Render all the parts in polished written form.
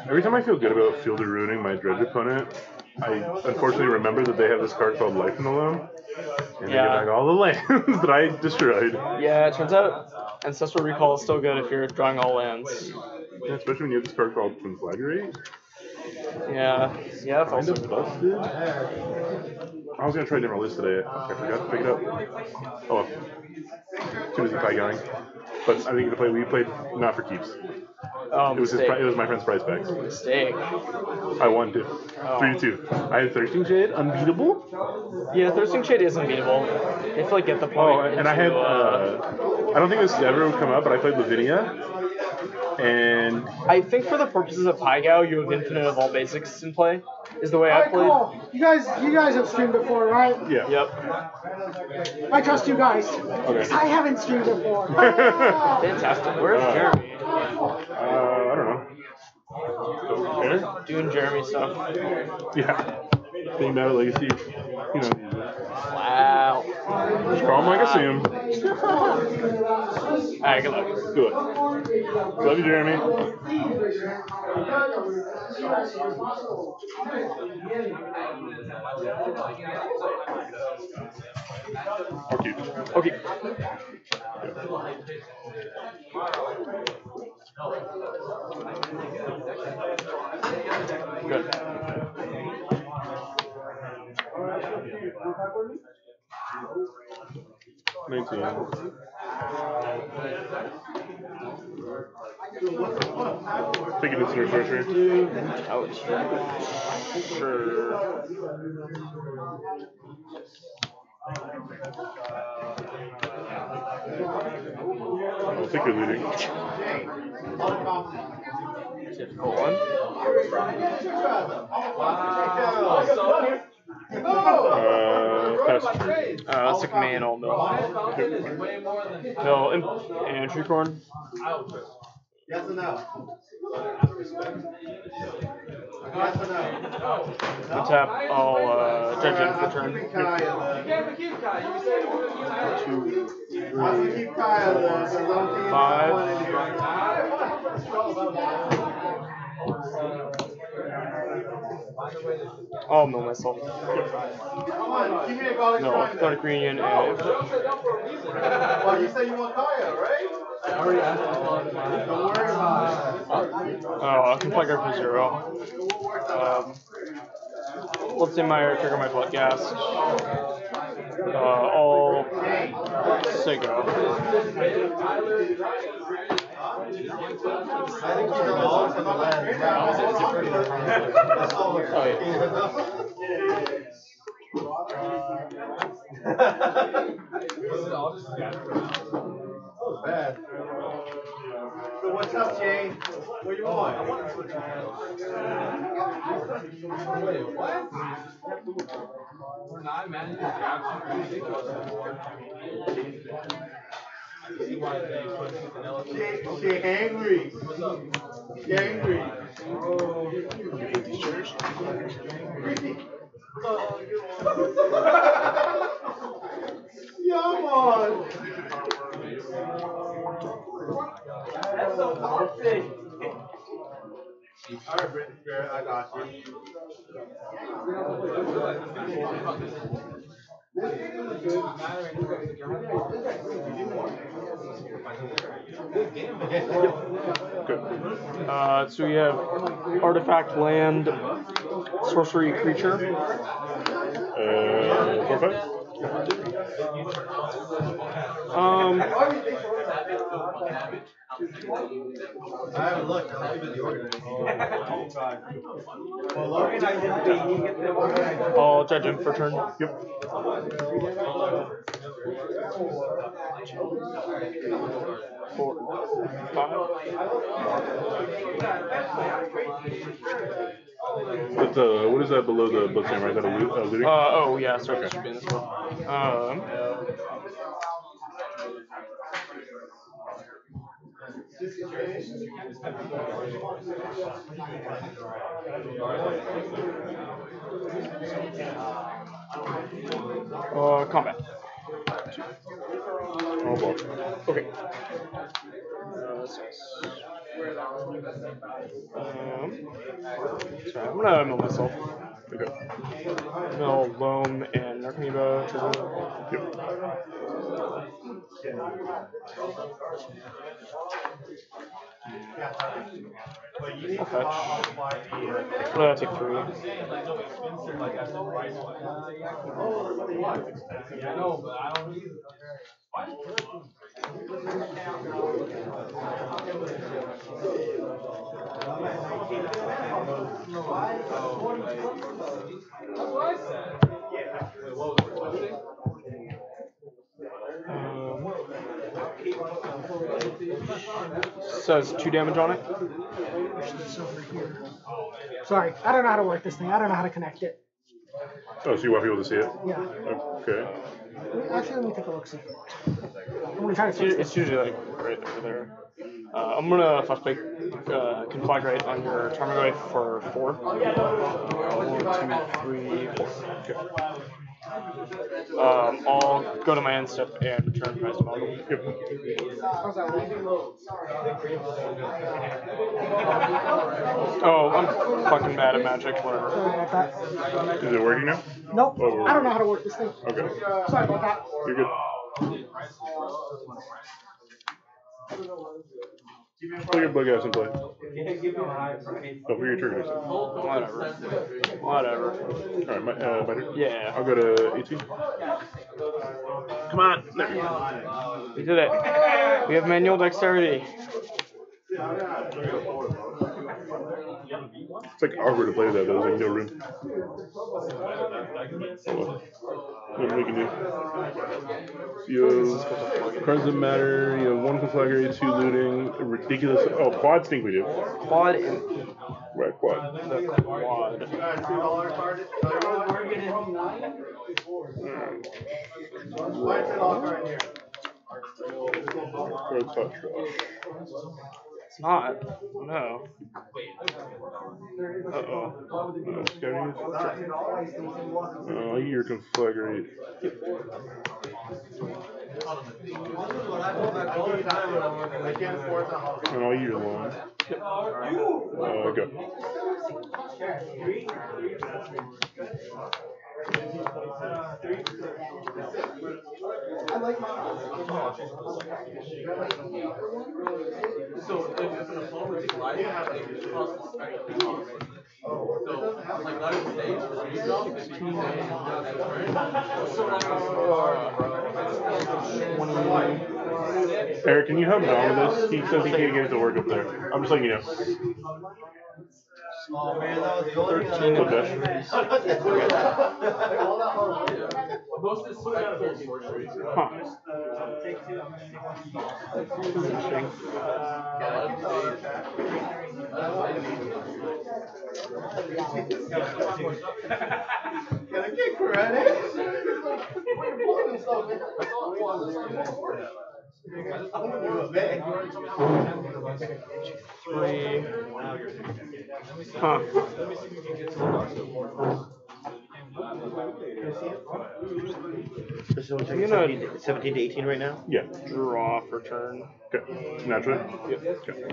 Every time I feel good about fielder ruining my dredge opponent, I unfortunately remember that they have this card called Life in the Loam, and they get back all the lands that I destroyed. Yeah, it turns out Ancestral Recall is still good if you're drawing all lands. Yeah, especially when you have this card called Conflagrate. Yeah, that's Kind also of busted. I was gonna try different list today. I forgot to pick it up. Oh well. Too busy pie going. But I think we played not for keeps. Oh, it was my friend's prize packs. Mistake. I won too. 3-2. I had Thirsting Shade, unbeatable. Yeah, Thirsting Shade is unbeatable. You have to like get the point. Oh, and I had I don't think this ever would come up, but I played Lavinia. And I think for the purposes of Pygao, you have Infinite of all basics in play. Is the way I played. Cool. You guys have streamed before, right? Yeah. Yep. I trust you guys. Okay. I haven't streamed before. Fantastic. Where's Jeremy? I don't know. Over there? Doing Jeremy stuff. Yeah. Being Battle Legacy. You know. Wow. Just call him like I see him. Alright, good luck. Do it. Love you, Jeremy. Okay. Good. Take it to sorcery. Ouch. Sure. I'll take your leading. Difficult one. Pass. Sick man, all mill. Mill and Treecorn. Yes or no? Tap, I'll judge it for turn. 2, 3, 5. I'll mill myself. No, Pathetic Reunion and... Well, you said you want Kaya, right? I already asked. Don't worry about it. Configure for 0. Let's say my trigger my Bloodghast. I'll say go. I think you know all to the land. Oh, yeah. That was bad. So what's up, Jay? What you want? Wait, what? We're not managing to grab She angry. She angry. Come on. That's so toxic. Alright, Britney Spirit, I got you. Good. So we have artifact, land, sorcery, creature. Forfeit? I haven't looked. I'm too busy organizing. Well, organizing. I'll judge him for turn. Yep. 4, 5. But what is that below the book samurai? Is that a looting? Oh yeah, sorry, should be in this one. Combat. Oh, well. Okay. Sorry, I'm gonna mill myself. Okay. Mill Loam and Narcomoeba. Yep. I'll fetch. I'm gonna take 3. Says 2 damage on it. Sorry, I don't know how to work this thing. I don't know how to connect it. Oh, so you want people to see it? Yeah. Okay. Actually, let me take a look. See. I'm gonna try to fix It's usually like right over there. I'm gonna flashbake conflagrate on your Tarmogoyf for 4. 1, 2, 3, 4. I'll go to my end step and return prize model. Yep. Oh, I'm fucking bad at magic. Whatever. Sorry about that. Is it working now? Nope. Oh, I don't know how to work this thing. Okay. Sorry about that. You're good. Put your bug ass in play. Oh, for your turn. Whatever. Alright, my turn? Yeah. I'll go to 18. Come on. There. We did it. We have manual dexterity. It's like awkward to play with that, though. There's like no room. Oh, well. What we can do. You have cards that matter. You have 1 conflagrate, 2 looting, a ridiculous. Oh, quad stink we do. Quad. Right, quad. The quad. Cards hot trash. It's not. No. Uh-oh. Scouting. You're conflagrate. And I'll eat your lawn. Go. So if an opponent is live, you have to cross the spectrum. So like not even stage, Eric, can you help Dom with this? He says he can't get it to work up there. I'm just letting you know. Oh man, that was the only 13 of dash. Most disrespectful sorcery. Huh. Can I get credit? 3. Huh. This is only taking 17 to 18 right now? Yeah. Draw for turn. Okay. Naturally? Yep. Okay.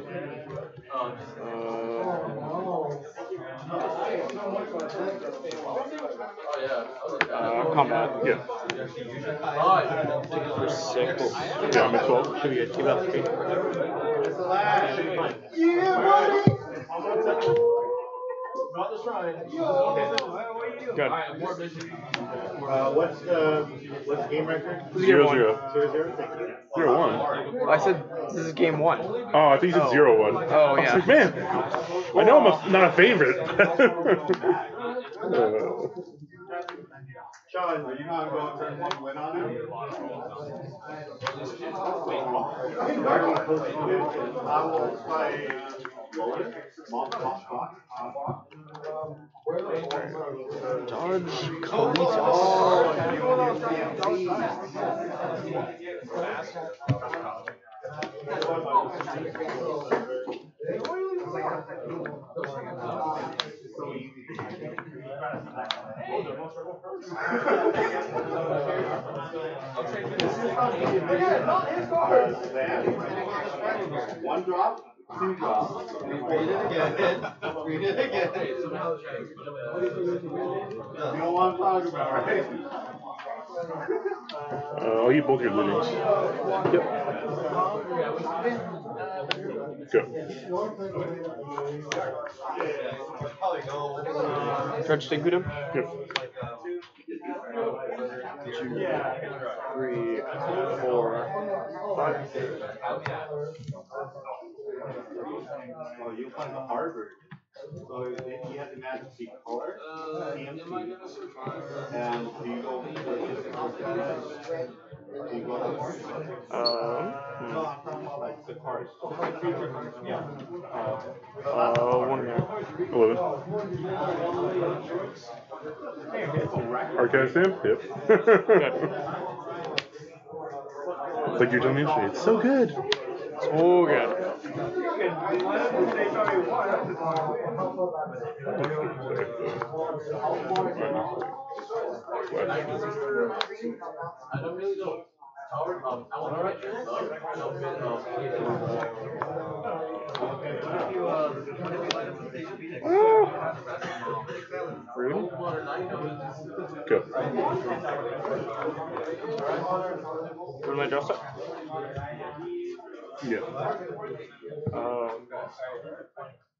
Combat. Yeah. Take it for 6. Yeah, I'm at 12. Should we get 2 out 3? Yeah, buddy! Not the shrine. Good. What's the game record? 0-0. 0-0. Thank you. 0-1. I said this is game 1. Oh, I think you said 0-1. Oh, I was yeah. like, man, I know I'm not a favorite. Sean, are you not going to turn 1 win on him? I will play. Dodge One drop, two drops. Read it again. Read it again. You don't want to talk about, right? I'll eat both your lootings. Yep. Go. Dredge Sting Freedom. Yep. 2, 3, 4, 5. Oh, you find the Harvard. So you have to match the color, CMC, and do you go for do you go to No, I'm talking about like the cards. Yeah. One more. 11. Arcade stamp? Yep. It's like you're telling me yesterday. It's so good. So good. Rude. Go. What am I dressed up? Yeah.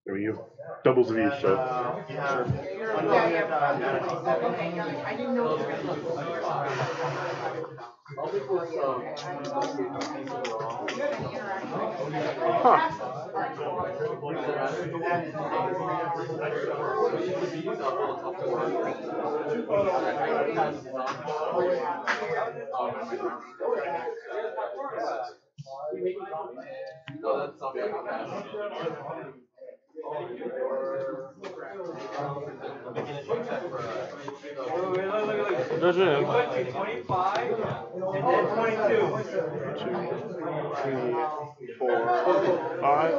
I mean, you have doubles of each, so. Huh. Does it? 25 and then 22. 2, 3, 4, 5.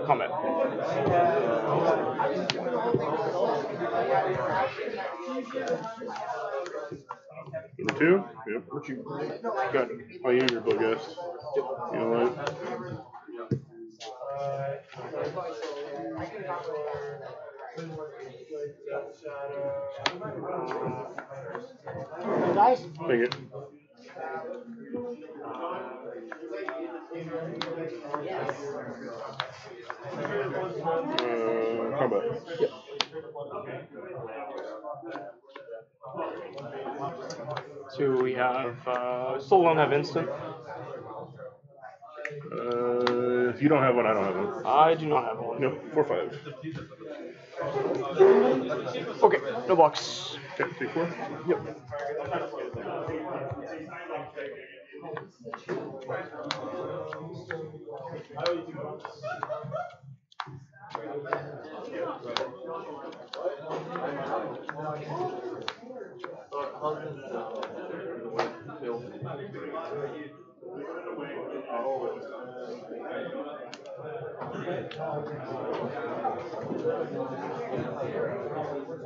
Comment. Number 2? Yep. Good. Oh, you have your bow guest. You know what? Guys? Take it. Combat. Yep. So we have, still don't have instant. If you don't have one, I don't have one. I do not have one. Nope, 4/5. Okay, no box. Okay, take 4. Yep.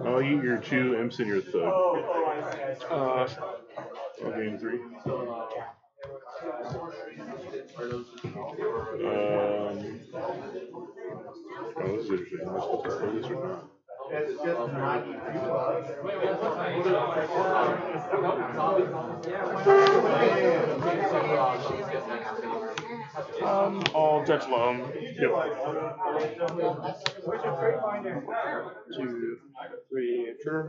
I'll eat your 2 imps and your thug. I'll gain 3. Oh, this is interesting. Am I supposed to play this or not? I'll judge loam. Yep. 2, 3, sure.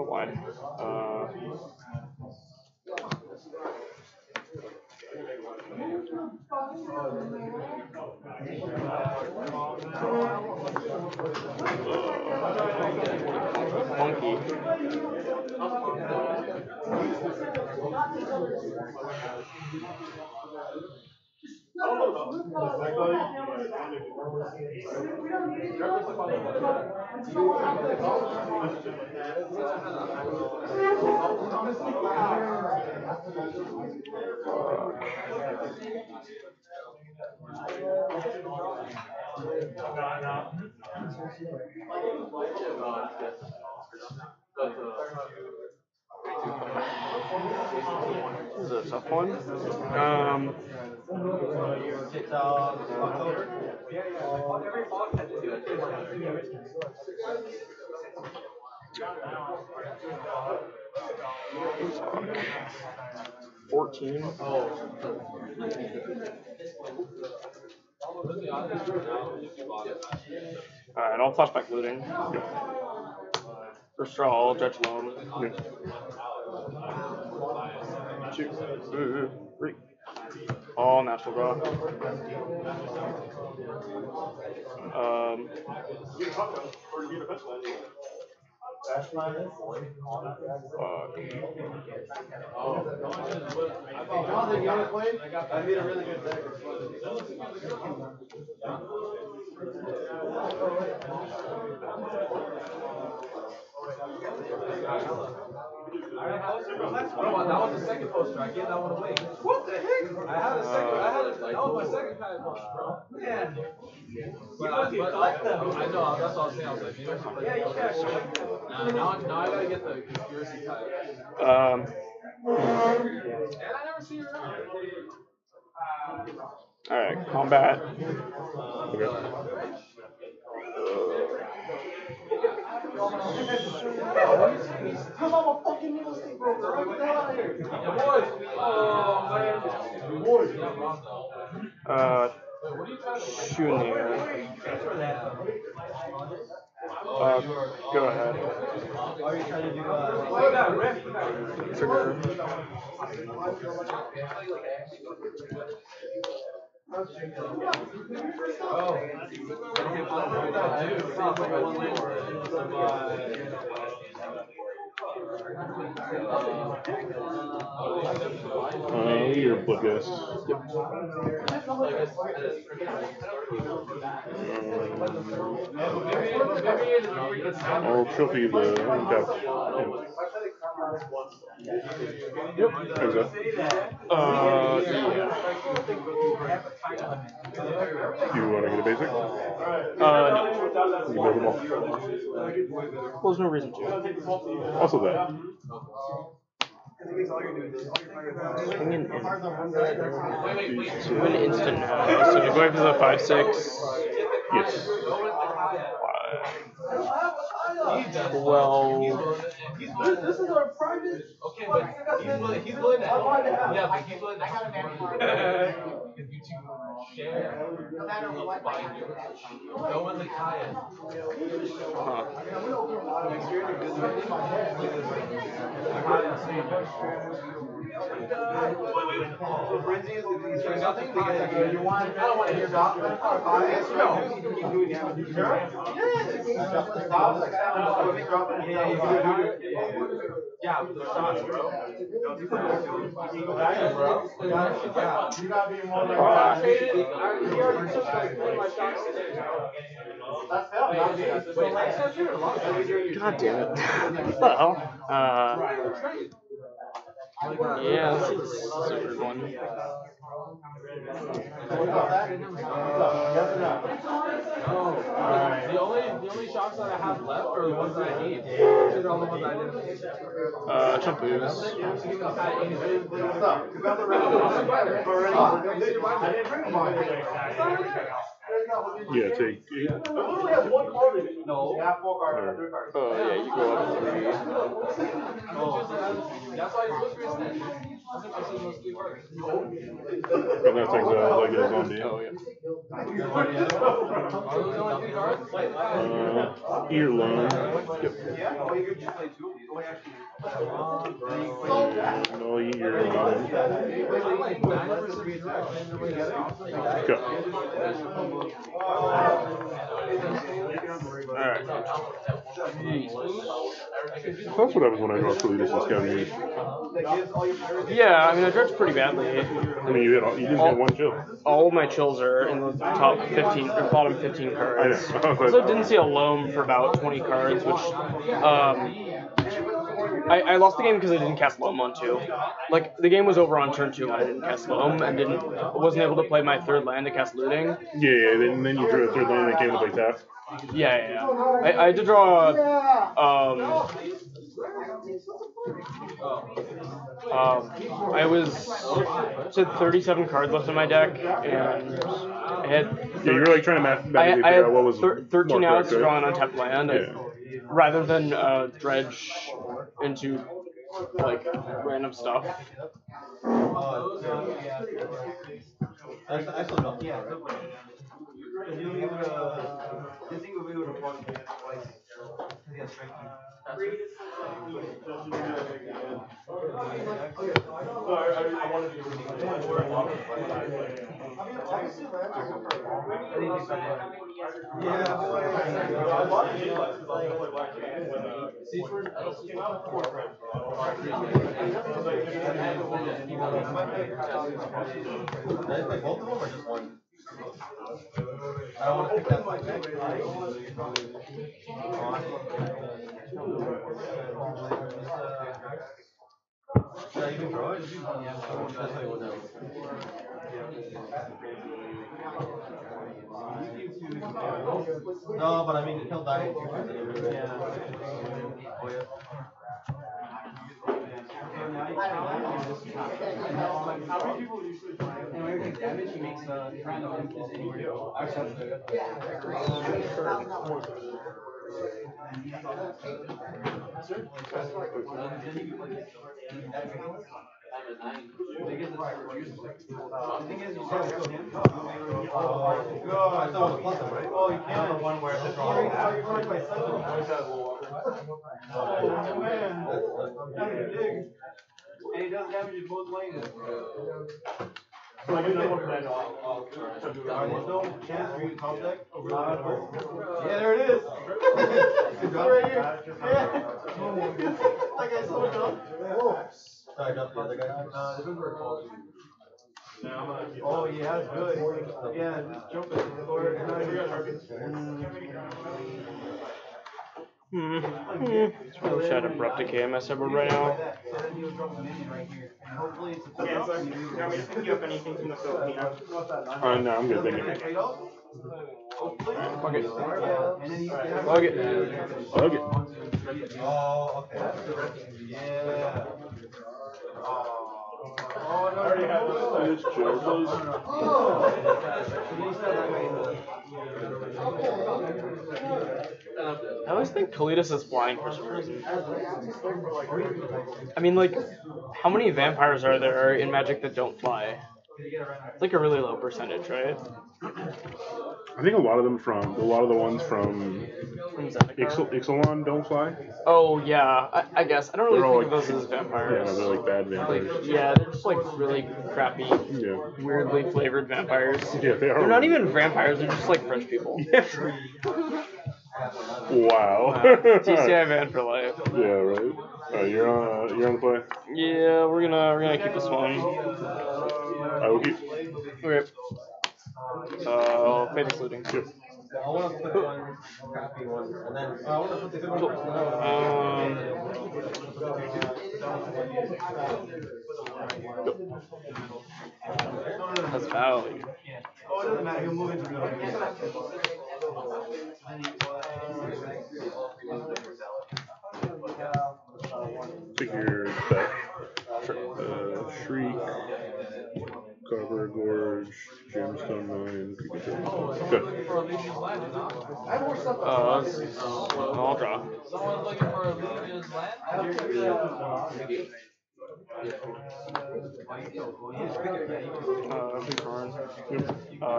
Why? Monkey. This is a tough one. $14. Alright, I'll flashback looting. First draw, all dredge loan. Two, three. All natural draw. That was the second poster. I gave that one away. What the heck? I had a second. That was my second kind of poster, bro. Man. But I know. That's what I was saying. I was like, yeah, you can. Now I gotta get the conspiracy type. And I never see her around. All right, combat. Because I'm a fucking real estate broker. Right? Get the hell out of here. Shooting there. Go ahead. Are you trying to do Trigger. Your blood guess. I'll trophy the untapped. Yep. Exile. Do you want to get a basic? No. You build them all. Well, there's no reason to. Also that. Swing an instant now. So you're going for the 5/6. Yes. 12. This is our private. Okay, but he's willing to help. Yeah, but he's willing to help. Because you two share. No one's a tie-in. You want? I don't want to hear doctor. Yeah, with the shots, bro. You gotta be more like God damn it. Well, yeah, this is a weird one. The only shots that I have left are the ones that I need. These are all the ones I didn't. Shampoos. Yeah, take 8. only has one card in it. No. You have 4 cards, 3 cards. Oh, yeah, you go up 3. That's why it's whispers then. That's what I said those 3 cards. And that's exile like a zombie. Oh, yeah. Are those the only 3 cards? Earlone. Yep. No, earlone. Go. Alright. That's what happens when I draw Cletus and Scavengers. Yeah, I mean, I dredged pretty badly. I mean, you didn't get one chill. All of my chills are in the top 15, or bottom 15 cards. I know. Also, didn't see a loam for about 20 cards, which I lost the game because I didn't cast loam on 2. Like, the game was over on turn 2 and I didn't cast loam and wasn't able to play my 3rd land to cast looting. Yeah, then you drew a 3rd land and came to play tap. Yeah. I had to draw I had 37 cards left in my deck, and I had. Yeah, you were like trying to mathematically figure out what was 13 more outs to correct, draw right? an untapped land, Yeah. rather than dredge into like random stuff. No, but I mean, he'll die. And he does damage in both lanes. So there's no chance for you to top deck over the yeah, there it is. It's right here. Yeah. That guy's so dumb. Sorry, not the other guy. Oh, yeah, that's good. Yeah, just jump it. I wish I had Abrupt Decay in my sideboard right now. No, I'm good, thank you. Okay. Oh, okay. Yeah. I always think Kalidas is flying for some reason. I mean, like, how many vampires are there in Magic that don't fly? It's like a really low percentage, right? I think a lot of the ones from Ixalan don't fly. Oh yeah, I guess I don't really They're think all of those as vampires. Yeah, no, they're like bad vampires. Like, yeah, they're just like really crappy, weirdly flavored vampires. Yeah, they are. They're not even vampires; they're just like French people. Wow. TCI man for life. Yeah, right. You're on the play. Yeah, we're gonna keep this one. I will keep. Okay. Famous looting. Yep. I want to put one crappy one, and then I want to put the good one. That's value. Oh, it doesn't matter. He'll move into the Take your bet. Shriek. Cover, Gorge, Gemstone Mine, Pikachu. Good. I'll draw. Someone's looking for a Legion's land?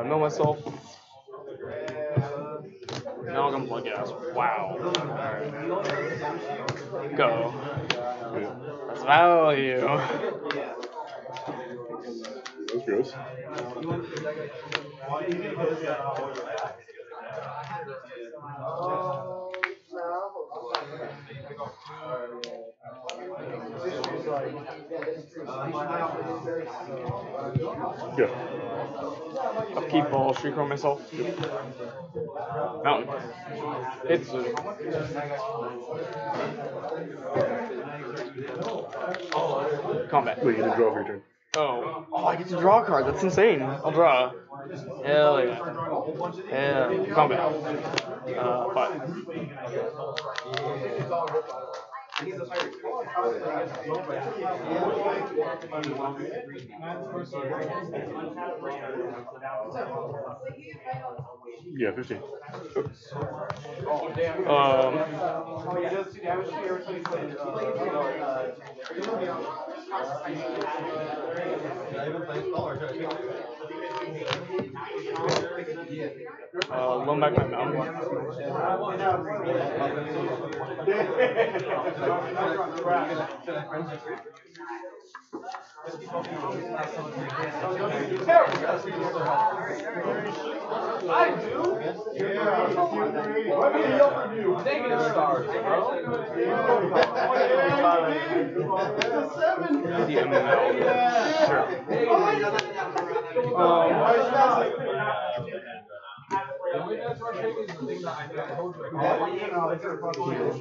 Know myself. Now I'm gonna plug gas. Wow. Go. That's value. That's gross. Yeah. Upkeep, ball, streak on myself. Mountain. It's combat. Wait, you didn't draw for your turn. Oh, I get to draw a card. That's insane. I'll draw. Hell yeah. Hell, combat. 5. Yeah, 15. Loan back my mountain. I do. Yeah. Let me yell for you. Negative stars, bro. The MML. Sure.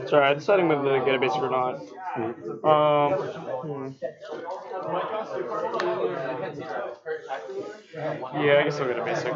Sorry, I'm deciding whether to get a basic or not. Yeah, I guess I'll get a basic.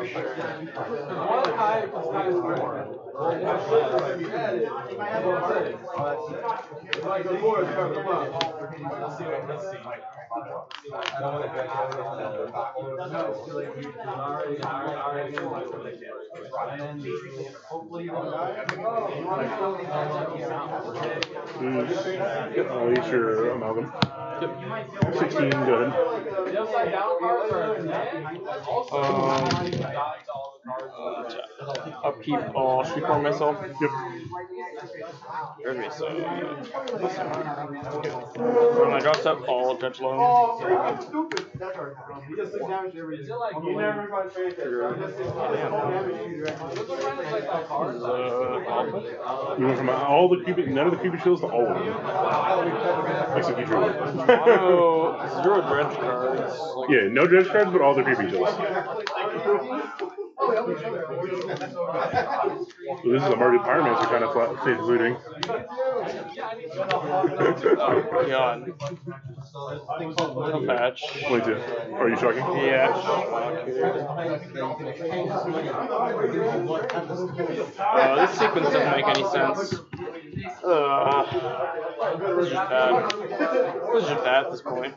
I'll use your amalgam. 16, go ahead. Upkeep, all streak on myself. Yep. There's me, so when I drop step, all judge loan. Stupid. That's right. He just 6 damage to everything. You never got trade there. You went from all the cupid, none of the cupid shields to all of them. Except you drew one. Oh, 0 dredge cards. Yeah, no dredge cards, but all the cupid shields. So this is a Mardu Pyromancer kind of stage looting. Oh god. No patch. 22. Are you shocking? Yeah. This sequence doesn't make any sense. This is just bad. This is just bad at this point.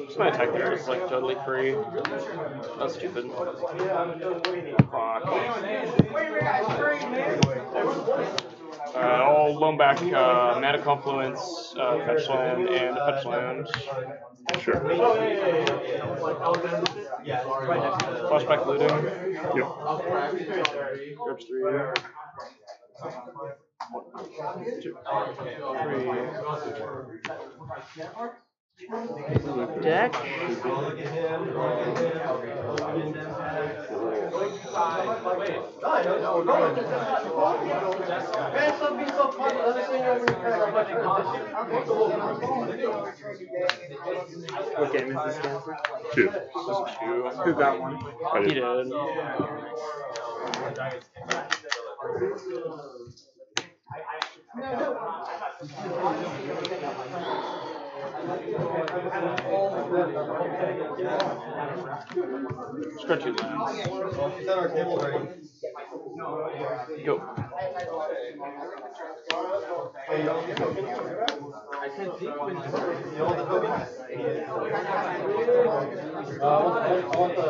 Just my attack there is like totally free. That's stupid. Fuck. I'll loan back Mana Confluence, Fetch Land, and Fetch Land. Sure. Flashback looting. Yep. Grabs 3. 1, 2, 3. Deck. What game is this game for? 2. Who got one? I He did. did. Scratch 2 lands. She's at our table already. Go. I said sequence. You want the tokens? I want the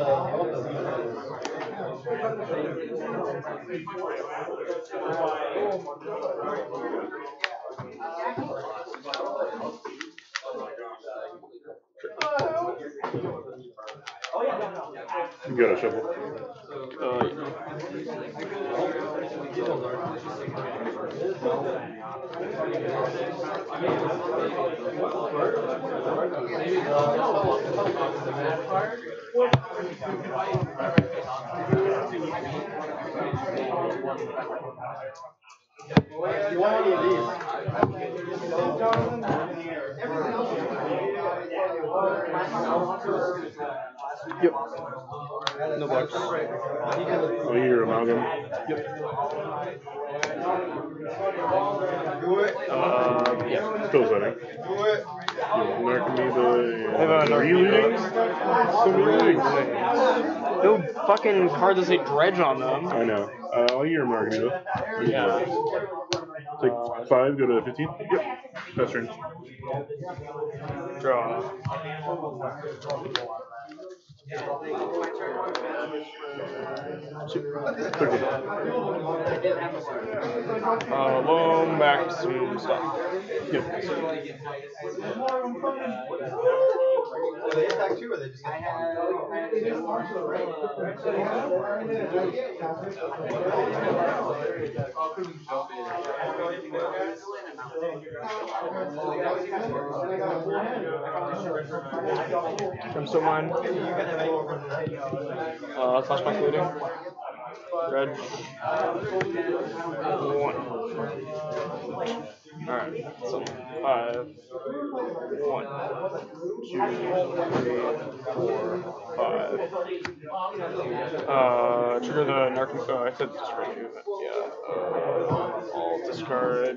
You got a shovel. You want any of these? Yep. No blocks. Oh, your amalgam. Yep. Yeah. Still setting. Narcomoeba and reloading? So many reloading things. No fucking card that say dredge on them. I know. I'll get your Narcomoeba. Yeah. Take 5, go to 15? Yep. Best turn. Draw. Loam back some stuff. Yep. Are they attack too, or they just I'm still mine. Flashback looting. Red. 1. Alright, so 5. 1, 2, 3, 4, 5. Trigger the Narcan. I said discard you, but yeah. I'll discard.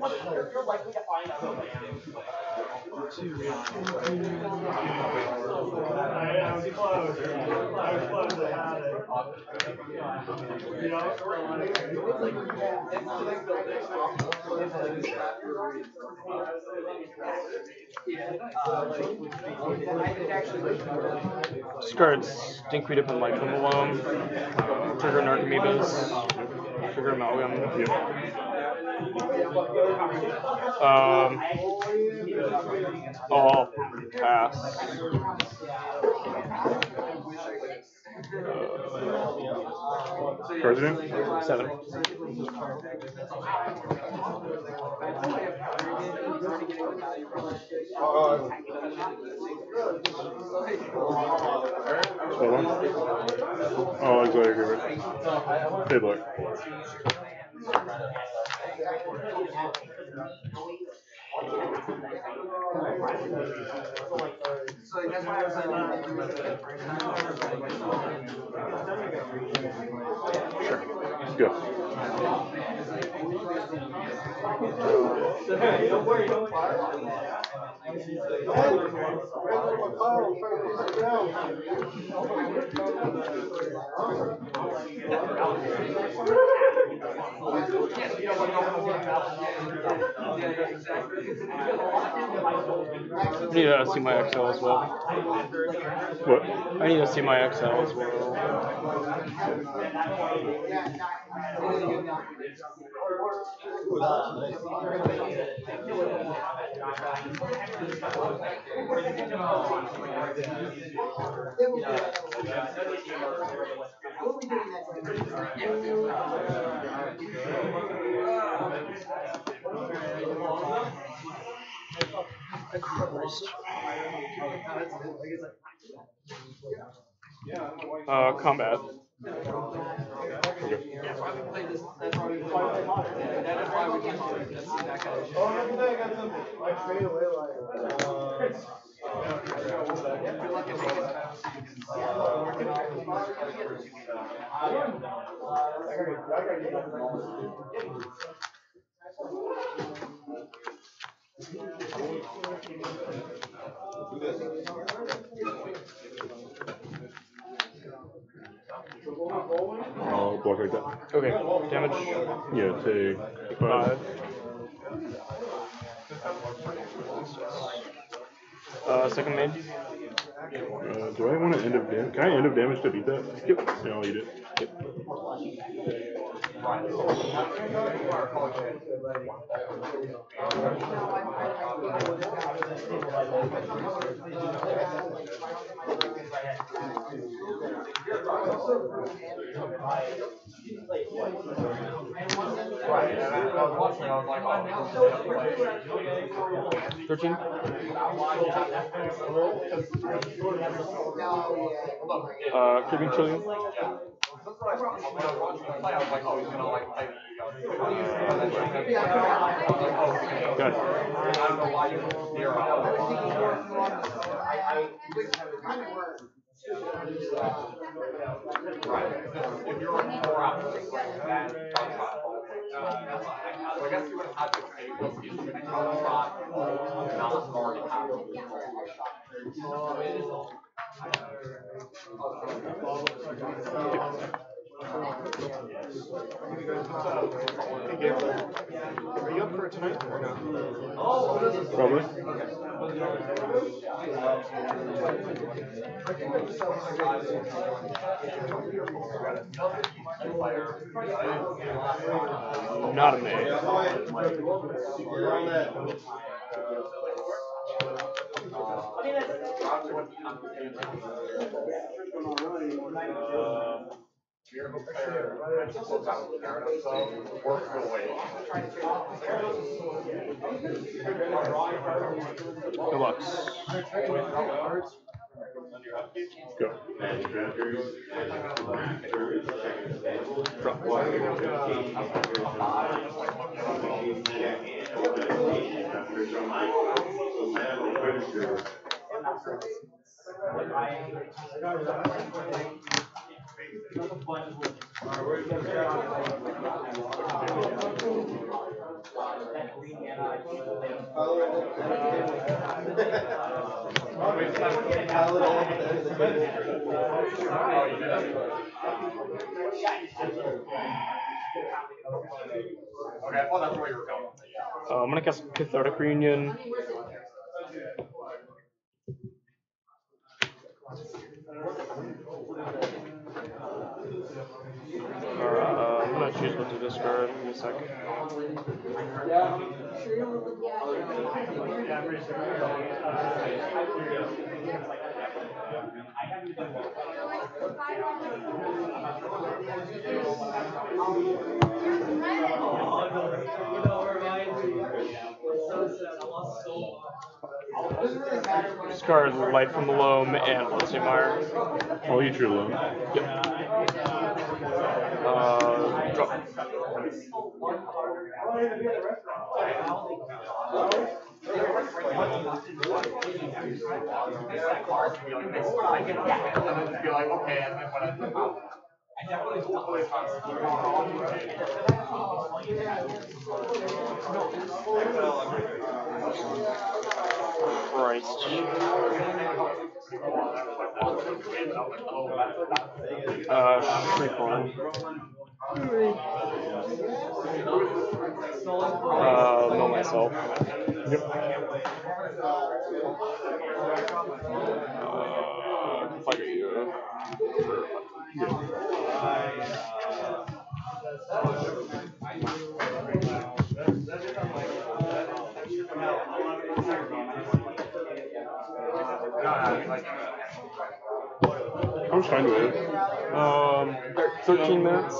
Discard Stinkweed Up and Light from Alone. Trigger Narcomoebas. Trigger Amalgam. Yep. I'll pass. President? 7. Oh, exactly. Fiddler. Sure. Go. Don't worry, don't fire. I need to see my Excel as well. What? I need to see my Excel as well. Combat. I'll block like that. Okay, damage. Yeah, take 5. 5. Second main. Do I want to end up damage? Can I end up damage to beat that? Yep. Yeah, I'll eat it. Yep. Right, and I was watching, I was like, oh, 13. Creeping Trillium. That's what I was watching the play, I was like, oh, he's gonna like play Good. I don't know why you put zero. If you're on 4 hours, then so I guess you would have had to say what's the infinite shot, not already happened. Hey, Gabriel. Are you up for it tonight or not? Oh, this is Probably. Not a me. Good luck. Go. Drop one. Okay, I thought that's where you were going. I'm gonna cast Cathartic Reunion. I'm gonna choose what to discard. Give me a sec. Discard Light from the Loam and Bloodstainmire. I'll eat your loan. Yep. Drop. Christ. Shriekhorn. Know myself. Yep. Fire you. How much time do we have? 13 minutes.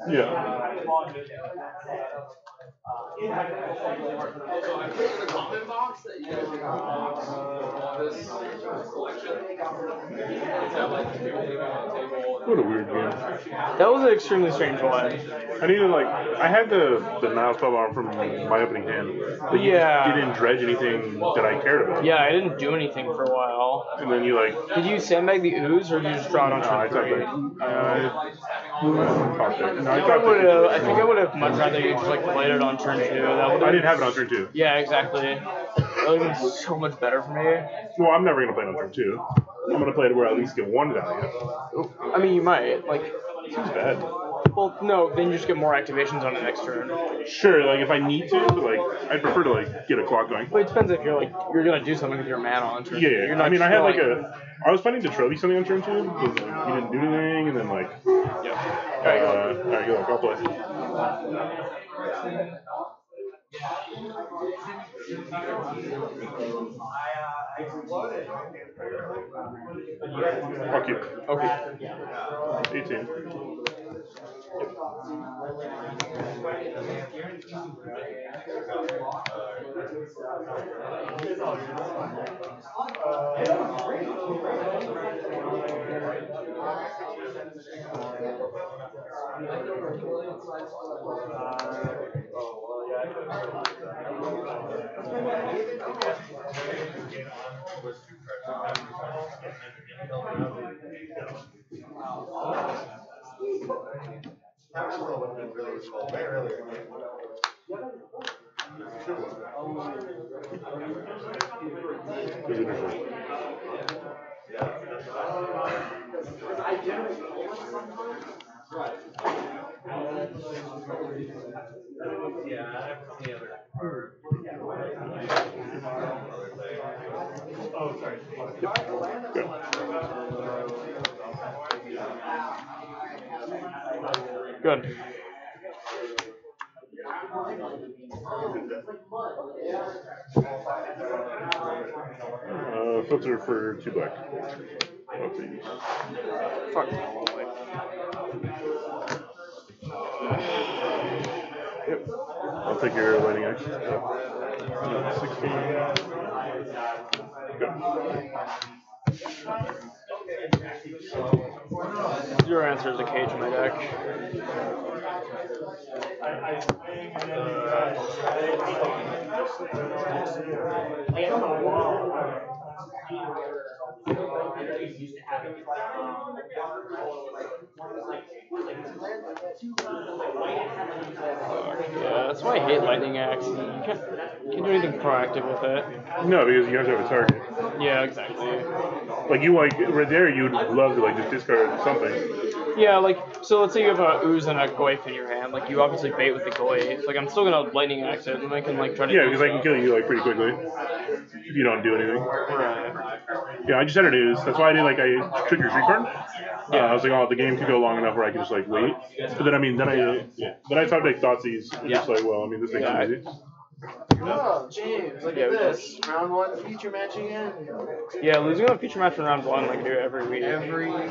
Yeah. So I put in the comment box that you guys are this collection. What a weird game. That was an extremely strange one. I needed I had the Nile spellbomb from my opening hand, but you didn't dredge anything that I cared about. Yeah, I didn't do anything for a while. And then you Did you sandbag the ooze or did you just draw it on turn 3? I think I would have much rather you just played it on turn 2. I didn't have it on turn 2. Yeah, exactly. That would have been so much better for me. Well, I'm never gonna play it on turn 2. I'm gonna play it where I at least get 1 value. I mean, you might Seems bad. Well, no, then you just get more activations on the next turn. Sure, if I need to, but I'd prefer to get a clock going. But it depends if you're you're gonna do something with your mana on turn 2. Yeah, You're not I mean, I had I was planning to trophy something on turn 2 because you didn't do anything, and then Yeah. alright, good luck, I'll play. Fuck you. Okay. 18. Good. Filter for 2 black. Fuck. Yep. I'll take your lightning axe. 16. Go. Your answer is a cage in my deck. Yeah, that's why I hate Lightning Axe. You can't do anything proactive with it. No, because you have to have a target. Yeah, exactly. Right there, you'd love to just discard something. Yeah, so let's say you have a ooze and a goif in your hand. You obviously bait with the goif. I'm still gonna Lightning Axe it, and I can try to. Yeah, because I can kill you pretty quickly if you don't do anything. Right. Yeah, I just had an ooze. That's why I did I took your street card. Yeah. I was the game could go long enough where I could just wait. But then then I thought Thoughtseize. Just this makes it easy. Oh, James, look at this. Round 1 feature match again. Yeah, losing on feature match in round 1 like I do every week. Every day.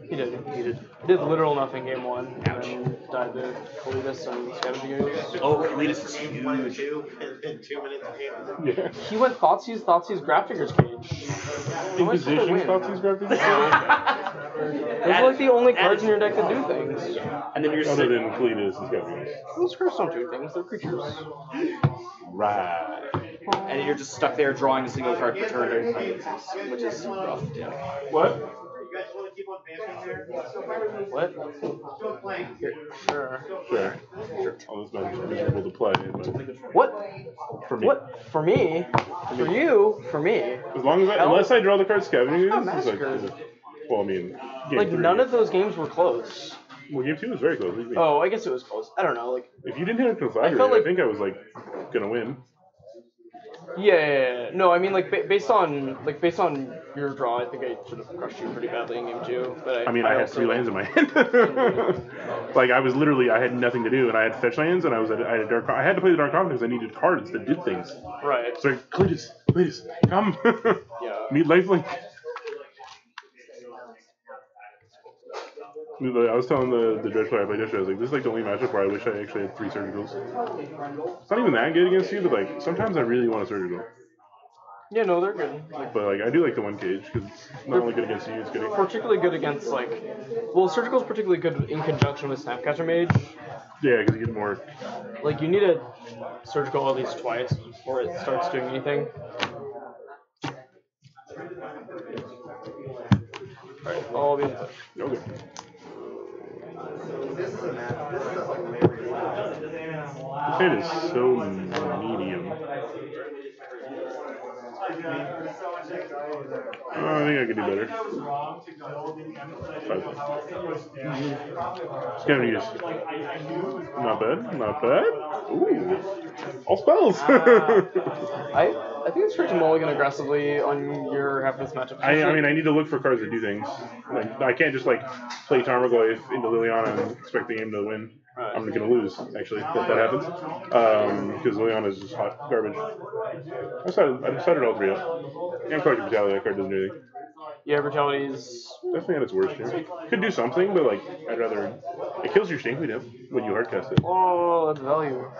He did. He did literal nothing game 1. Ouch. And died to Kalidas and Scavengers. Oh, Kalidas is huge. 2 minutes game. Yeah. He went Thoughtseize, Grafdigger's Cage. Inquisition, Thoughtseize, Grafdigger's Cage? Those are the only cards in your deck that do things. And then you're other than Kalidas and Scavengers. Those cards don't do things, they're creatures. Right. And you're just stuck there drawing a single card per turn, which is rough. Yeah. What? You guys want to keep on vamping there? What? Still playing. Sure. Sure. All this match is miserable to play. But What? for me. What? For me? For you? For me? As long as unless I draw the card Scavengers, Not it's massacred. Well, I mean, game 3. None of those games were close. Well, game 2 was very close. Oh, I guess it was close. I don't know. If you didn't hit a conflagrate, I think I was gonna win. Yeah. No, I mean based on your draw, I think I should have crushed you pretty badly in game 2. But I had 3 lands in my hand. I was literally, I had nothing to do, and I had fetch lands, and I had a dark. I had to play the Dark Confidence. I needed cards that did things. Right. So Cletus, come. Yeah. Meet lifelink. I was telling the Dredge player I played yesterday, I was like, this is like the only matchup where I wish I actually had 3 surgicals. It's not even that good against you, but like sometimes I really want a surgical. Yeah, no, they're good. But like I do like the 1 cage because it's not only good against you, it's good against. Particularly good against like, well, surgical's particularly good in conjunction with Snapcatcher Mage. Yeah, because you get more. Like you need a surgical at least twice before it starts doing anything. Alright, I'll be in touch. Okay. This is a match. This is a hilarious match. This hand is so medium. I think I could do better. 5. Scavenger use. Not bad. Not bad. Ooh. All spells. I think it's tricky to mulligan aggressively on your half of this matchup. I mean, I need to look for cards that do things. Like, I can't just like play Tarmogoyf into Liliana and expect the game to win. I'm gonna lose, actually, if that happens. Because Liliana is just hot garbage. I decided all 3 out. And Collector Brutality, that card doesn't do anything. Yeah, Brutality's Definitely at its worst here. Could do something, but like, I'd rather. It kills your Stinkweed when you hardcast it. oh, that's value.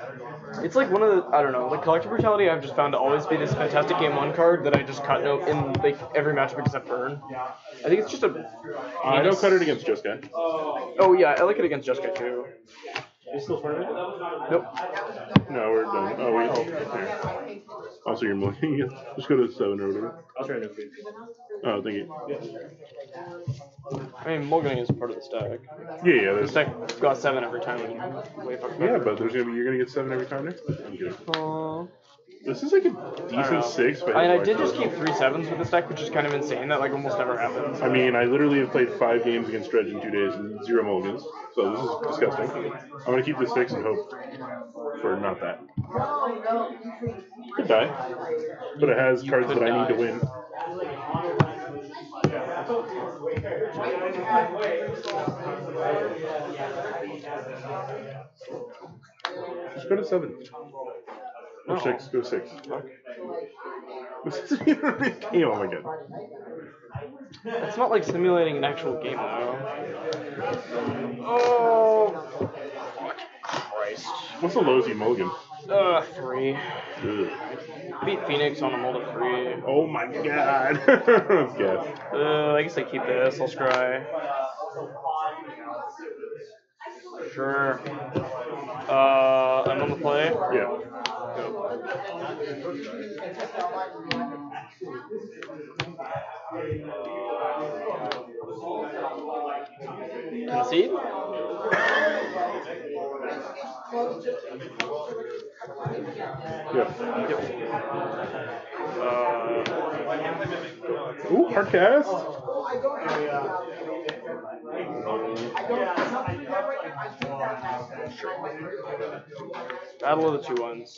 It's like one of the, I don't know, like Collector Brutality I've just found to always be this fantastic game 1 card that I just cut no in like every matchup except burn. I think it's just a. I don't cut it against Just Guy. Oh yeah, I like it against Just Guy too. Are you still farming? Nope. No, we're done. Oh, wait. Oh, here. Oh, so you're milking. Just go to 7 or whatever. I'll try to feed. Oh, thank you. I mean, mulliganing is part of the stack. Yeah, The there's. stack got 7 every time. Yeah, but you're gonna get 7 every time next. I'm kidding. This is like a I decent 6. But I did just keep 3 7s with this deck, which is kind of insane. That like almost never happens. I mean, I literally have played 5 games against Dredge in 2 days and 0 mulligans. So this is disgusting. I'm gonna keep this 6 and hope for not that. Could die, but it has cards that I need to win. Just go to 7. Or 6. Go 6. This isn't even a big game. Oh my god. It's not like simulating an actual game though. Oh, Christ. What's the lowest you mulligan? 3. Ugh. Beat Phoenix on a mold of 3. Oh my god. That's good. I guess I keep this. I'll scry. Sure. I'm on the play. Yeah. Concede? Yeah. Yep. Ooh, hard cast. Battle of the 2-1s.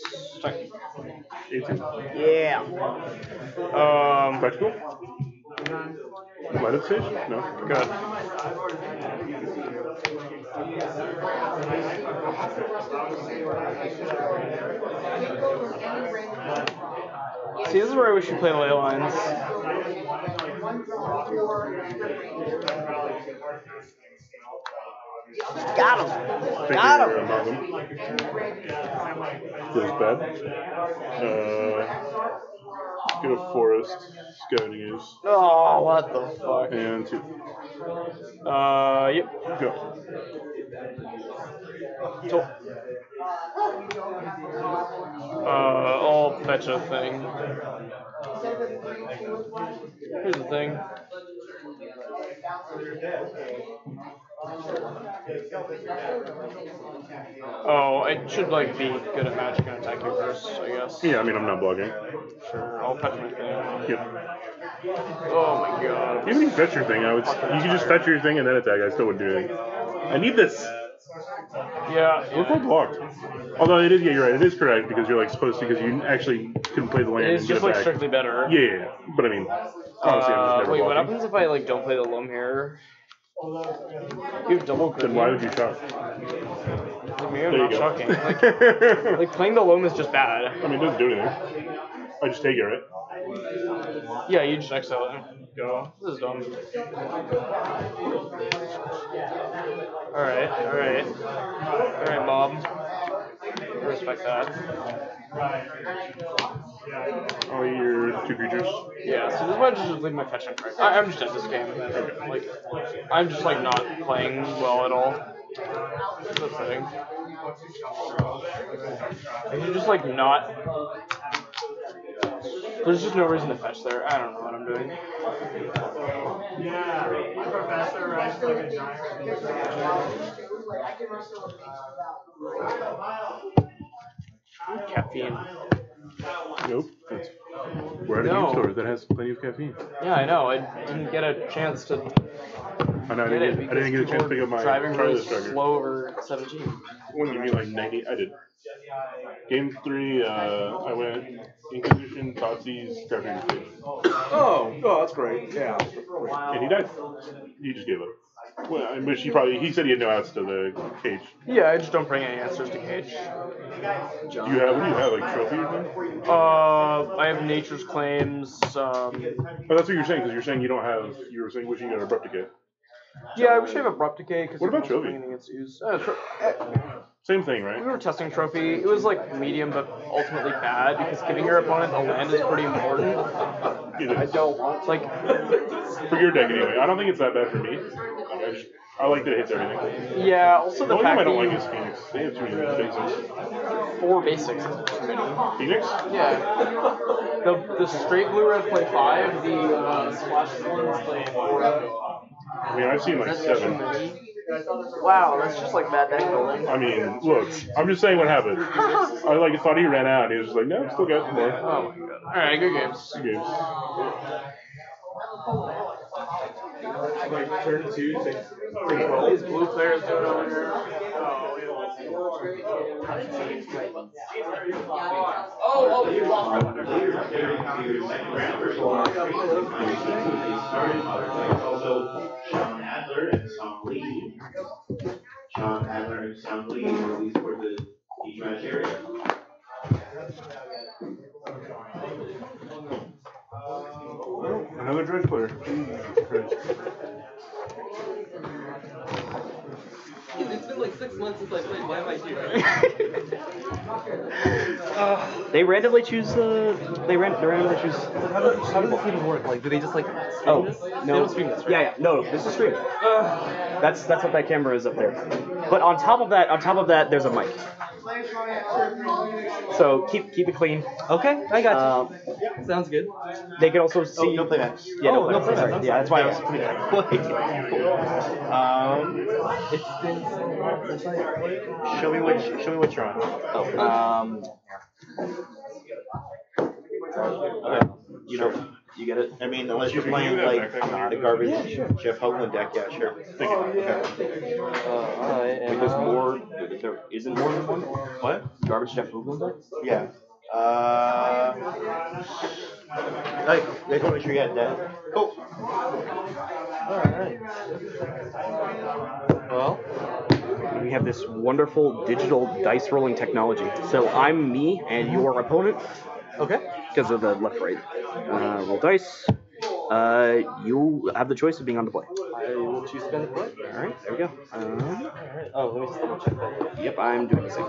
18. Yeah. Practical? Light up stage? No. Good. See, this is where I wish you played ley lines. Got him. Got him. Feels bad. Get a forest. Scouting use. Oh, what the fuck? And 2. Yep. Go. So, I'll fetch a thing. Here's the thing. Oh, I should like be good at magic and attack you first, I guess. Yeah, I mean, I'm not blocking. Sure, I'll fetch my thing. Yep. Oh my god. Even if you fetch your thing, you could just fetch your thing and then attack. I still wouldn't do anything. I need this. Yeah. We're both blocked. Although it is, yeah, you're right. It is correct because you're like supposed to, because you actually couldn't play the land. It's and get just it like back. strictly better. Yeah, but I mean, honestly, I'm just never wait, what blocking. happens if I like don't play the loam here? You have double grip. Then why would you shock? Like, maybe I'm There you not go. shocking. Like playing the loam is just bad. I mean, it doesn't do anything. I just take it, right? Yeah, you just exile it. Go. This is dumb. Alright, alright. Alright, Bob. Respect that. Oh, your 2 creatures. Yeah, so this might just leave my fetch untracked. I'm just at this game. Like, I'm just like not playing well at all. It's upsetting. I'm just like not. There's just no reason to fetch there. I don't know what I'm doing. Yeah, Professor writes like a giant. Caffeine. Nope. We're at a game store that has plenty of caffeine. Yeah, I know. I didn't get a chance to I know. I get it. didn't get a chance to pick up my driving really Charlie's tracker. slow over 17. When you mean like 90? I did. Game 3, I went Inquisition, Totsis, Crappy. Oh, that's great. Yeah. And he died. He just gave up. Well, I wish he said he had no outs to the cage. Yeah, I just don't bring any answers to cage. What do you have, like trophy or something? I have Nature's Claims. Oh, that's what you're saying, because you're saying you don't have, you were saying wishing you got Abrupticate. Yeah, I wish I have Abrupt Decay. What about Trophy? Same thing, right? We were testing Trophy. It was like medium, but ultimately bad because giving your opponent a land is pretty important. I don't want like for your deck anyway. I don't think it's that bad for me. I like that it hits everything. Yeah. Also the only fact thing I don't that like is Phoenix. They have too many basics. 4 basics is too many. Phoenix? Yeah. The straight blue red play 5. The splash ones play 4. I mean, I've seen like 7. Wow, that's just like bad deck building. I mean, look, I'm just saying what happened. I thought he ran out, and he was just like, no, still got more. Oh my god. Alright, good games. Good games. Like turn 2, take What these blue players doing over here? Oh, you lost one. Sean Adler and Sam Lee. Sean Adler and Sam Lee released for the each match area. Another dredge player. It's been like 6 months since I played. Why am I here? They randomly choose. They randomly choose. How does this even work? Like, do they just like stream this? No. They don't stream this, right? Yeah. No, this is streamed. That's what that camera is up there. But on top of that, there's a mic. So keep it clean. Okay, I got you. Sounds good. They can also see. no playback. Yeah, no no playback. playback. Yeah, that's why I was putting it. It's been so long since I played. Show me what you're on. Okay. You get it. I mean, unless you're Excuse me, playing can you like have backpack? the garbage Jeff Hoagland deck, yeah, sure. Wait, there's more. There isn't more than one. What? Garbage Jeff Hoagland deck? Yeah. Like, I just want to make sure you had that. Cool. Alright. Well, We have this wonderful digital dice rolling technology. So I'm me and your opponent. okay. Because of the left right. Roll dice. You have the choice of being on the play. I will choose to spend the play. Alright, there we go. Alright. Oh, let me just double check that. Yep, I'm doing the same.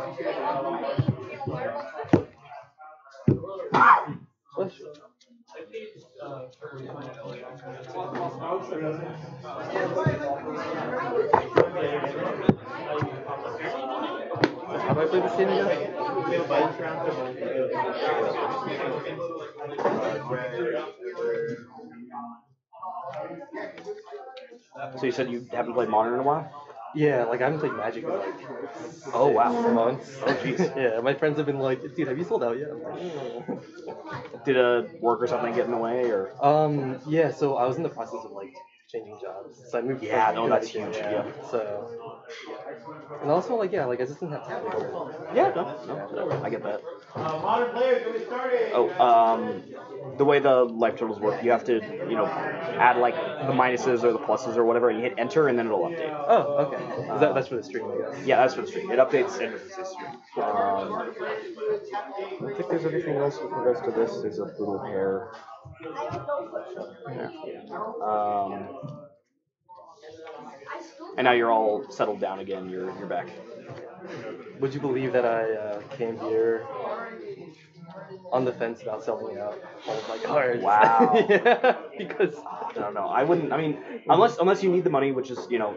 Bless you. How do I play this game again? So you said you haven't played Modern in a while? Yeah, like I haven't played Magic in like Oh, wow. 6 months. Oh, jeez. Yeah, my friends have been like, dude, have you sold out yet? I'm like, Did work or something get in the way, or? Yeah, so I was in the process of like changing jobs. So I moved. Yeah, like, no, that's huge, yeah. So, and also like I just didn't have time. Yeah, no, I get that. Modern players, get me started. Oh, the way the life totals work, you have to, you know, add like the minuses or the pluses or whatever, and you hit enter, and then it'll update. Oh, okay. That's for the stream, I guess. Yeah, that's for the stream. It updates and it's the stream. I don't think there's anything else with regards to this. There's a little hair. Yeah. And now you're all settled down again. You're back. Would you believe that I came here on the fence about selling out all of my cards? Wow. Yeah, because I don't know. I wouldn't. I mean, unless you need the money, which is, you know,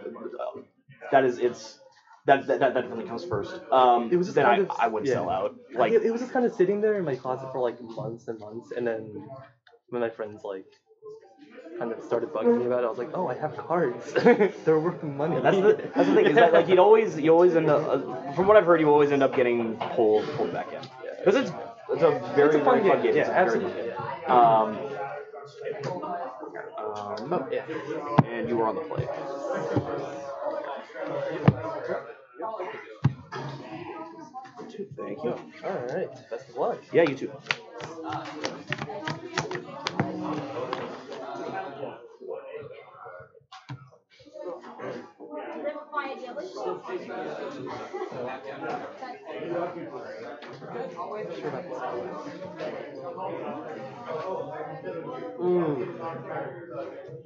that definitely comes first. It was just then I would sell out. Like it was just kind of sitting there in my closet for like months and months, and then when my friends like kind of started bugging me about it, I was like, oh, I have cards. They're worth money. That's the thing, is that like you always end up, from what I've heard, you always end up getting pulled back in, because it's a very fun game. Yeah, absolutely. And you were on the play. Thank you. All right, best of luck. Yeah, you too.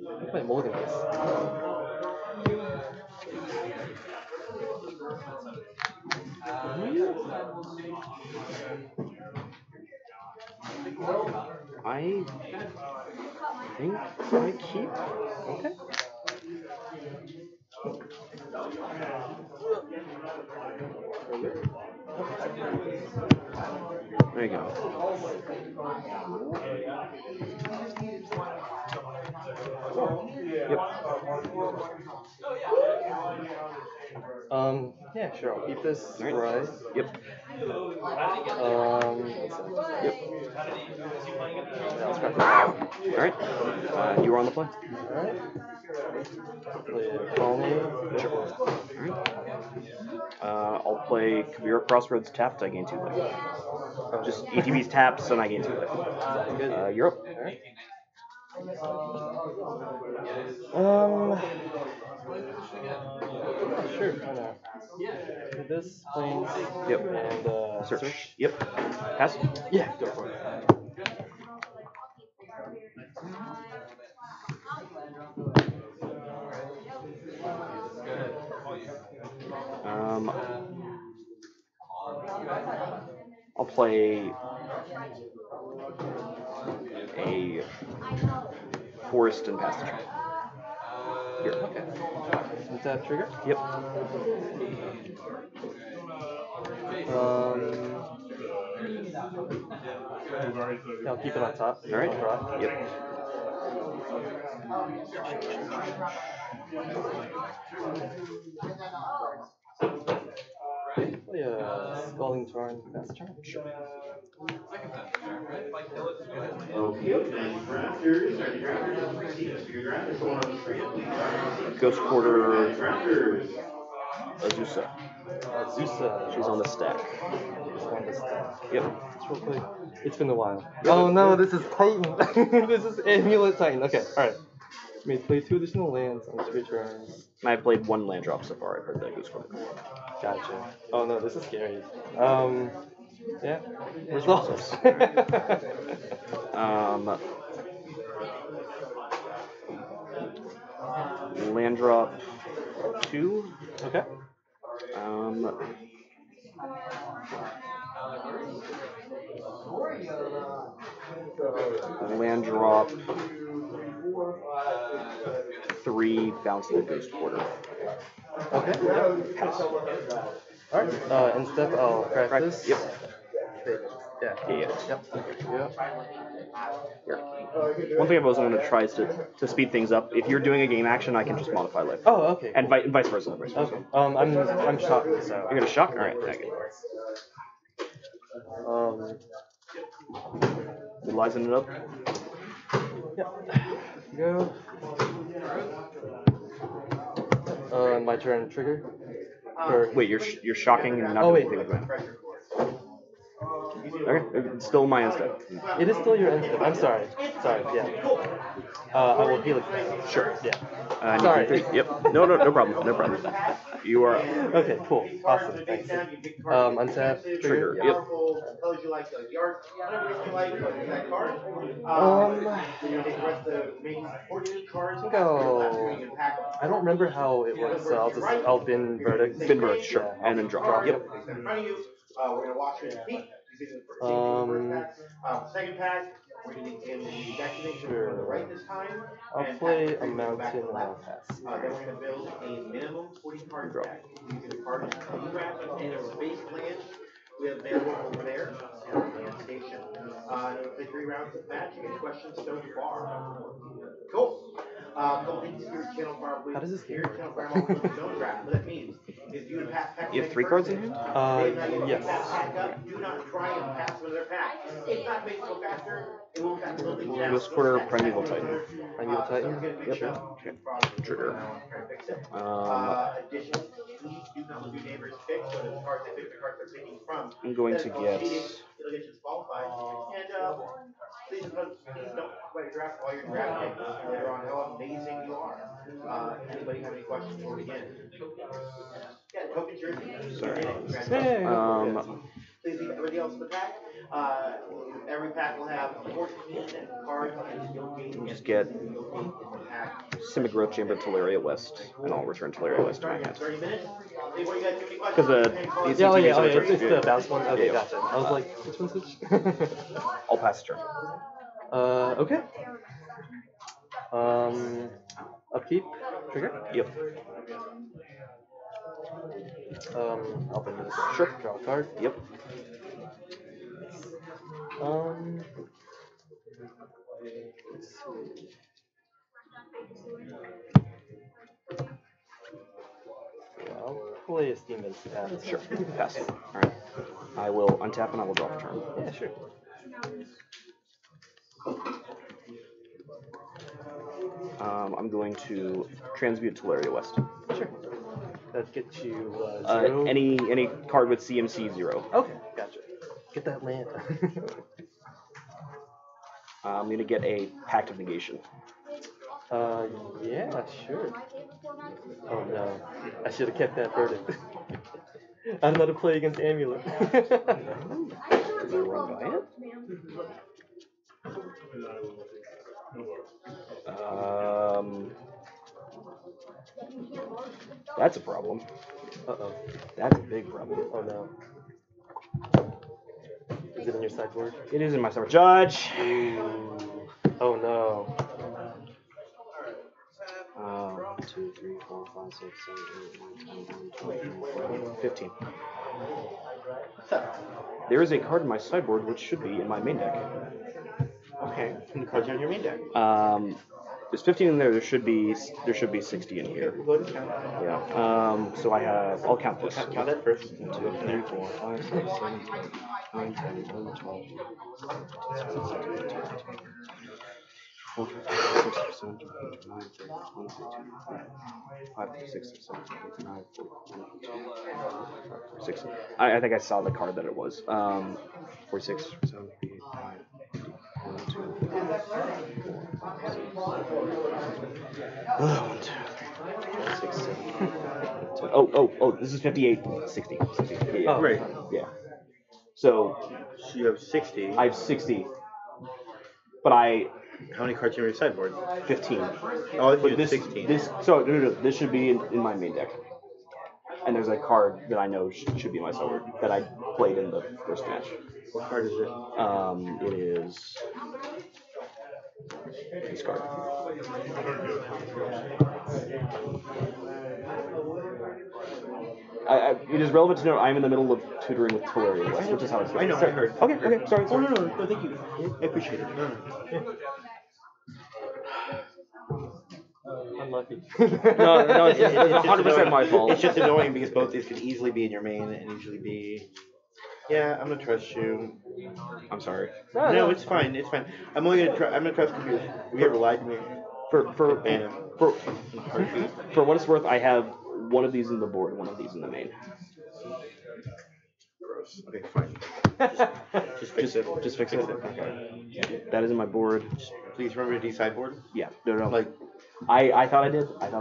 Look at my molding this. I think I keep. Okay. There you go. Yeah, sure. I'll keep this All right. right. Yep. Yep. Yeah, I'll scrap that. All right. You were on the play. All right. Call me. Sure. I'll play Kavira Crossroads tapped. I gain 2 life. Just ETB's taps and I gain 2 life. You're up. Sure. Why not? Do this, please. Yep. And Search. Yep. Pass. Yeah, go for it. I'll play a Forest and pass the turn. Here. Okay. Is that trigger? Yep. Yeah, I'll keep it on top. All right. Yep. Yeah, Scalding Torrent, that's turn. Sure. Okay, and drafters, your drafters go on the screen, please. Ghost Quarter. Drafters. Azusa. Azusa. She's on the stack. She's on the stack. Yep. Just real quick. It's been a while. Oh no, this is Titan. This is Amulet Titan. Okay, alright. May play 2 additional lands on 3 turns. I played 1 land drop so far. I've heard that Ghost Quarter. Gotcha. Oh no, this is scary. Yeah. Results. Land drop 2. Okay. Land drop 3, bounce the Ghost Quarter. Okay. Pass. Alright. Instead, I'll crack this. Yep. Yeah. Yep. Yep. Here. One thing I've always wanted to try is to speed things up. If you're doing a game action, I can just modify life. Oh, okay. And vice versa. Okay. I'm shocked. So you're gonna shock? All right. Thank you. Utilizing it up. Yep. Go. My turn. Trigger. Wait, you're shocking and not doing anything with that. Okay, it's still my end step. It is still your end step. I'm sorry. Sorry, yeah. I will Helix. Sure. Yeah. Sorry. Yep. No problem. No problem. You are up. Okay, cool. Awesome. Thanks. Untap. Trigger. Yep. Yep. Tells you like the yard, whatever you like that card. You take the rest of the main 14 cards. I don't remember how it works, so I'll bin verdict. Bin verdict, sure. And then draw. Yep. In front of you, we're gonna watch your feet. Second pack, we're gonna get the destination on the right this time. I'll play a mountain and I'll pass. Then we're gonna build a minimum 40 card deck using the cards you grab and a space land we have available over there and station. It'll play 3 rounds of match. Any questions so far? Cool. Couple things here, ChannelFireball. How does this here, ChannelFireball with the zone draft. What that means is you pack. You have 3 cards in hand? Yes. Do not try and pass one of their packs. It's not making it go faster. It will pass a little bit down. This quarter, Primeval Titan. Primeval Titan? Yep. Okay. Trigger. Additionally, please do not let your neighbors pick so the cards they pick the cards they're picking from. I'm going to get. It'll get you disqualified. And please don't play draft while you're drafting later on how amazing you are. Anybody have any questions before we begin? Yeah, the token jersey. Sorry. Please leave everybody else in the pack. Every pack will have 14 cards and skill gain. We'll just get Simic Growth Chamber Teleria West, and I'll return Teleria West to my hand. 30 minutes. Because it's the bounce one. Okay, yeah. Gotcha. I was like, which one's which? I'll pass the turn. Okay. Upkeep. Trigger. Yep. I'll bring this. Sure. Draw a card. Yep. Let's see. I'll play a Steam Instant. Sure. Pass. Alright. I will untap and I will draw the turn. Yeah, sure. I'm going to transmute Teleria West. Sure. That gets you 0. Any card with CMC 0. Okay, gotcha. Get that land. I'm gonna get a Pact of Negation. Yeah, sure. Oh no, I should have kept that verdict. I don't know how to play against Amulet. Is I run by it? That's a problem. Uh-oh. That's a big problem. Oh no. Is it in your sideboard? It is in my sideboard. Judge! Ooh. Oh no. 1, 2, 3, 4, 5, 6, 7, 8, 9, 10, 11, 12, 13, 15. There is a card in my sideboard which should be in my main deck. Okay, and the cards are in your main deck. There's 15 in there. There should be 60 in here. Go ahead and count. Yeah. So I have. I'll count this. Count that first. 1, 2, 3, 4, 5, 6, 7, 8, 9, 10, 11, 12, 4, 5, 6, 7, 8, 9, 10, 1, 2, 5, 6, 7, 8, 9, 6. I think I saw the card that it was. 4, 6, 7, 8, 9, 1, 2, 3, 4, 5, 6, 1, 2, 3, 6, 7, 8, 10. Oh, this is 58, 60. Yeah. Oh, right. Yeah. So you have 60. I have 60. But how many cards are in your sideboard? 15. Oh, but you this 16. This should be in my main deck. And there's a card that I know should be in my sideboard that I played in the first match. What card is it? It is this card. It is relevant to know I'm in the middle of tutoring with Teleria West, which is how it's going. I know, I heard. Okay, sorry. Oh, no, thank you. I appreciate it. Unlucky. No, it's 100% my fault. It's just annoying because both these could easily be in your main and usually be. Yeah, I'm gonna trust you. I'm sorry. No, it's fine. It's fine. I'm only gonna I'm gonna trust computers. Have you ever lied to me? For what it's worth, I have one of these in the board, one of these in the main. Gross. Okay, fine. Just fix it. Just fix it. Okay. That is in my board. Please remember to sideboard. Yeah. No. Like, I thought I did. I'm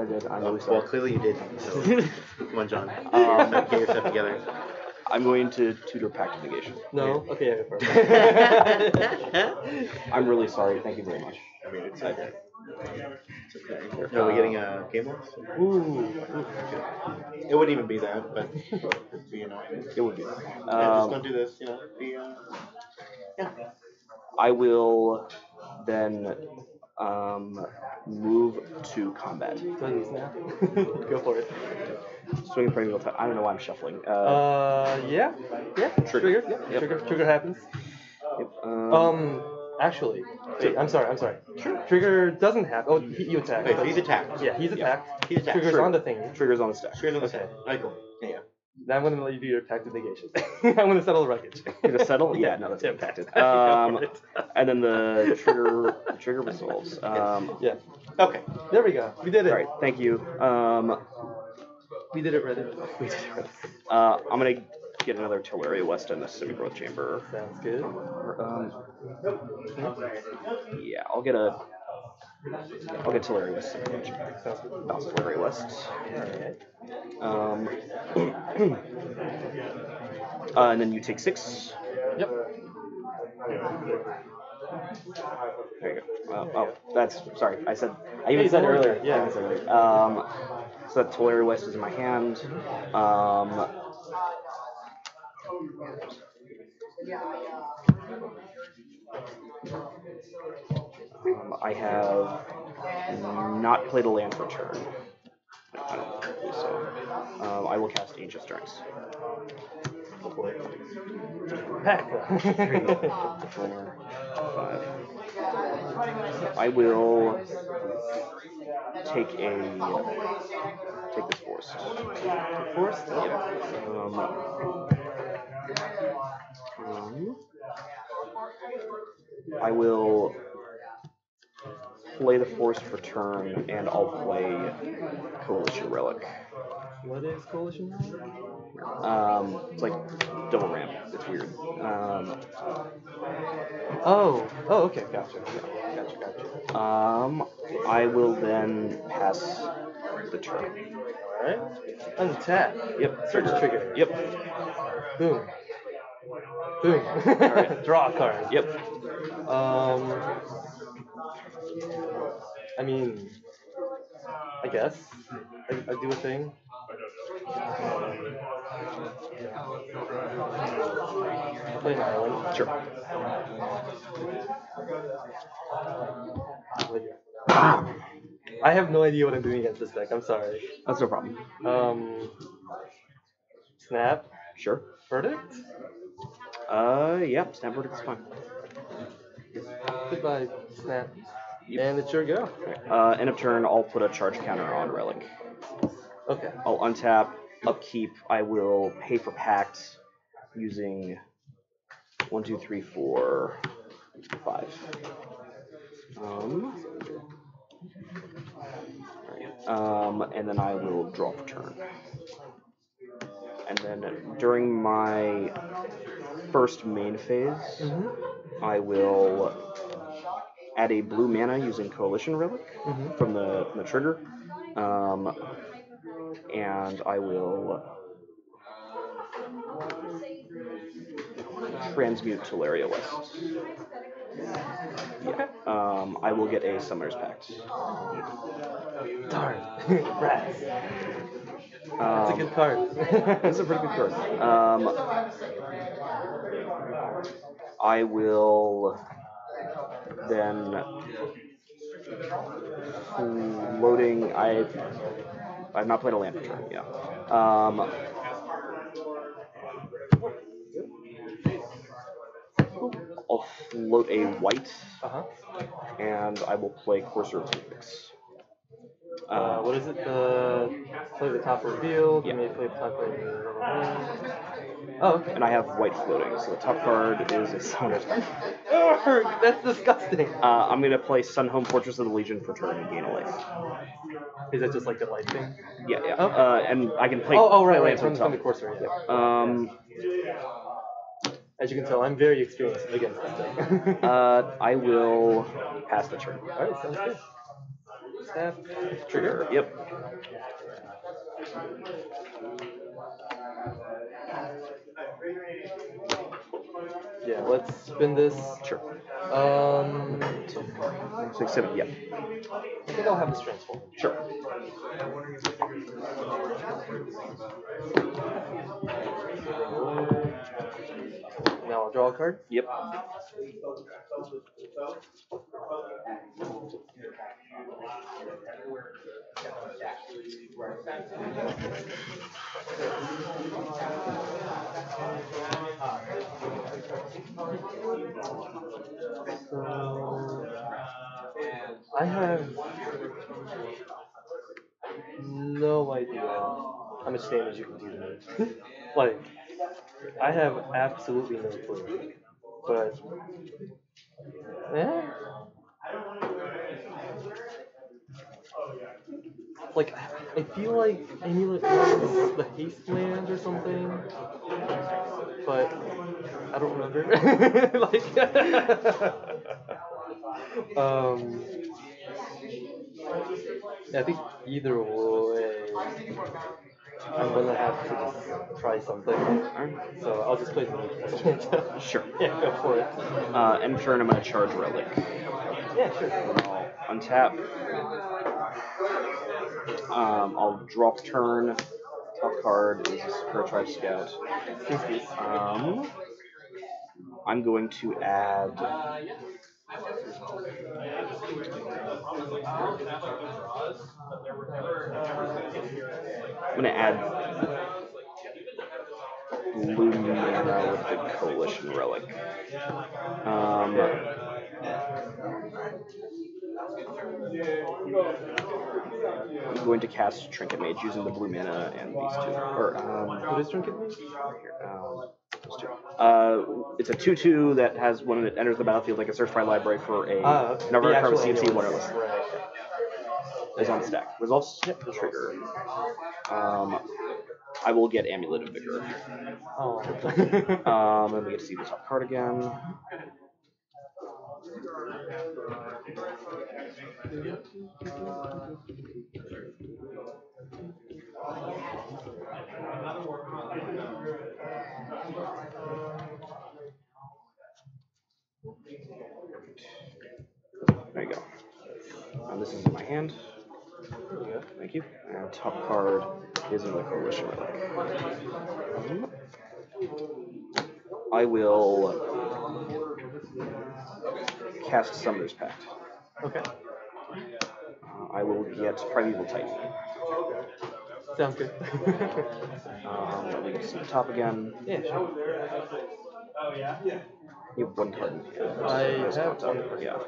really sorry. well, clearly you did. So, come on, John. Get yourself together. I'm going to tutor Pact of Negation. No? Okay, yeah, perfect. I'm really sorry. Thank you very much. I mean, it's okay. Are we getting a game loss? Ooh. It wouldn't even be that, but it'd be annoying. It would be. Yeah, just don't do this, you know. Yeah. I will then move to combat. Do I lose now? Go for it. Swing and praying. I don't know why I'm shuffling. Yeah. Trigger. Yeah. Trigger happens. Yep. Actually, wait, I'm sorry. Trigger doesn't have. Oh, you attack. Wait, he's attacked. Yeah, he's attacked. He's attacked. Trigger's on the thing. Trigger's on the stack. Trigger's on the Okay. stack. Alright, cool. Yeah. Now I'm gonna let you do your Pact of Negation. I'm gonna settle the wreckage. You're gonna settle? Yeah, no, that's impacted. And then the trigger resolves. Yeah. Okay. There we go. We did it. All right. Thank you. We did it, Reddit. I'm gonna get another Teleria West in the Civic Growth Chamber. Sounds good. Yeah, I'll get Teleria West. Sounds good. Bounce Teleria West. And then you take 6. Yep. There you go. That's sorry. I even said earlier. Yeah. So that Teleria West is in my hand. I have not played a land for a turn. I don't believe so. I will cast Ancient Strengths. Pact. 3, 4, 5. I will take this forest. Forest? Yeah. I will play the forest for turn, and I'll play Coalition Relic. What is Coalition Relic? It's like double ramp. It's weird. Okay, gotcha. I will then pass the turn. Alright. Untap. Yep. Trigger. Yep. Boom. Alright. Draw a card. Yep. I mean, I guess I do a thing. I'll play an island. Sure. I have no idea what I'm doing against this deck. I'm sorry. That's no problem. Snap. Sure. Verdict. Yeah. Snap verdict is fine. Goodbye, Snap. And it's your go. End of turn, I'll put a charge counter on Relic. Okay. I'll untap, upkeep. I will pay for Pact using 1, 2, 3, 4, 5. And then I will draw for turn. And then during my first main phase, I will add a blue mana using Coalition Relic from the trigger. And I will transmute Teleria West. Yeah. I will get a Summoner's Pact. Darn. Rats. That's a good card. That's a pretty good card. I will then loading. I've not played a land return. Yeah. I'll float a white, and I will play Courser of Phoenix. What is it? Play the top revealed. Yeah. You may play the top card. Oh, okay. And I have white floating, so the top card is a Summoner's Pact. Oh, that's disgusting. I'm gonna play Sunhome Fortress of the Legion for turn and gain a life. Is that just like the light thing? Yeah. Okay. And I can play. Right, lands from top. the Courser. Yeah. As you can tell, I'm very experienced against this thing. I will pass the turn. Alright, sounds good. Snap, trigger. Yep. Yeah, let's spin this. Sure. 6, 7, yep. I think I'll have this transform. Sure. Now I'll draw a card. Yep. So I have no idea how much damage you can do to me. Like, I have absolutely no clue. But like, I feel like Amulet was the haste land or something, but I don't remember. Like, I think either way, I'm gonna have to just try something. So I'll just play the Sure. Yeah, go for it. End turn, I'm going to charge Relic. Yeah, sure. I'll untap. I'll drop turn. Top card is Prototype Scout. I'm going to add. I'm going to add blue mana with the Coalition Relic. I'm going to cast Trinket Mage using the blue mana and these two. What is Trinket Mage? Those two. It's a 2/2 that has when it enters the battlefield like a search by library for a number of cards CMC wireless. Is on stack. Results the trigger. I will get Amulet of Vigor. Oh. And we get to see the top card again. There you go. And this is in my hand. Thank you. And top card is in the Coalition Relic. I will cast Summoner's Pact. Okay. I will get Primeval Titan. Sounds good. Let me get to see the top again. Yeah, sure. You have one card. I have one. Yeah.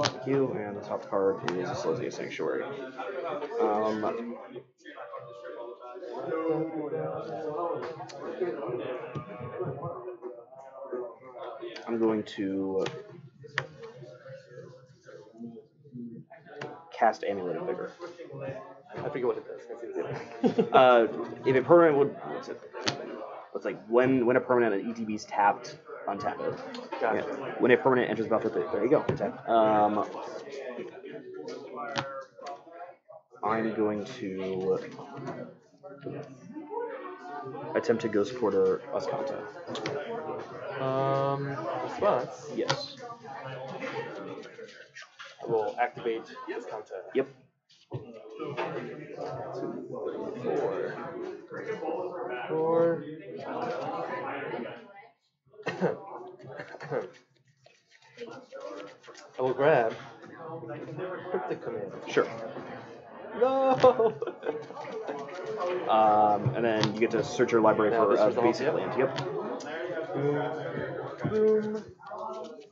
Thank you, and the top card is Celestia Sanctuary. I'm going to cast Amulet of Vigor. I forget what it does. If a permanent would, what's it? It's like when a permanent at ETB is tapped, untap it. Gotcha. Yeah. When a permanent enters the battlefield, there you go, untap. I'm going to attempt to Ghost Quarter Ascanta. Response? Yes. We'll activate Ascanta. Yep. 4. I will grab Cryptic Command. Sure. No! And then you get to search your library for a basic land. Yep. Boom.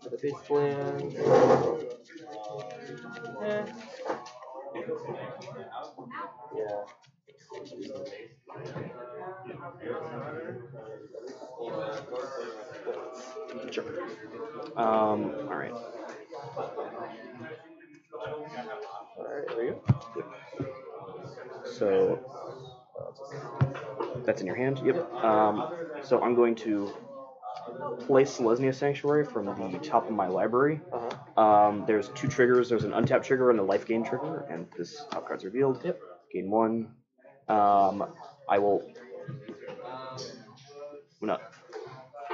For the basic land. Yeah. Sure. Alright. So that's in your hand. Yep. So I'm going to play Selesnya Sanctuary from the top of my library. There's 2 triggers. There's an untap trigger and a life gain trigger, and this top card's revealed. Yep. Gain 1. I will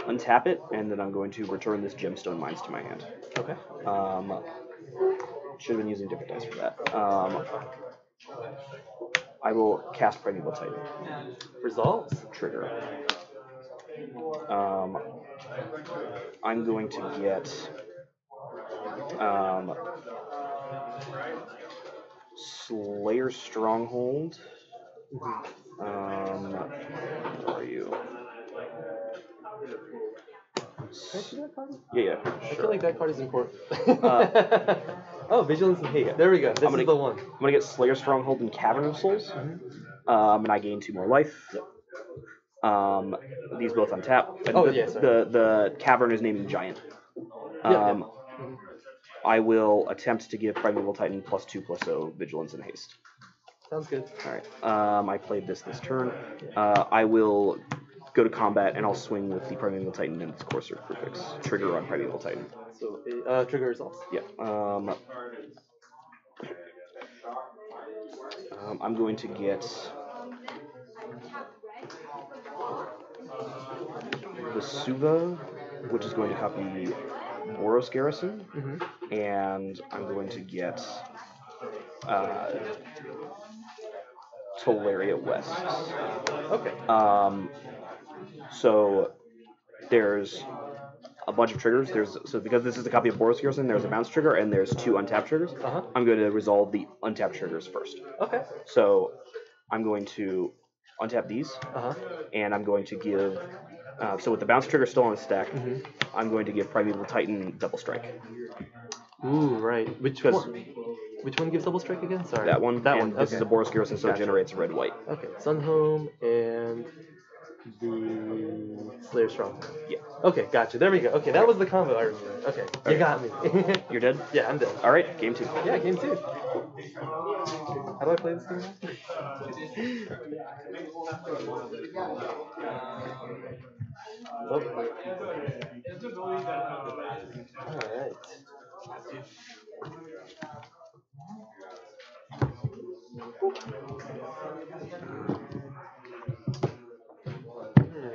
untap it, and then I'm going to return this Gemstone Mines to my hand. Okay. Should have been using different dice for that. I will cast Primeval Titan. Resolves. Trigger. I'm going to get Slayer Stronghold. Where are you? Can I see that card? Yeah, I sure. feel like that card is important. Oh, Vigilance and Hate. There we go. This is the one. I'm gonna get Slayer Stronghold and Cavern of Souls, and I gain 2 more life. Yep. These both untap. Yes. The Cavern is named Giant. I will attempt to give Primeval Titan +2/+0 Vigilance and Haste. Sounds good. Alright. I played this turn. I will go to combat and I'll swing with the Primeval Titan and its Courser Prefix. Trigger on Primeval Titan. So, trigger results. Yeah. I'm going to get Vesuva, which is going to copy Boros Garrison, and I'm going to get Tolaria West. Okay. So there's a bunch of triggers. So because this is a copy of Boros Garrison, there's a bounce trigger and there's 2 untapped triggers. I'm going to resolve the untapped triggers first. Okay. So I'm going to untap these, and I'm going to give. So with the bounce trigger still on the stack, I'm going to give Primeval Titan Double Strike. Ooh, right. Which one gives Double Strike again? Sorry. That one. That and one. This is a Boros Garrison, so it generates red-white. Okay. Sunhome and the Slayer Stronghold. Yeah. Okay, gotcha. There we go. Okay, that was the combo I remember. Okay, you got me. You're dead? Yeah, I'm dead. All right, game 2. Yeah, game 2. How do I play this game? Oh. Alright.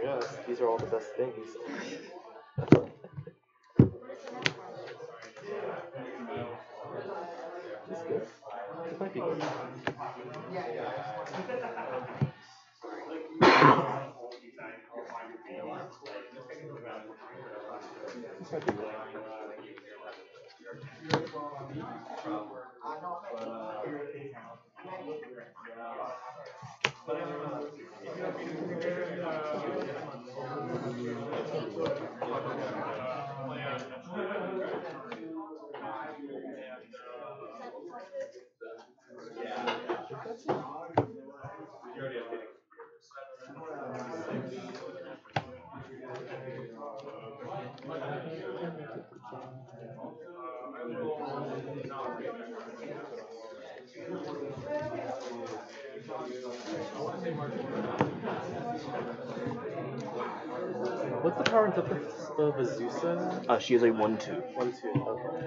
Yes, these are all the best things. This good? This might be good. This might be good. What's the power and toughness of Azusa? She is a 1/2. 1/2. Okay.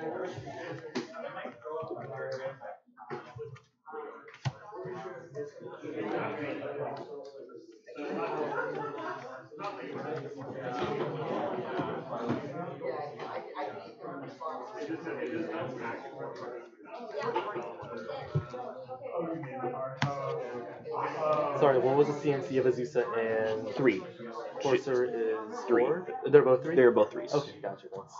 Sorry, what was the CMC of Azusa and 3? Courser is 3. 4? They're both 3? They're both 3s. Okay, gotcha. Thanks.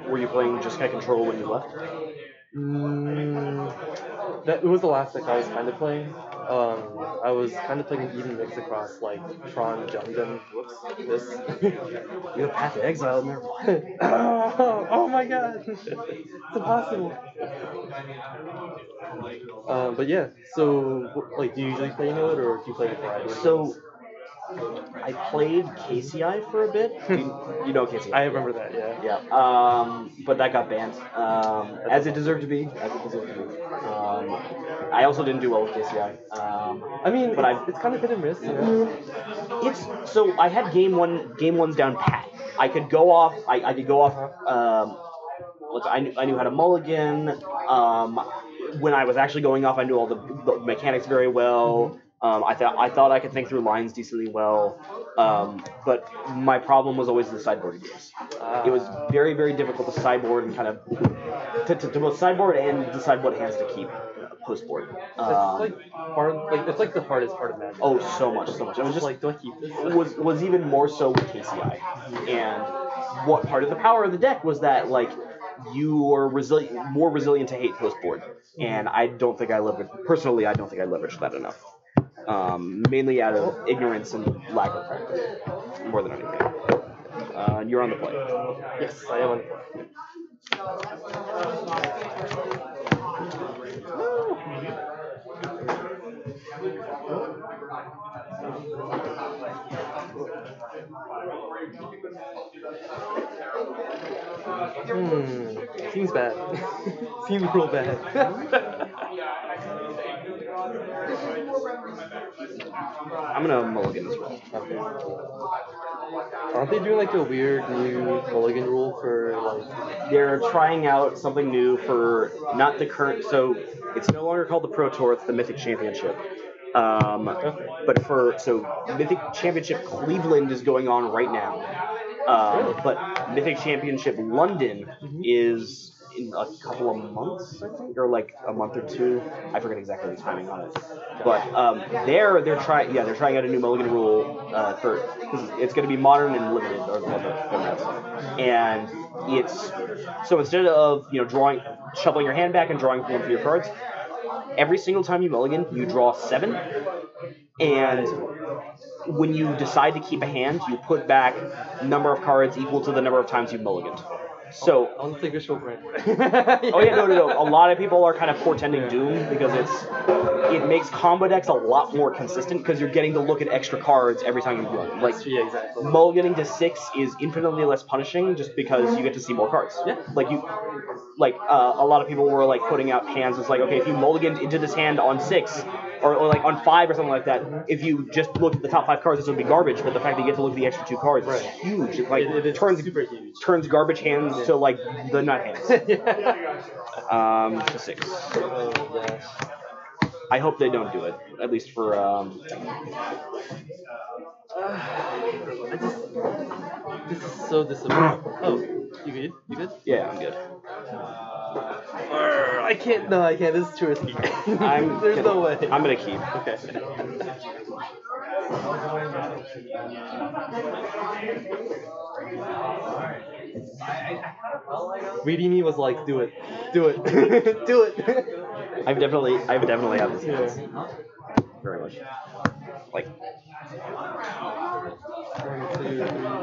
Were you playing just kind of control when you left? That it was the last deck I was kind of playing. I was kind of playing an even mix across like Tron, Jungden, whoops, this. You have Path to Exile in there. What? Oh my god, it's impossible. But yeah, so like, do you usually play Inuit or do you play the variety? So I played KCI for a bit. You know KCI. I remember that, yeah. Yeah. But that got banned. As it deserved to be. I also didn't do well with KCI. I mean, but it's kind of hit and miss. You know? It's so I had game one's down pat. I could go off. I could go off. I knew how to mulligan. When I was actually going off, I knew all the mechanics very well. I thought I could think through lines decently well, but my problem was always the sideboard games. It was very, very difficult to sideboard and kind of to both sideboard and decide what hands to keep post board. It's like the hardest part of Magic. Oh, so much. I was just like, do I keep this? Was even more so with KCI, and what part of the power of the deck was that like you are more resilient to hate post board, and I don't think I leveraged that enough. Mainly out of ignorance and lack of practice, more than anything. You're on the play. Yes, I am on the play. Seems bad. Seems real bad. I'm gonna mulligan this roll. Okay. Aren't they doing like a weird new mulligan rule for like? They're trying out something new for not the current. So it's no longer called the Pro Tour; it's the Mythic Championship. But Mythic Championship Cleveland is going on right now. But Mythic Championship London is in a couple of months, I think, or like a month or two. I forget exactly the timing on it. But they're trying out a new mulligan rule because it's going to be modern and limited or formats. And it's so instead of shuffling your hand back and drawing one for your cards, every single time you mulligan, you draw 7. And when you decide to keep a hand, you put back number of cards equal to the number of times you've mulliganed. So I'll take a short break. Oh yeah, no. A lot of people are kind of portending doom because it makes combo decks a lot more consistent because you're getting to look at extra cards every time you run. Like exactly. Mulliganing to 6 is infinitely less punishing just because you get to see more cards. Yeah. A lot of people were like putting out hands. It's like, okay, if you mulliganed into this hand on 6 or like on 5 or something like that, if you just look at the top 5 cards, this would be garbage. But the fact that you get to look at the extra 2 cards is huge. It turns super huge. Turns garbage hands to like the nut hands. To 6. I hope they don't do it. At least for this is so disappointing. Oh, you good? You good? Yeah, I'm good. I can't. No, I can't. This is too risky. There's no way. I'm gonna keep. Okay. Reading me was like, do it, do it, do it. I've definitely had this chance. Very much. Like 1, 2, 3,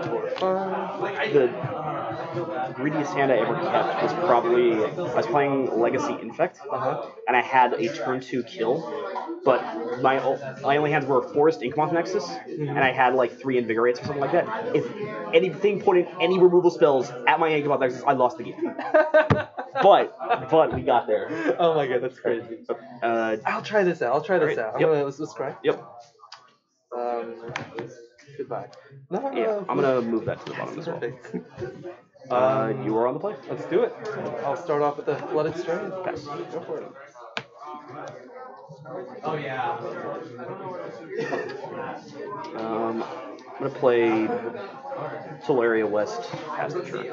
4, 5. The greediest hand I ever kept was probably I was playing Legacy Infect, and I had a turn 2 kill, but my only hands were Forest Inkmoth Nexus, and I had like 3 Invigorates or something like that. If anything put in any removal spells at my Inkmoth Nexus, I lost the game. But we got there. Oh my god, that's crazy. I'll try this out. Yep. Let's try. Yep. Goodbye. No, Yeah, I'm gonna move that to the bottom as well. Perfect. You are on the play? Let's do it. I'll start off with the Flooded Strain. Pass. Go for it. Oh yeah. I'm gonna play Solaria West as the turn.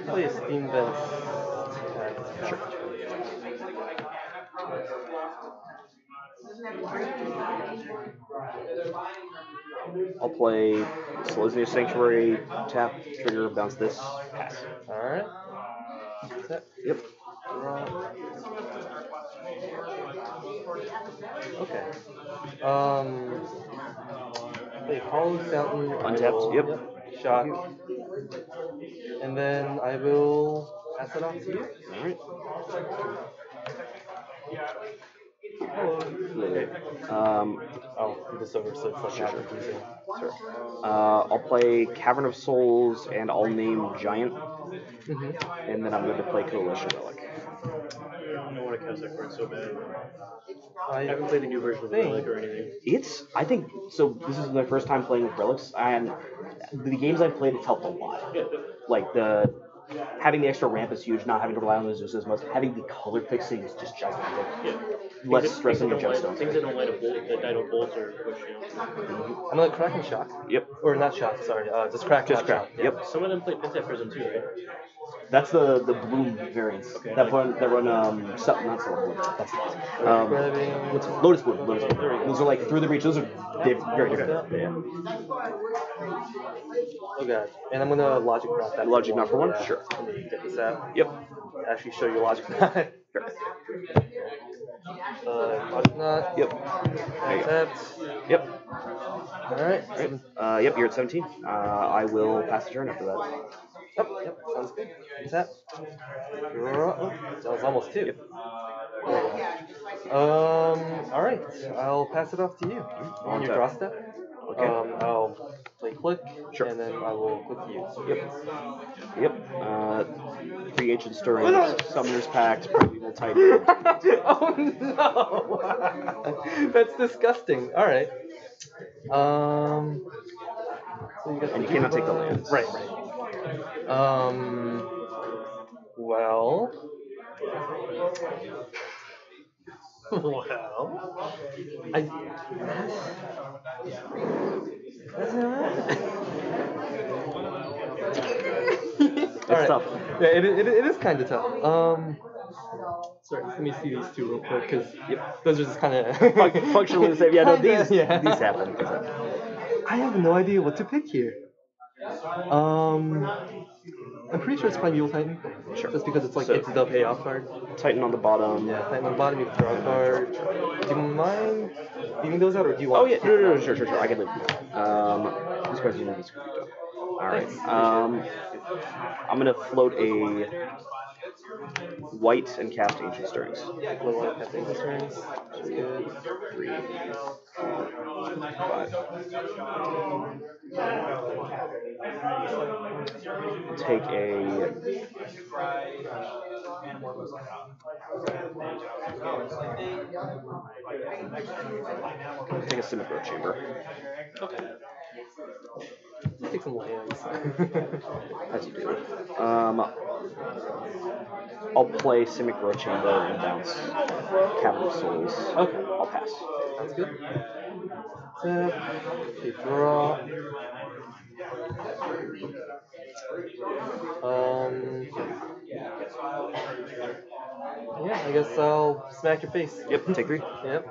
Play a Steam Vent. Sure. I'll play Selesnya Sanctuary, tap, trigger, bounce this, pass. Alright. Set. Yep. Draw. Okay. Play Hollow Fountain. Untapped, yep. Shock. And then I will pass it off to you. Alright. Okay. I'll do this over so it's like Sure. confusing. Sure. I'll play Cavern of Souls and I'll name Giant. And then I'm going to play Coalition Relic. I want to cast that card so bad. I haven't played the new version of Relic or anything. I think, so this is my first time playing with Relics, and the games I've played, it's helped a lot. Like, having the extra ramp is huge, not having to rely on the Zeus as much, having the color fixing is just gigantic. Yeah. Less stress on the gemstones. Things that don't light a bolt, that don't bolt or push, I'm gonna Kraken Shock. Yep. Or not Shock, sorry. Just Crack. Just Crack. Yep. Some of them play Pentap Prism too, right? That's the Bloom variants. Okay. That run not Solar Bloom. That's what's Lotus Bloom. Lotus Bloom. Those are like through the reach. Those are very different. Yeah. Oh god. And I'm gonna Logic Knot that. Logic Knot for one? Yeah. Sure. Let me get this out. Yep. Actually show you Logic Knot. Logic Knot. Yep. Tapped. Yep. Alright. Yep, you're at 17. I will pass the turn after that. Yep, sounds good. Tap. Oh, that was almost 2. Yep. Alright. I'll pass it off to you. On your draw step. Okay. I'll play click, sure. And then I will click you. Yep. 3 Ancient Stirrings, Summoner's Pact, Primeval Titan. Oh no! That's disgusting. Alright. So and you cannot take the lands. Right. Well. It's tough. Yeah, it is kind of tough. Sorry, let me see these two real quick, because those are just kind of functionally the same. Yeah, no, these these happen. I have no idea what to pick here. I'm pretty sure it's Primeval Titan. Sure. Just because it's like it's the payoff card. Titan on the bottom. Yeah, Titan on the bottom, you draw a card. Do you mind leaving those out, or do you want? Oh yeah, no, sure. I can leave them. These cards are not as good. Alright. I'm gonna float a white and cast Ancient Stirrings. White, cast Ancient Stirrings. Good. 3, 4, 5. Take a Symmetro Chamber. Okay. Take some lands. As you do. I'll play Simic Road Chamber and bounce Cavern of Souls. Okay. I'll pass. Sounds good. Tap. Okay, draw. Yeah, I guess I'll smack your face. Yep, take 3. Yep.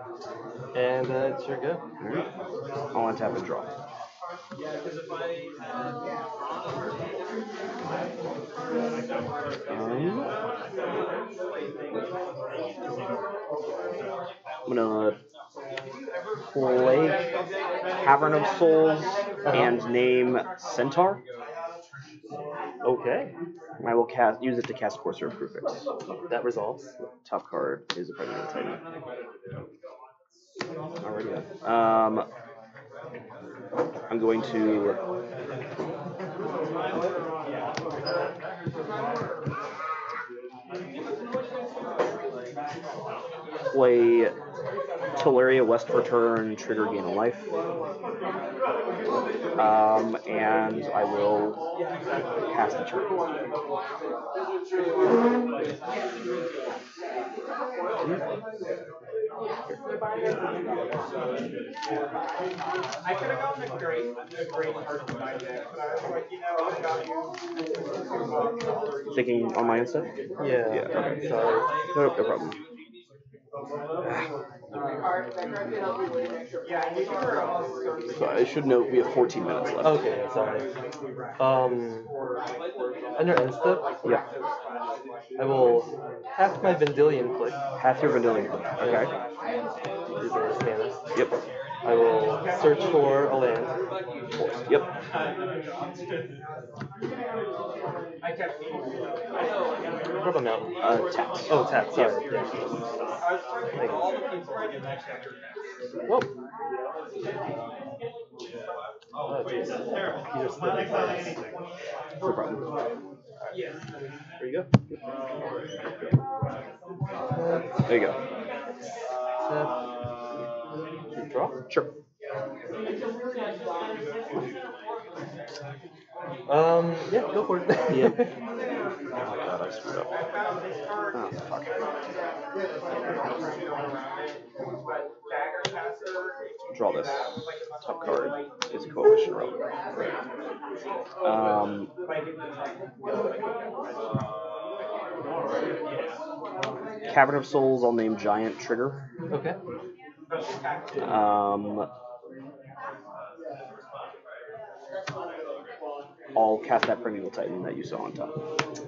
And it's your go. Alright. I'll untap and draw. I'm gonna play Cavern of Souls and name Centaur. Okay. I will use it to cast Courser of Prefix. That resolves. Top card is a Primeval Titan. Alrighty. I'm going to Play Teleria West for turn, trigger gain a life. And I will pass the turn. I could have gotten a great card for my deck, but I was like, you know, I got you. Thinking on my end stuff? Yeah. Okay. Sorry. No problem. So I should note we have 14 minutes left. Okay, sorry. Under end step? Yeah. I will half my Vendilion click. Half your Vendilion click. Okay. These are the standards. Yep. I will search for a land. Yep. What about mountain? Taps. Oh, tap. Sorry. Yeah. Thank you. Whoa. Oh, jeez. You just No problem. There you go. There you go. Tap. Draw? Sure. Yeah, go for it. Yep. Oh god, I screwed up. Oh, fuck. Draw this. Top card is a coalition row. Cavern of Souls, I'll name Giant Trigger. Okay. I'll cast that Primeval Titan that you saw on top,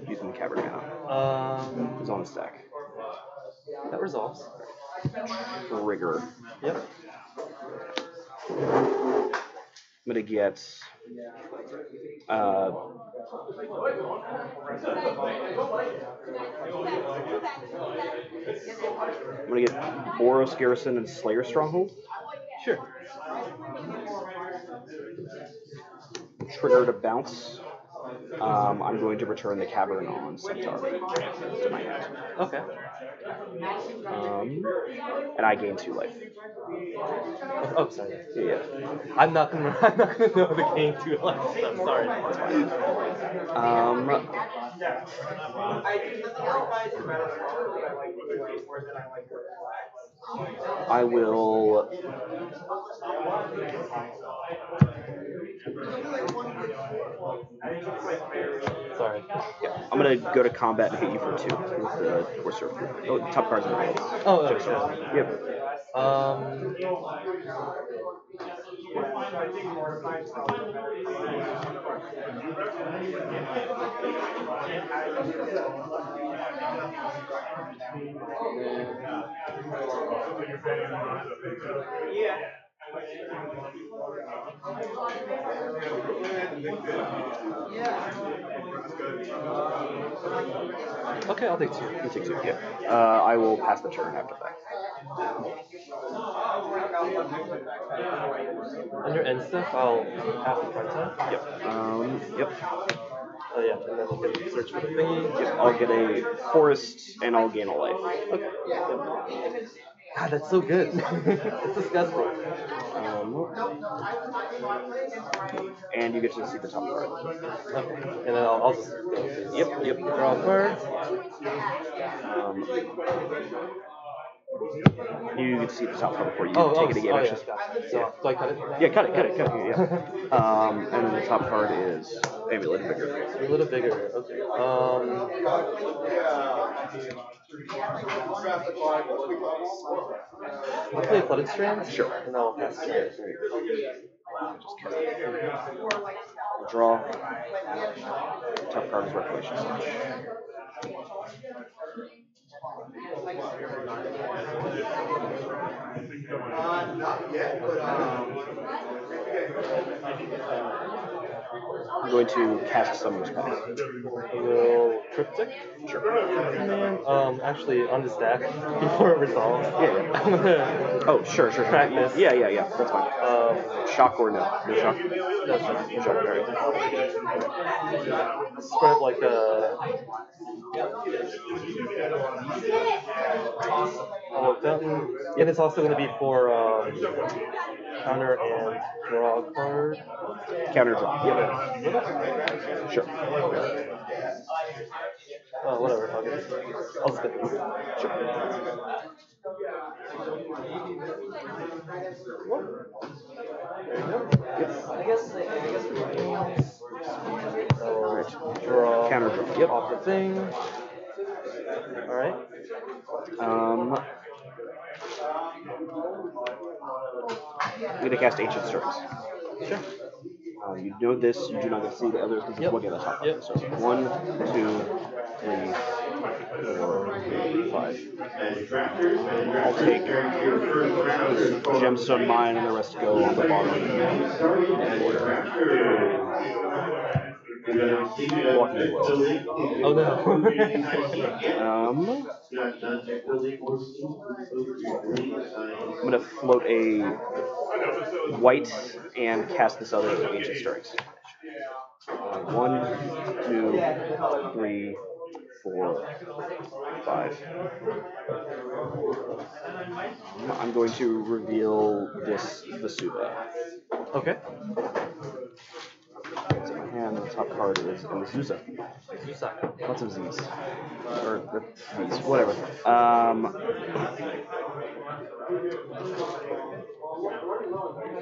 using the Cavern mana. It's on the stack. That resolves. Trigger. Yep. I'm gonna get I'm gonna get Boros Garrison and Slayer Stronghold. Sure. Trigger to bounce. I'm going to return the Cavern on Centaur to my hand. Okay. And I gain 2 life. Oh, sorry. Yeah. I'm not gonna know the game too much. I'm sorry. That's fine. I will. Sorry. Yeah, I'm gonna go to combat and hit you for 2 with the Corsair. Oh, top card's in the hand. Oh, okay. Yep. Okay, I'll take 2. You take 2. Yeah. I will pass the turn after that. Under end stuff, I'll half the front time. Yep. Yep. Oh yeah, and then I'll get a search for the thingy. Yep. I'll get a forest and I'll gain a life. Okay. Yep. God, that's so good. It's disgusting. And you get to see the top card. Okay. And then I'll just go. Yep. Draw a card. You get to see the top card before you take it again. Yeah. So, do I cut it? Yeah, cut it. Yeah. And then the top card is Amulet of Vigor. A little bigger. Okay. I'll play Flooded Strands. Sure. And I'll pass it. Just cut it. Draw. Top card is Revelation Slash. Not yet, but I'm going to cast Summoner's Pact. I will Cryptic. Sure. And actually on the stack before it resolves. Yeah. I'm gonna. Oh, sure. Practice. Yeah. That's fine. Shock or no? No shock. No shock. No shock. Alright. Spread like a. Oh, fountain. And it's also going to be for counter and draw a card. Counter draw. Yep. Sure. Whatever. I'll skip it. Sure. Draw. Counter draw. Yep. Off the thing. Alright. I'm going to cast Ancient Stirrings. Sure. You know this, you do not get to see the others because you look at the top. Yep. So 1, 2, 3, 4, 5. I'll take Gemstone Mine and the rest go on the bottom in order. Oh no. I'm gonna float a white and cast this other Ancient Stirrings. 1, 2, 3, 4, 5. I'm going to reveal this Vasuva. Okay. It's in my hand, the top card is a Mezuzah. Lots of Z's. Or Z's, whatever.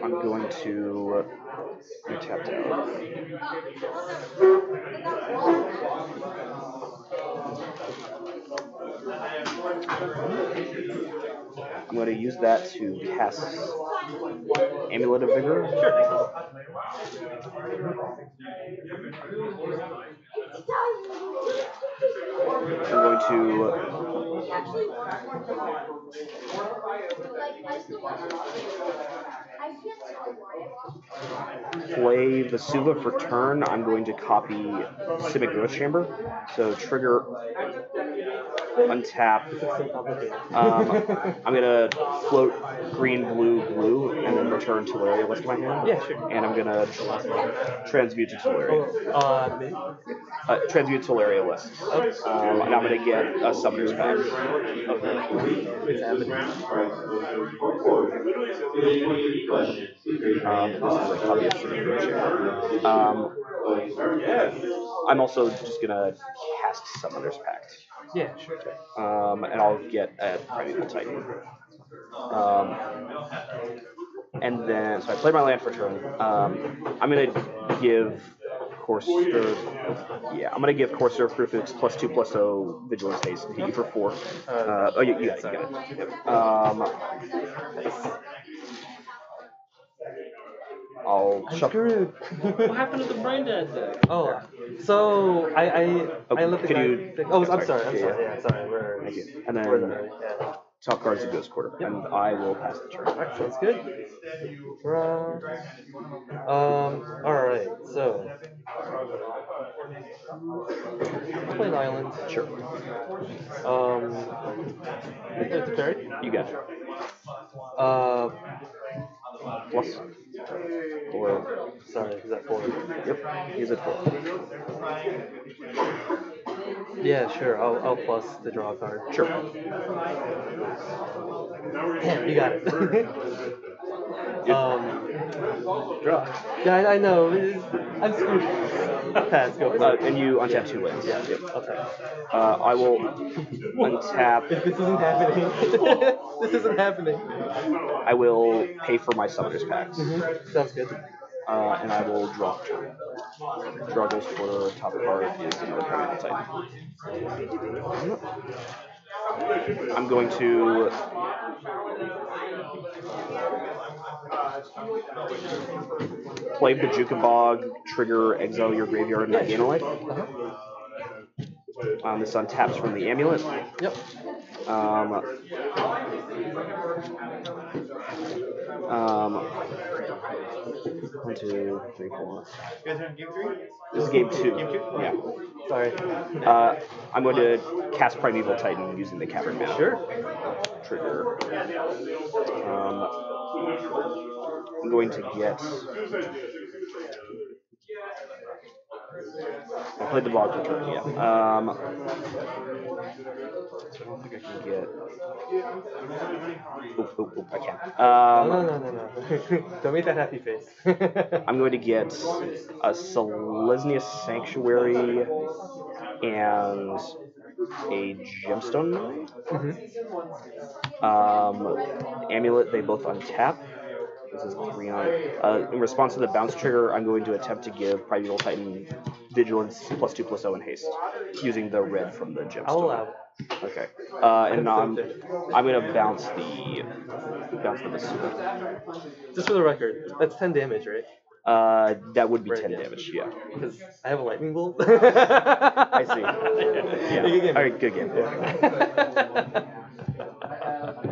I'm going to tap down. I'm going to use that to cast Amulet of Vigor. Sure. I'm going to play Vasuva for turn. I'm going to copy Simic Growth Chamber. So trigger, untap. I'm going to float green, blue, blue, and then return Tolaria List to my hand. Yeah, sure. And I'm going to transmute to Tolaria. Maybe? Transmute Tolaria List. And I'm going to get a Summoner's Pact. It's happening. This is a copy of Simic Growth Chamber. I'm also just going to cast Summoner's Pact. Yeah, sure. And I'll get a Primeval Titan. And then, so I play my land for turn. I'm going to give Courser, I'm going to give Courser Crucifix +2/+0 Vigilance Haste and hit you for 4. You got it. Yep. I'll shuffle. What happened to the Brain Dead deck? Oh, so I let the guy. I'm sorry. Yeah, sorry. Thank you. And then top card's a Ghost Quarter, and I will pass the turn. Alright, sounds good. Draw. Alright, so play an island. Sure. It's a fairy. You got it. Plus. Or sorry, is that 4? Yep. He's at 4. Yeah, sure. I'll plus the draw card. Sure. Damn, you got it. Draw. Yeah, I know. I'm screwed. Pass, go. And you untap 2 lands. Yeah, yep. I'll take. I will untap. If this isn't happening. This isn't happening. I will pay for my Summoner's Pact. Sounds good. And I will draw. Draw Ghost Quarter, top card is another Primeval Titan. I'm going to play Bajuka Bog, trigger, exile your graveyard, and gain a life. This untaps from the amulet. Yep. 1, 2, 3, 4. You guys are in game 3? This is game 2. Game 2? Yeah. Sorry. I'm going to cast Primeval Titan using the Cavern Mana. Sure. Trigger. I'm going to get. I played the Bog Return, yeah. I don't think I can get. Oop, I can't. No. Don't make that happy face. I'm going to get a Selesnya Sanctuary and a Gemstone. Amulet, they both untap. This is 3 on. In response to the bounce trigger, I'm going to attempt to give Primeval Titan Vigilance +2/+0 and haste, using the red from the gemstone. I'll allow it. Okay. And I'm gonna bounce the Basura. Just for the record, that's 10 damage, right? That would be Right, 10 yeah. damage. Yeah. Because I have a lightning bolt. I see. Yeah. Good game. All right. Good game.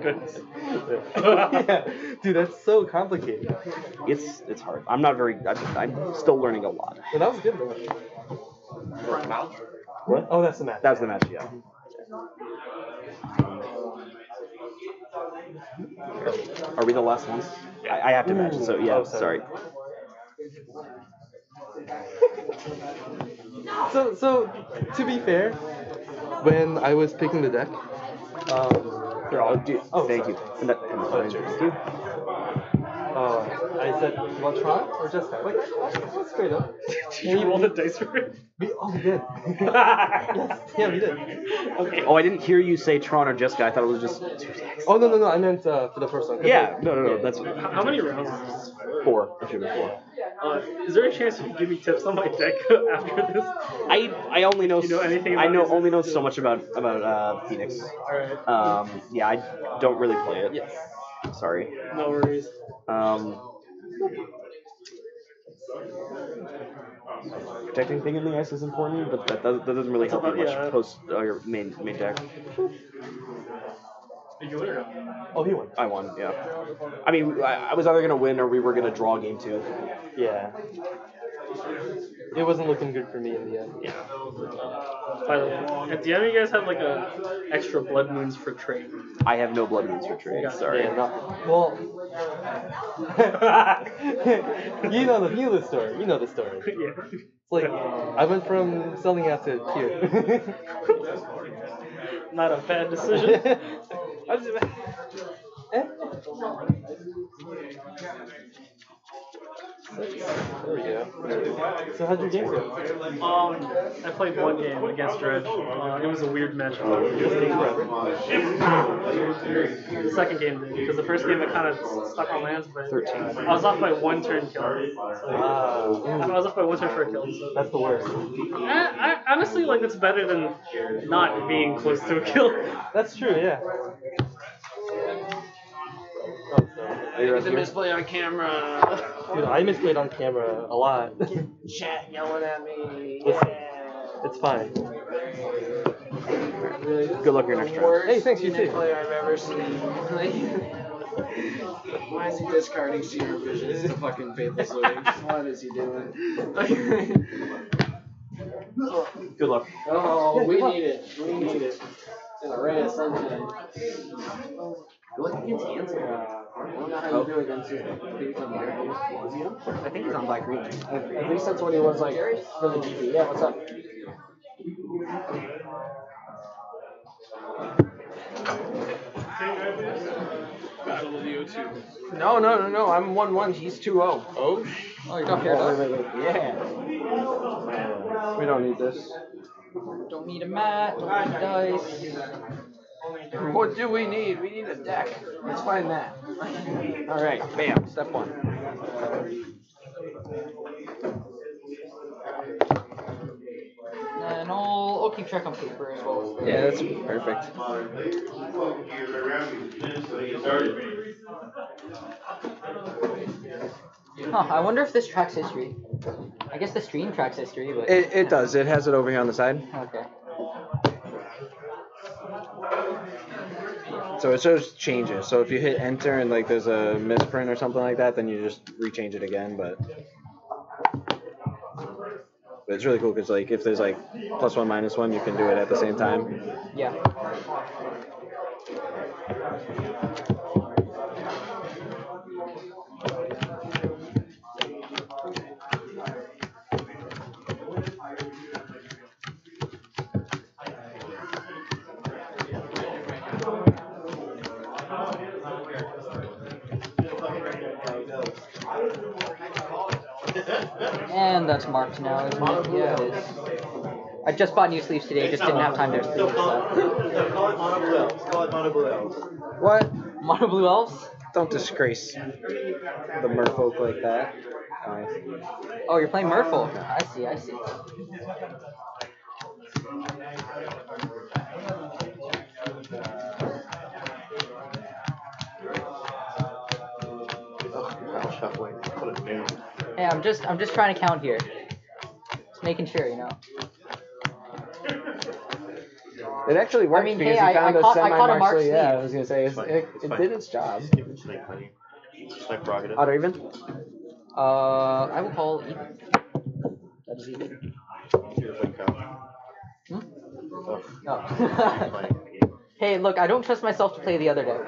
Goodness. Yeah. Dude, that's so complicated. It's hard. I'm not very. I'm still learning a lot. Well, that was good though. What? Oh, that's the match. That was the match. Yeah. Are we the last ones? I have to match. So yeah. Oh, sorry. So to be fair, when I was picking the deck, Thank you. sorry. Thank you. I said, you want Tron or Jessica? Like, that's straight up. Did you roll the dice for it? We did. Yes, yeah, we did. Okay. Oh, I didn't hear you say Tron or Jessica. I thought it was just 2 decks. Oh, no, I meant for the first one. Yeah, no. That's How many rounds is this? 4. It should be 4. Is there a chance you can give me tips on my deck after this? I only know. You know anything I about it? only know so much about Phoenix. Alright. Yeah, I don't really play it. Yes. Sorry. No worries. Protecting thing in the ice is important, but that doesn't really help you much post your main deck. Did you win or not? Oh, he won. I won, yeah. I mean, I was either gonna win or we were gonna draw game 2. Yeah. It wasn't looking good for me in the end. Yeah. By the way, at the end, you guys have like a extra blood moons for trade. I have no blood moons for trade. Yeah. Sorry. Yeah, well, you know the story. You know the story. Yeah. It's like I went from selling out to here. Not a bad decision. There we go. So how'd your game go? I played one game against Dredge. It was a weird matchup. The second game did, because the first game I kind of stuck on lands, but 13. I was off by 1 turn kill. I was off by 1 turn for a kill. So. That's the worst. I honestly like it's better than not being close to a kill. That's true, yeah. I get to misplay on camera. Dude, I misplayed on camera a lot. Chat yelling at me. Listen, it's fine. Good luck your next round. Hey, thanks, you too. Player I've ever seen. Why is he discarding Seer Vision? This is a fucking faithless living. What is he doing? Good luck. Oh, we need it. We need it. In a ray of sunshine. Good luck against Hanson. I don't know how you do against him. I think he's on black green. At least that's what he was like for the GP. Yeah, what's up? Battle of the O2. No. I'm 1-1. He's 2-0. Oh, you don't care, wait. Yeah. We don't need this. Don't need a mat, don't need dice. What do we need? We need a deck. Let's find that. Alright, bam. Step 1. And I'll keep track on paper as well. Yeah, that's perfect. Huh, I wonder if this tracks history. I guess the stream tracks history, but... It does. It has it over here on the side. Okay. So it shows changes. So if you hit enter and like there's a misprint or something like that, then you just rechange it again. But it's really cool because like if there's like +1, -1, you can do it at the same time. Yeah. And that's marked now, isn't it? Yeah, it is. I just bought new sleeves today, just didn't have time to sleeve, so. Call it mono blue elves. Call it mono blue elves. What? Mono blue elves? Don't disgrace the merfolk like that. Oh, you're playing Merfolk. I see, I see. Shuffling. Put it new. Hey, I'm just trying to count here. Just making sure, you know. It actually worked I mean, because hey, you found I a caught a semi-mark marked sleeve. Yeah, sleeve. I was gonna say it did its job. It's like honey. It's like prerogative. Odd or even? I will call even. That is even. Hmm? Oh. Hey, look, I don't trust myself to play the other deck.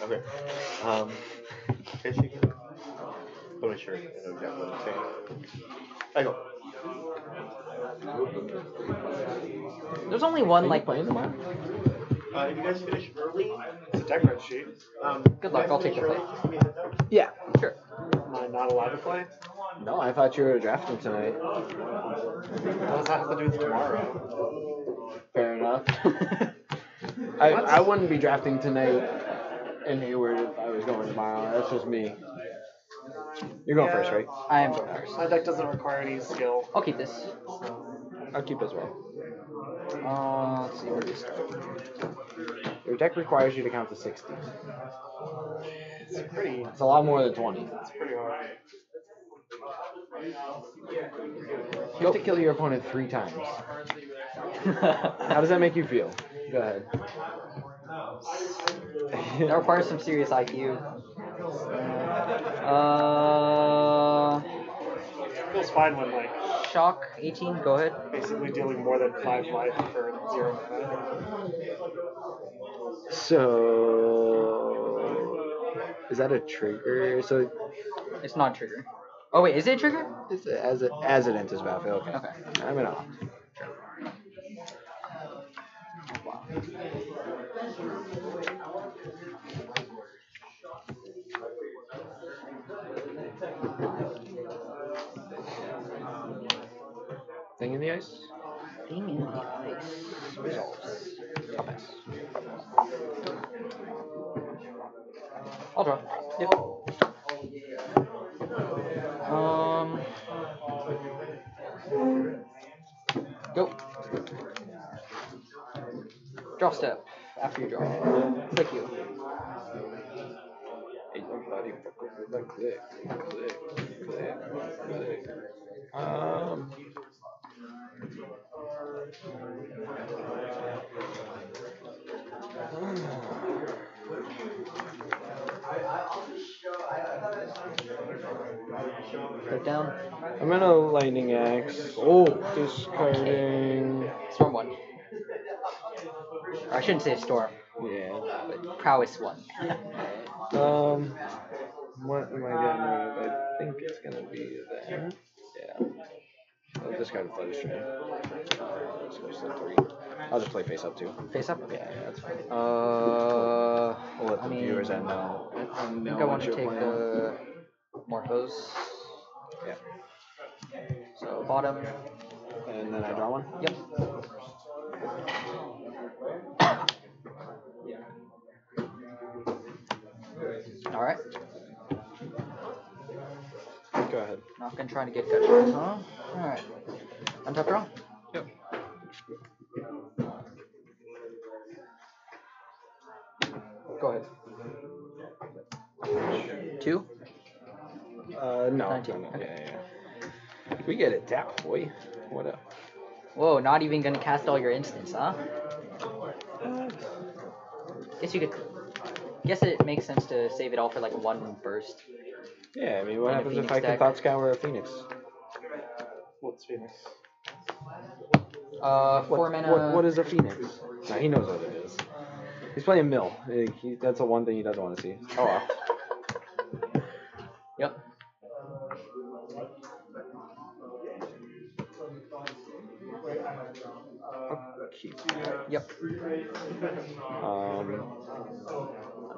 Okay. Let me sure. I know exactly what I'm saying. I go. There's only one like playing tomorrow. If you guys finish early, It's a deck sheet. Good luck. I'll take the play. Yeah. Sure. Am I not allowed to play? No, I thought you were drafting tonight. What does that have to do with tomorrow? Fair enough. I wouldn't be drafting tonight in Hayward if I was going tomorrow. That's just me. You're going first, right? I am going first. My deck doesn't require any skill. I'll keep this. I'll keep as well. Let's see, where do we start? Your deck requires you to count to 60. It's It's a lot more than 20. It's pretty hard. You have to kill your opponent 3 times. How does that make you feel? Go ahead. That requires some serious IQ. It feels fine when like Shock 18. Go ahead. basically dealing more than 5 life for 0 mana. So, is that a trigger? So It's not a trigger. Oh wait, is it a trigger? it's as it enters battlefield. Okay. I'm gonna. Thing in the ice? Thing in the ice. Resolves. I'll pass. I'll draw. Yep. Go. Draw step. After you draw. Click you. Everybody click. Put it down. I'm gonna lightning axe. Oh, discarding. Storm 1. Or I shouldn't say storm. Yeah. But prowess 1. What am I getting rid of? I think it's gonna be there. Yeah. I'll discard the Flutter Stream. This goes to 3. I'll just play face up too. Face up? Yeah, that's fine. We'll let the viewers know. I think I want to take the Morphos. Yeah. So bottom. And then I draw one? Yep. Alright. Go ahead. Not gonna try to get good, huh? Alright. Untap draw? Yep. Go ahead. 2? No. 19. No. Okay. Yeah. We get it down, boy. What up? Whoa, not even gonna cast all your instants, huh? Guess you could. Guess it makes sense to save it all for like one burst. Yeah, I mean, what In a happens if Phoenix I can deck. Thought Scour a Phoenix? What's Phoenix? 4 mana. What is a Phoenix? Nah, he knows what it is. He's playing Mill. That's the one thing he doesn't want to see. Oh well. Yep. Keep. Yep. Untap.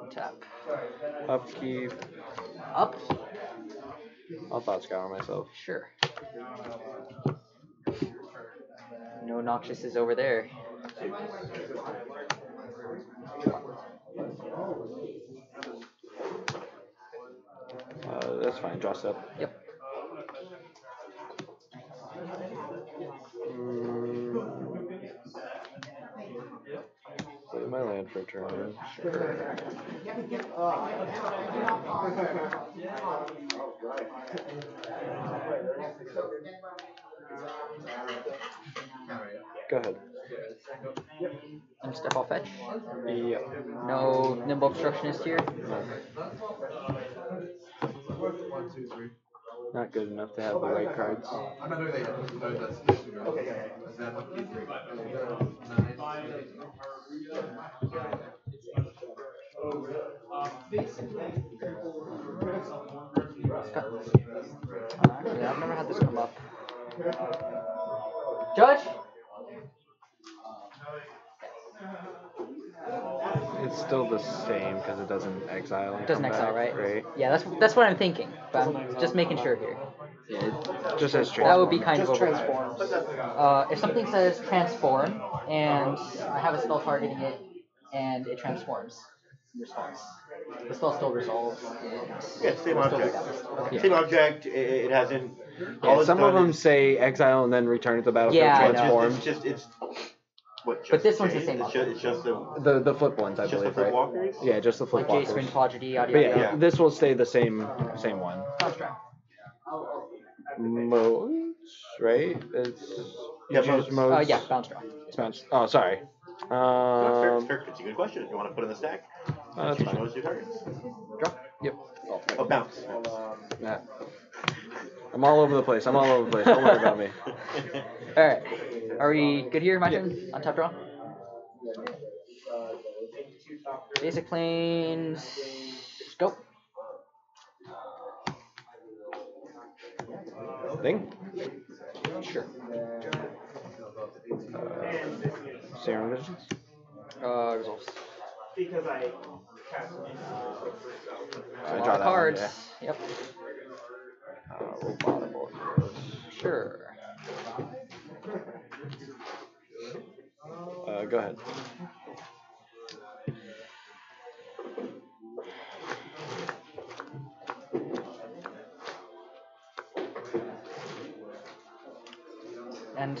Untap. Upkeep. Up. I'll Thought Scour myself. Sure. No Noxious is over there. That's fine. Draw step. Yep. Play my land for a turn. Sure. Go ahead. And step off fetch. Yep. No Nimble Obstructionist here. No. Not good enough to have the right cards. I'm not doing that yet. No, that's Actually, I've never had this come up. Judge? It's still the same because it doesn't exile. It doesn't exile, right? Right. Yeah, that's what I'm thinking. But I'm just making sure here. Yeah, it just says That would be transform. kind of overkill. If something says transform and I have a spell targeting it and it transforms in response, the spell still resolves. Yeah, same object. Okay. Same object. It hasn't. Yeah, some of them say exile and then return to the battlefield. Yeah, transform. It's what? But this one's the Jace? same It's object. just The flip ones, I just believe, the right? walkers. Yeah, just the flip Like walkers. Jace, Ring Prodigy, yada But yada. yeah, this will stay the same one. Construct. Modes, right? It's Yeah, you choose modes. modes. Yeah, bounce draw. It's bounce. Oh, sorry. It's a good question. If you want to put in the stack, That's choose fine. modes, two targets. Draw. Yep. Oh, bounce. Yeah. I'm all over the place. Don't worry about me. Alright. Are we good here, my turn? On top draw? Basic planes. Go. Thing? Sure. Serum Visions? Resolves. Because I cast I A lot draw of that cards. one, Yep. Robotible Heroes. Sure. Go ahead. And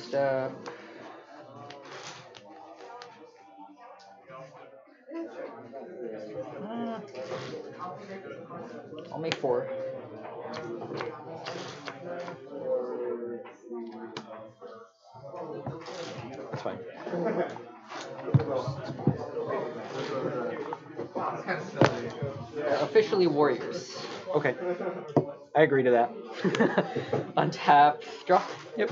I'll make 4. That's fine. Officially Warriors. Okay. I agree to that. Untap. Draw. Yep.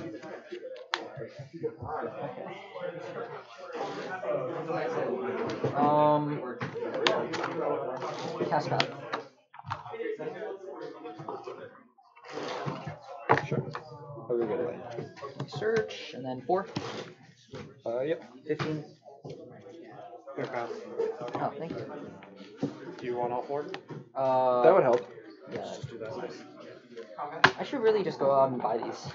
Cast spell. Sure. I'll go get away. Search, and then 4. Yep. 15. Here, pass. Oh, thank you. Do you want all 4? That would help. Yeah. Let's just do that. I should really just go out and buy these.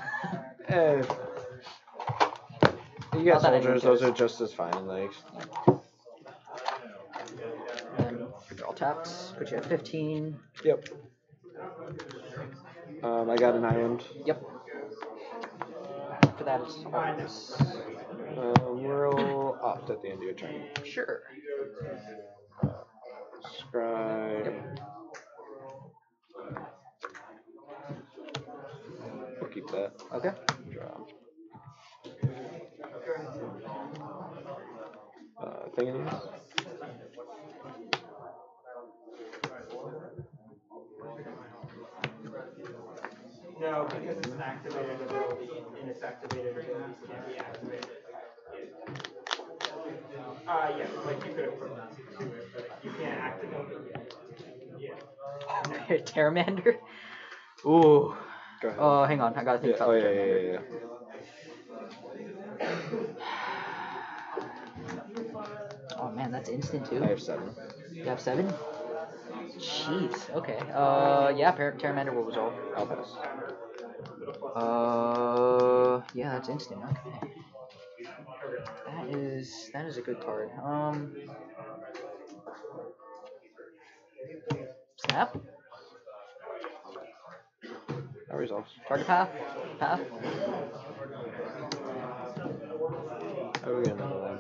You got Not that soldiers, anyone those cares. are just as fine. Like, Then draw taps. Put you at 15. yep. I got an island. Yep. After that, it's ours. We'll opt at the end of your turn. Sure. Scry. Yep. We'll keep that. Okay. Draw. Thing in these? No, because it's an activated ability, and its activated abilities can't be activated. Yeah, like you could have put that to it, but you can't activate it yet. Yeah. Terramander? Ooh. Go ahead. Oh, hang on, I gotta think Yeah, about oh, the yeah, Terramander. yeah. Oh man, that's instant too. I have 7. You have 7? Jeez. Okay. Yeah, Terramander will resolve. I'll pass. Yeah, that's instant. Okay. That is a good card. Snap. That resolves. Target path. Path. Oh, we get another one.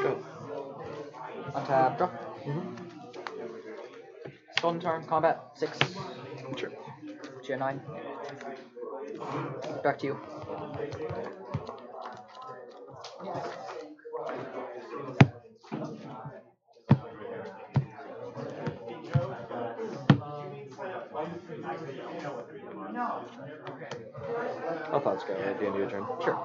Go. Untap. Draw. Stolen turn. Combat. 6. Sure. Tier 9. Back to you. I'll thought Sky at the end of your turn. Sure.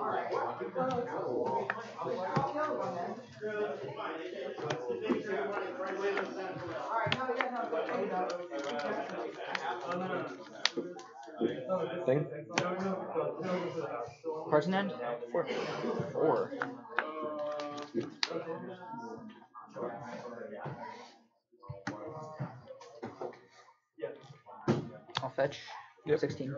Thing? Cards in hand? 4. 4. I'll fetch. Yep. 16.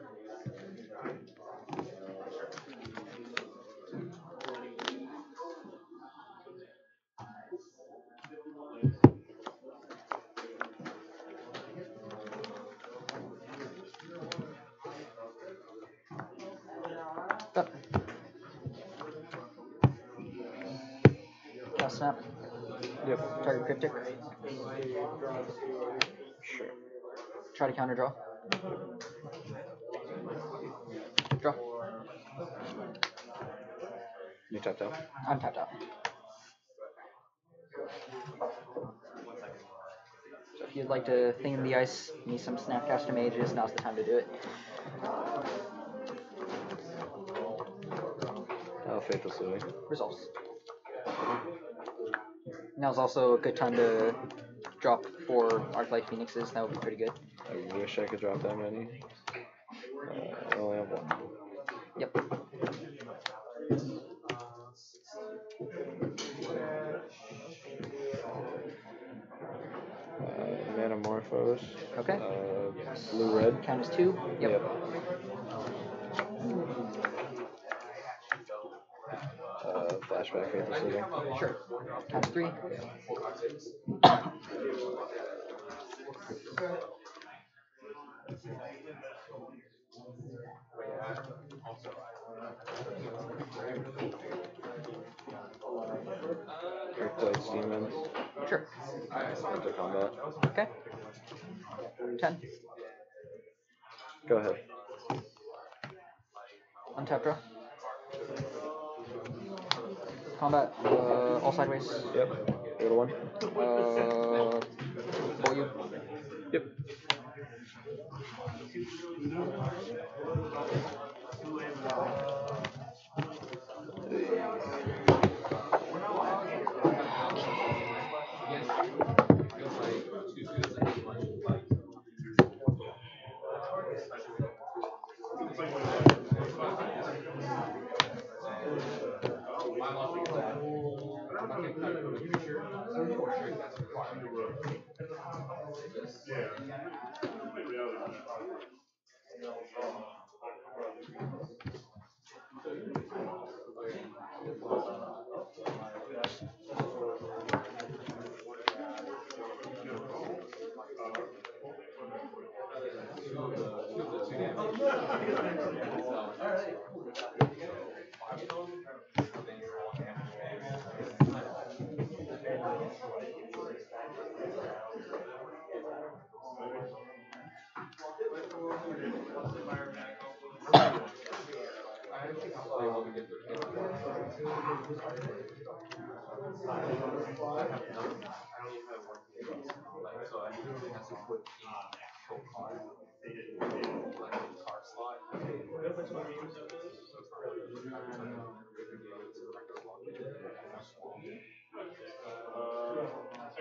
Up. Cast snap. Yep. Target cryptic. Sure. Try to counter draw. Draw. You tapped out? I'm tapped out. So if you'd like to thing in the ice, need some Snapcaster Mages, now's the time to do it. Oh, Faithless Louis. Results. Now's also a good time to drop 4 Arclight Phoenixes, that would be pretty good. I wish I could drop that many. I only have 1. Yep. Manamorphose. Okay. Blue red. Count as 2. Yep. Flashback Faithless Louis. Sure. Count as 3. Place demons. Sure. Enter combat. Okay. 10. Go ahead. Untap draw. Combat. All sideways. Yep. Go to 1. For you. Yep.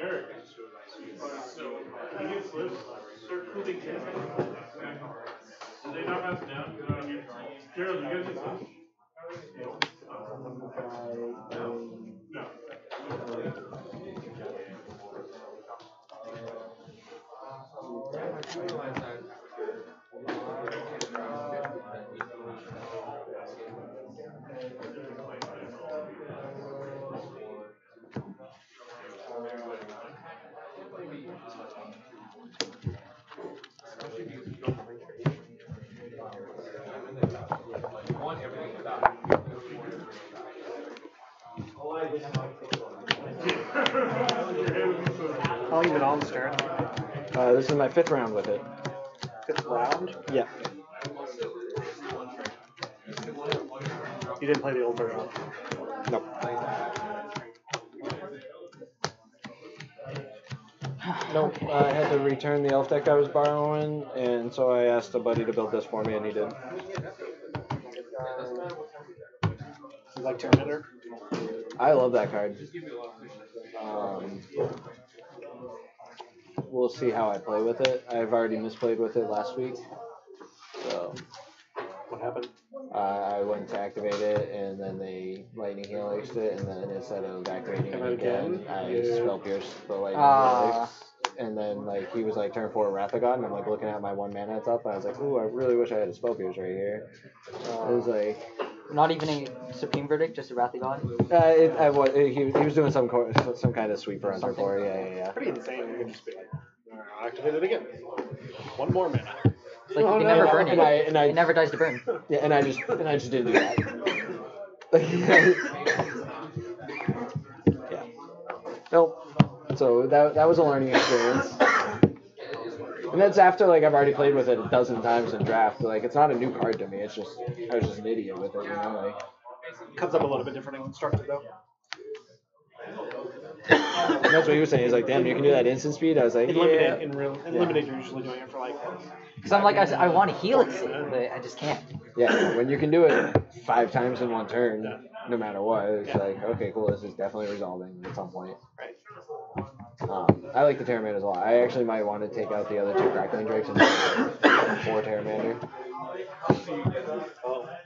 Eric. So, he gets lists. Start cooling his. Did they not pass it down? Gerald, you guys get lunch? No. How long you been on this turn? This is my 5th round with it. 5th round? Yeah. You didn't play the old version? Nope. Nope. I had to return the elf deck I was borrowing, and so I asked a buddy to build this for me, and he did. You like Terminator? I love that card. We'll see how I play with it. I've already misplayed with it last week. So. What happened? I went to activate it, and then they lightning helixed it, and then instead of activating it again, I spell pierced the lightning helix. And then like he was like turn 4 Wrath of God, and I'm like looking at my 1 mana it's up, and I was like, ooh, I really wish I had a spell pierce right here. It was like. Not even a Supreme Verdict, just a Wrath of God? He was doing some kind of sweeper on turn 4, yeah. Pretty insane. You can just be like, I'll activate it again. 1 more mana. It's like you can never burn it. It never dies to burn. Yeah, and I just didn't do that. Yeah. Nope. So that was a learning experience. And that's after like I've already played with it a dozen times in draft. Like it's not a new card to me. It's just I was just an idiot with it, you know. Like comes up a little bit different in constructed though. And that's what he was saying. He's like, damn, you can do that instant speed. I was like, Limited, limited, you're usually doing it for like. Because I'm like, I want to helix it, but I just can't. Yeah, when you can do it 5 times in 1 turn, no matter what, it's like, okay, cool, this is definitely resolving at some point. Right. I like the Terramaners a lot. I actually might want to take out the other 2 Crackling Drakes and 4 Terramander.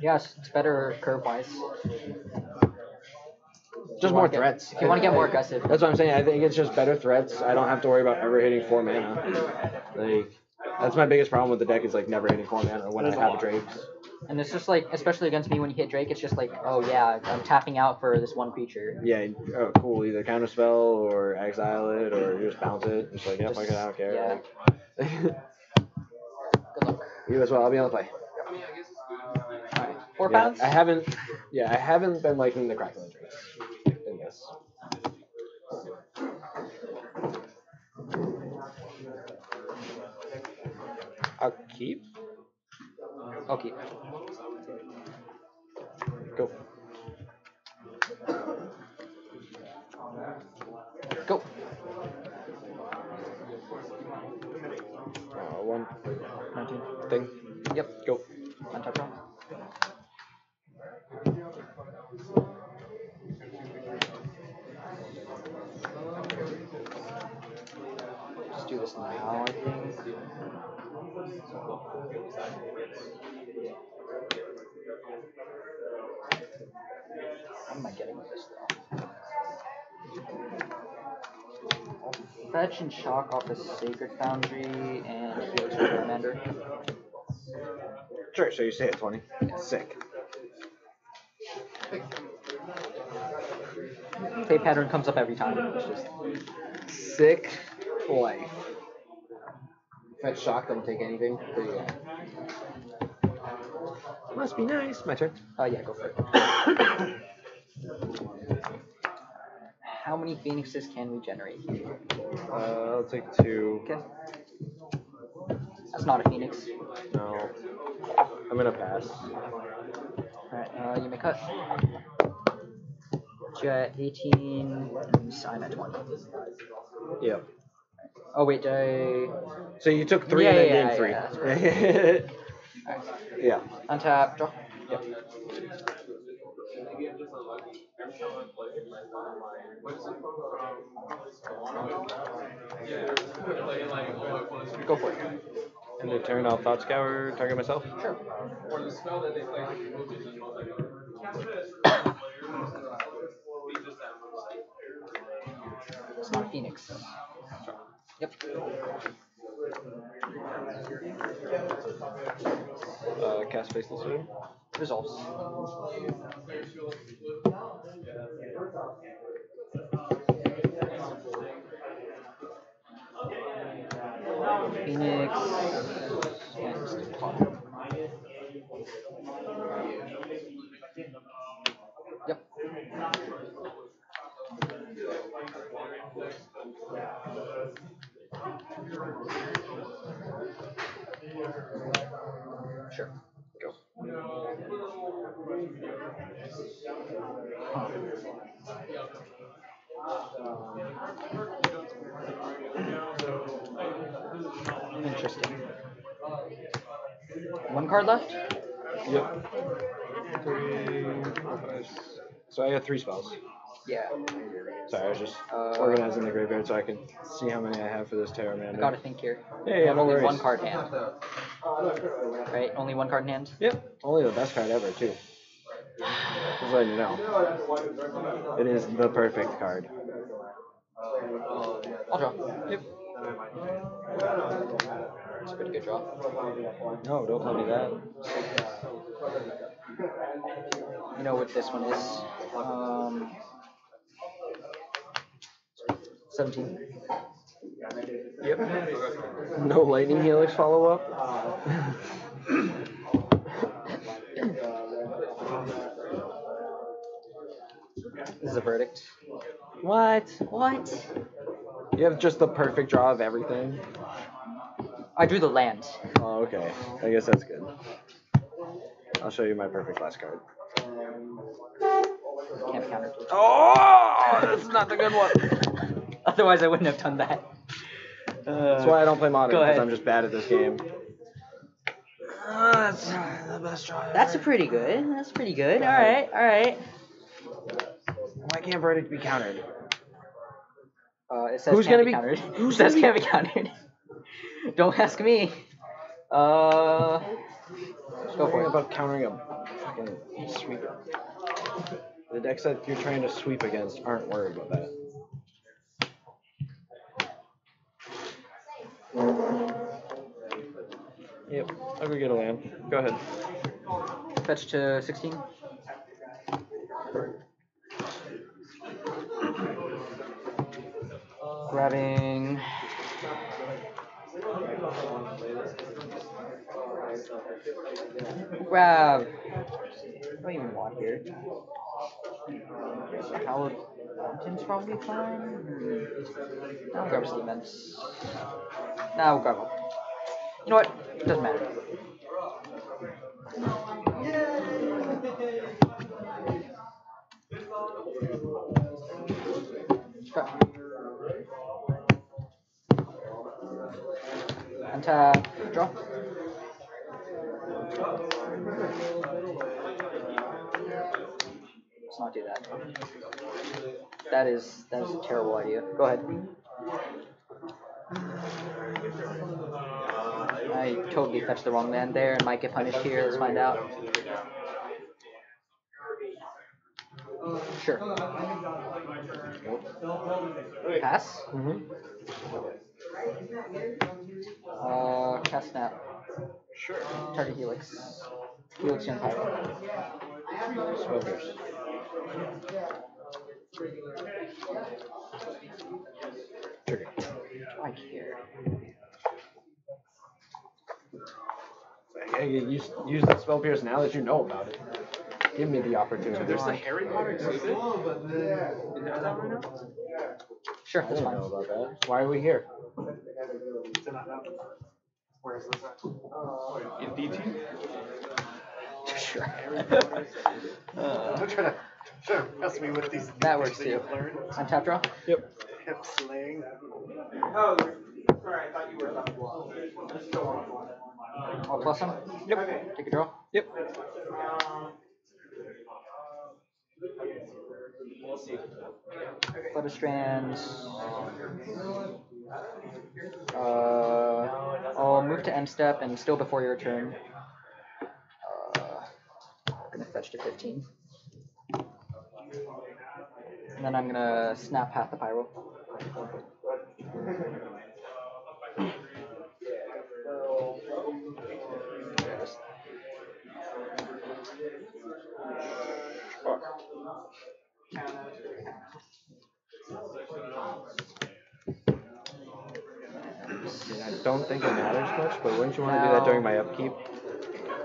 Yes, it's better curve-wise. Just more threats. If you want to get more aggressive. That's what I'm saying. I think it's just better threats. I don't have to worry about ever hitting 4 mana. Like, that's my biggest problem with the deck is like never hitting 4 mana when I have Drakes. And it's just like, especially against me when you hit Drake, it's just like, oh yeah, I'm tapping out for this 1 creature. Yeah, oh cool, either counterspell or exile it or you just bounce it. It's like, yeah, fuck it, I don't care. Yeah. Good luck. You as well, I'll be on the play. Alright. 4 pounds? I haven't been liking the Crackling Drakes in this. I'll keep. Go. Go. 1 19. thing. Yep. Go. Untap draw. Just do this now, I think. What am I getting with this though? Fetch and shock off the Sacred Foundry and Felix for Commander. Sure, so you stay at 20. Yeah. Sick. Fate pattern comes up every time. It's just sick life. Fetch shock, don't take anything. But yeah. Must be nice. My turn. Yeah, go for it. How many phoenixes can we generate here? I'll take 2. Okay. That's not a phoenix. No. I'm gonna pass. Alright, you may cut. You're at 18, and I'm at 20. Yep. Oh wait, did I? So you took 3 Yeah, and then yeah, gained 3. yeah, that's right. Yeah. Untap, draw. Yep. Go for it. End of turn, I'll Thought Scour, target myself. Sure. Or the spell that they play moves and multi-color. It's not a Phoenix. Yep. Cast Faceless Suitor. Resolves. Phoenix. And Connor. Yep. Sure. Go. Interesting. 1 card left? Yep. 3, 4, 5. So I have 3 spells. Yeah. Sorry, I was just organizing the graveyard so I can see how many I have for this Terramander. I gotta think here. Yeah, no Only worries. 1 card hand. Right? Only 1 card in hand? Yep. Only the best card ever, too. Just letting you know. It is the perfect card. I'll draw. Yep. It's a pretty good draw. No, don't tell me that. You know what this one is. 17. Yep. No Lightning Helix follow up. This is a verdict. What? What? You have just the perfect draw of everything. I drew the land. Oh, okay. I guess that's good. I'll show you my perfect last card. Can't be countered. Oh, that's not the good one. Otherwise, I wouldn't have done that. That's why I don't play Modern, Go because ahead. I'm just bad at this game. That's the best draw ever. That's pretty good. That's pretty good. All right. All right. Why can't verdict be countered? It says Who's can't gonna be be countered. Who's It says gonna can't be countered. Don't ask me. Go for Worry it. about countering a fucking sweeper. The decks that you're trying to sweep against aren't worried about that. Yep, I'll go get a land. Go ahead. Fetch to 16. Grabbing. Grab. What do I even want here? Howard Mountain's probably fine. I'll grab some events. Nah, we'll grab. You know what? It doesn't matter. Untap, draw. Let's not do that. That is a terrible idea. Go ahead. I totally fetched the wrong land there and might get punished here. Let's find out. Sure. Pass? Mm-hmm. Cast snap. Sure. Target helix. Helix young pirate. Smokers. Trigger. I care. Hey, use the spell pierce now that you know about it. Give me the opportunity. There's the Harry Potter exhibit. You have that right now? Sure, I that's don't fine. know about that. Why are we here? Where is this at? In DT? Sure. Don't try to mess me with these. That works that too. you've learned. Untap draw? Yep. Hip sling. Sorry, I thought you were left block. I'll plus him. Yep. Take a draw. Yep. Flutter Strands. I'll move to end step and still before your turn. Gonna fetch to 15. And then I'm gonna snap half the pyro. I don't think it matters much, but wouldn't you want to do that during my upkeep?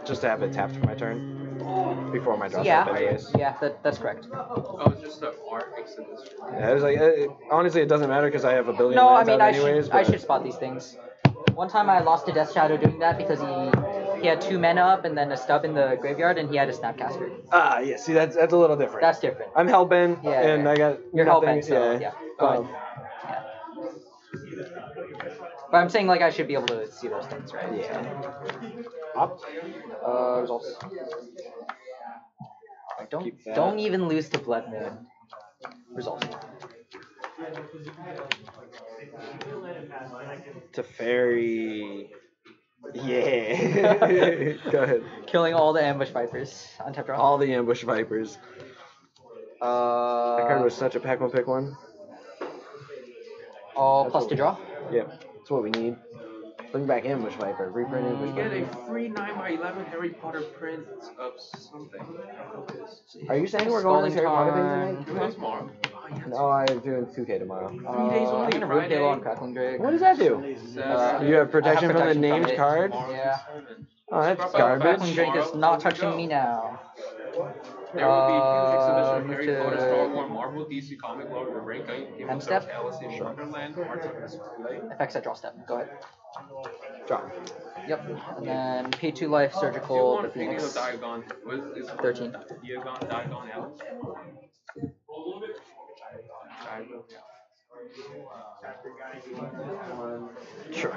Just to have it tapped for my turn? Before my draw step anyways. Yeah, that's correct. Oh, it's just the art makes it this. Yeah, it was like, honestly, it doesn't matter because I have a billion No, I lands mean, out I anyways. should, I should spot these things. One time I lost to Death Shadow doing that because he had 2 mana up and then a stub in the graveyard and he had a Snapcaster. Ah, yeah, see, that's a little different. That's different. I'm Hellbent, and I got You're nothing, Hellbent, so yeah. Go ahead. Yeah. But I'm saying, like, I should be able to see those things, right? Yeah. So. Results. Don't even lose to Blood Moon. Results. Teferi. Yeah. Go ahead. Killing all the Ambush Vipers on tap draw. All the Ambush Vipers. That card was such a pack one pick one. All plus to draw? Yep. That's what we need. Bring back Ambush Viper. Reprint Ambush You get Viper. a free 9x11 Harry Potter print of something. Are you saying we're going to Harry Potter things Do it tomorrow. No, I'm doing 2K tomorrow. 3 days only. I'm gonna root Halo on Crackling Drake. What does that do? You have protection from the named card? Yeah. Oh, that's Crackling garbage. Drake is not touching me now. There will be a huge exhibition of Harry Potter, Star Wars, Marvel, DC Comic, Lord of the Rings, Game of Thrones, Alice in Wonderland, Hearts of the Display. Effects at draw step. Go ahead. Draw. Yep. And then pay 2 life, Do you surgical, want the a painting of Phoenix. Diagon? What is 13. Diagon Alice? Sure.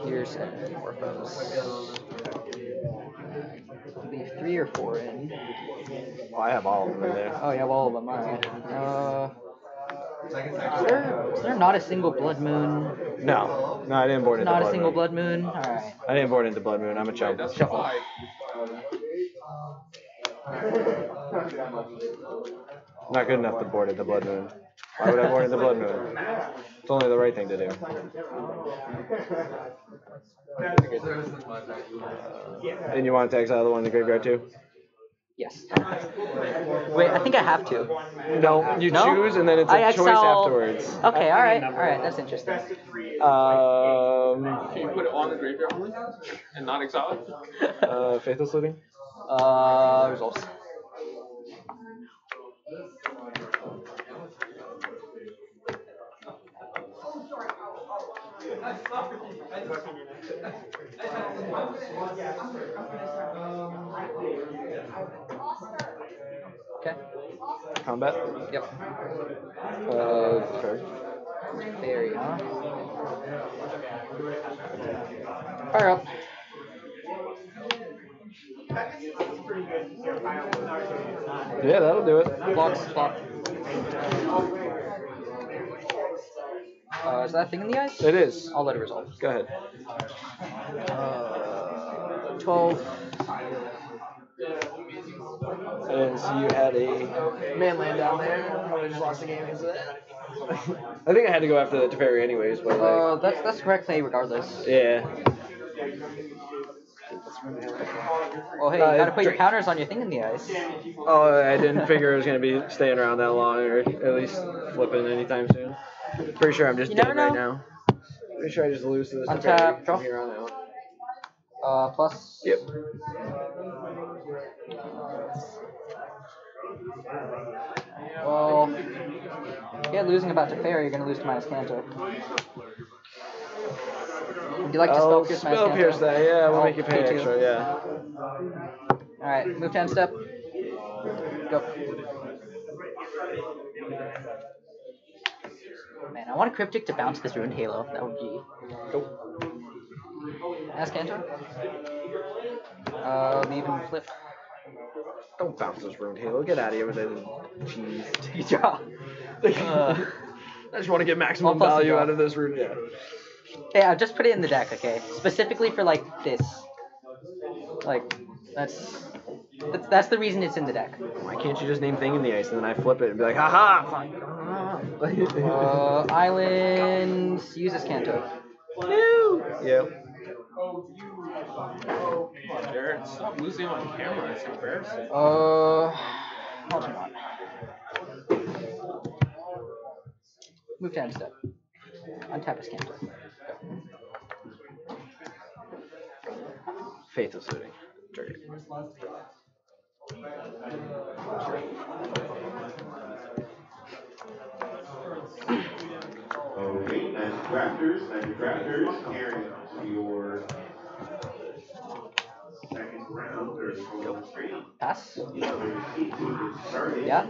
Here's Morphos. Leave 3 or 4 in. Oh, I have all of them in there. Oh, you have all of them. Alright. Is there not a single Blood Moon? No, I didn't board into Not Blood a single Moon. Blood Moon? Alright. I didn't board into Blood Moon. I'm a chump. Shuffle. Not good enough to board into Blood Moon. Why would I board into Blood Moon? It's only the right thing to do. And you want to exile the one in the graveyard too? Yes. Wait, I think I have to. No, you choose and then it's a choice afterwards. Okay, alright, that's interesting. Can you put it on the graveyard only and not exile it? Faithless Looting? Results. Okay. Combat? Yep. Fair. Very, huh? Fire up. Yeah, that'll do it. Blocks, block. Is that a thing in the ice? It is. I'll let it resolve. Go ahead. 12. And so you had a manland down there. Probably just lost the game because of that. I think I had to go after the Teferi anyways, but like, That's correct play regardless. yeah. Well, hey, you gotta put your counters on your thing in the ice. Oh, I didn't figure it was gonna be staying around that long, or at least flipping anytime soon. Pretty sure I'm just dead right now. Pretty sure I just lose to this Untap, draw. from here on out. Plus. Yep. Well, yeah, losing about Teferi, you're gonna lose to minus Canto. Would you like to spell pierce minus spell pierce Canto? that, yeah, we'll I'll make you pay pay 2. extra, yeah. Alright, move 10 step. Go. man, I want a Cryptic to bounce this Ruined Halo. That would be dope. Ask Cantor. Leave and flip. Don't bounce this Ruined Halo. Get out of here with it. Jeez. Take a draw. I just want to get maximum value out of this Ruined. Yeah. Yeah, just put it in the deck, okay? Specifically for like this. Like, that's the reason it's in the deck. Why can't you just name Thing in the Ice and then I flip it and be like, haha! Island uses Kanto. Woo! Yep. Jared, stop losing on camera. It's embarrassing. I'll turn on. Move down a step. Untap his Kanto. Faith is looting. Trigger. Okay, Magic Raptors, carrying to your second round, or the street. Pass? Started. Yeah?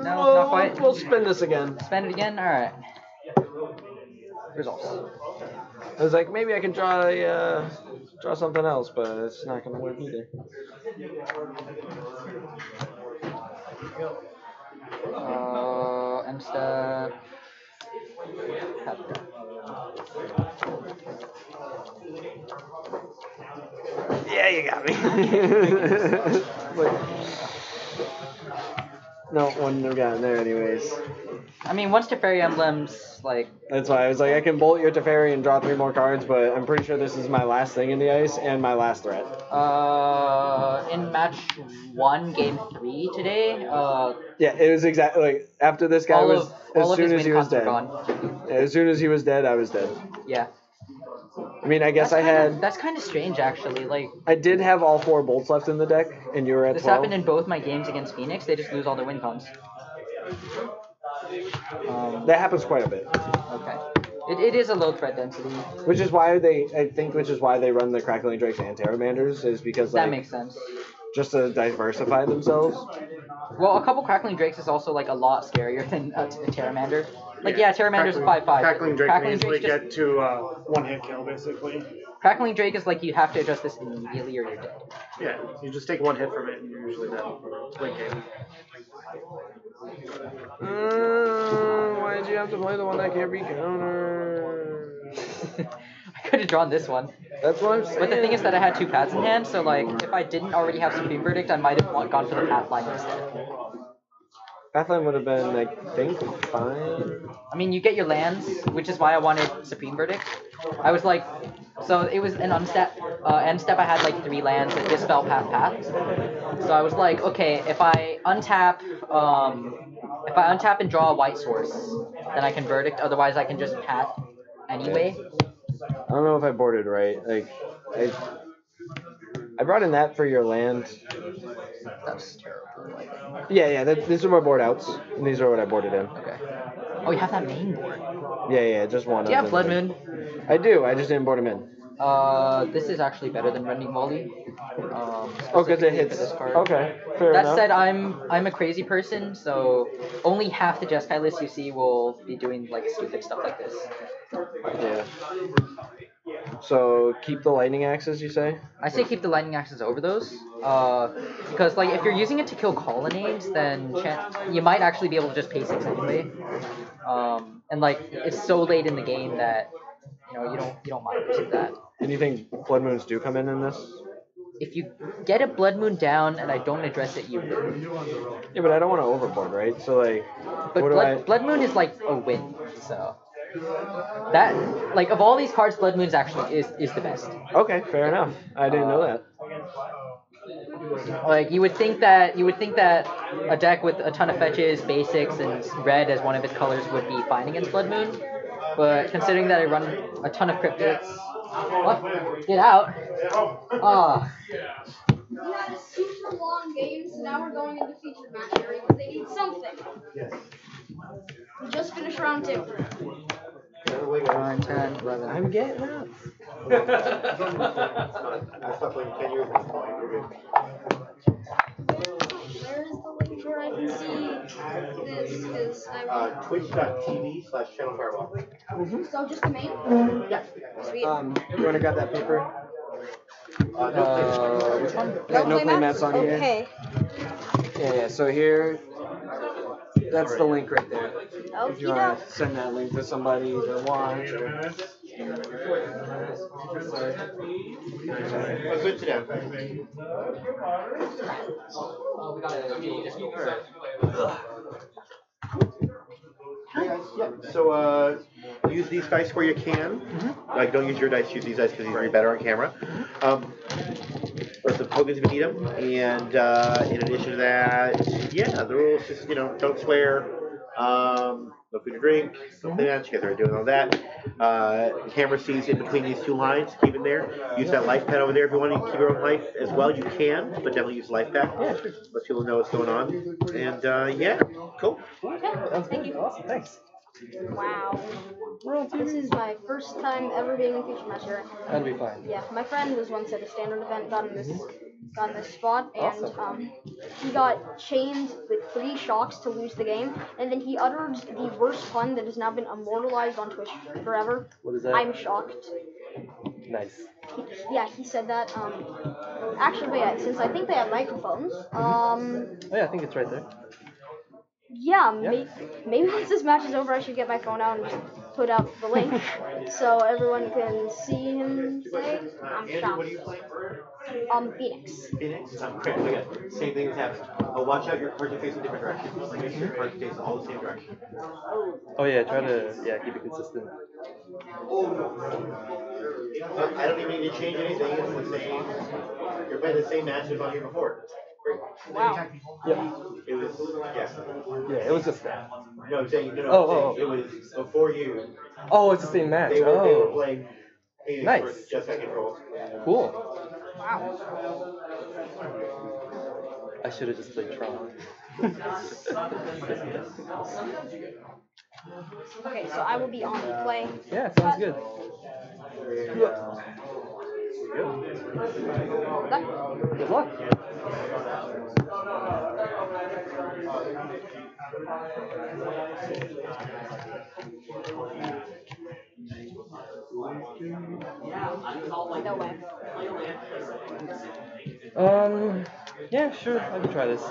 No, not quite. We'll spin this again. Spend it again? Alright. Results. I was like, maybe I can draw something else, but it's not going to work either. End step. Yeah, you got me. No, wouldn't have gotten there anyways. I mean, once Teferi Emblems, like... That's why I was like, I can bolt your Teferi and draw 3 more cards, but I'm pretty sure this is my last thing in the ice and my last threat. In match 1, game 3 today, yeah, it was exactly like after this guy was as soon as he was dead. Yeah, as soon as he was dead, I was dead. Yeah. I mean, I guess that's kind of strange, actually. Like, I did have all 4 bolts left in the deck, and you were at 12. This happened in both my games against Phoenix. They just lose all their win cons. That happens quite a bit. Okay. It is a low threat density. Which is why they run the Crackling Drakes and Terramanders, is because that makes sense. Just to diversify themselves. Well, a couple Crackling Drakes is also like a lot scarier than a Terramander. Like, yeah, Terramander's 5/5. Crackling Drake can easily get to one-hit kill, basically. Crackling Drake is like, you have to adjust this immediately or you're dead. Yeah, you just take 1 hit from it and you're usually dead. Late game. Why'd you have to play the one that can't be countered? I could have drawn this one. That's what I'm saying. But the thing is that I had 2 paths in hand, so like, if I didn't already have Supreme Verdict, I might have gone for the Pathline instead. Pathline would have been, I think, fine. I mean, you get your lands, which is why I wanted Supreme Verdict. I was like, so it was an end step I had like 3 lands that dispel path. So I was like, okay, if I untap and draw a white source, then I can Verdict, otherwise I can just path anyway. I don't know if I boarded right. Like, I brought in that for your land. That's terrible. Yeah, these are my board outs, and these are what I boarded in. Okay. Oh, you have that main board. Yeah, just one. Do you have Blood Moon? I do, I just didn't board him in. This is actually better than Rending Volley. Because it hits. This card. Okay, fair that enough. said, I'm a crazy person, so only half the Jeskai list you see will be doing like stupid stuff like this. Yeah. So keep the lightning axes, you say? I say keep the lightning axes over those, because like if you're using it to kill colonnades, then you might actually be able to just pay 6 anyway. And like it's so late in the game that you don't mind using that. And you think Blood Moons do come in this? If you get a Blood Moon down and I don't address it, you win. Yeah, but I don't want to overboard, right? So like, but Blood Moon is like a win, so. That, like, of all these cards, Blood Moon's actually is the best. Okay, fair enough. I didn't know that. Like, you would think that a deck with a ton of fetches, basics, and red as one of its colors would be fine against Blood Moon. But considering that I run a ton of cryptids, what? Get out! We had a super long game, so now we're going into featured match area because they need something. We just finished round 2. 9, 10, 11. I'm getting up. I stopped playing 10 years ago. Where is the link where I can see this because Twitch.tv/ChannelFireball. So just the main? Yeah. Sweet. You want to grab that paper? Which one? Yeah, no play mats on here. Okay. Yeah, so here, that's the link right there. Okey If you want to send that link to somebody to watch. Good to know. Yeah. So use these dice where you can. Like don't use your dice. Use these dice because these are better on camera. Or some tokens if you need them. And in addition to that, yeah, the rules just don't swear. No food or drink, no plans, you guys are doing all that. Camera sees in between these two lines, keep it there. Use that life pad over there if you want to keep your own life as well, you can, but definitely use life pad. Yeah, sure. Let people know what's going on. And yeah, cool. Yeah, thank you. Awesome, thanks. Wow. This is my first time ever being in Feature Match here. That'll be fine. Yeah, my friend was once at a standard event, got in this spot, and he got chained with 3 shocks to lose the game, and then he uttered the worst pun that has now been immortalized on Twitch forever. What is that? I'm shocked. Nice. He said that. Actually, yeah, since I think they have microphones. Oh yeah, I think it's right there. Yeah, maybe once this match is over, I should get my phone out and just put out the link so everyone can see him say, I'm shocked. What are you playing for? Phoenix. Phoenix? Great, okay. Same thing is happening. Watch out, your cards are facing different directions. Make sure your cards face all the same direction. Oh yeah, try to keep it consistent. I don't even need to change anything. It's the same. You're playing the same match as on here before. Great. Wow. Yep. It was, Yeah, it was just that. No, I'm saying, it was before you. Oh, it's the same match. They were playing Phoenix Nice. versus Just Second Control. Cool. Wow. I should have just played Tron. Okay, so I will be on the play. Yeah, sounds good. Good luck. No way. Yeah, sure, I can try this.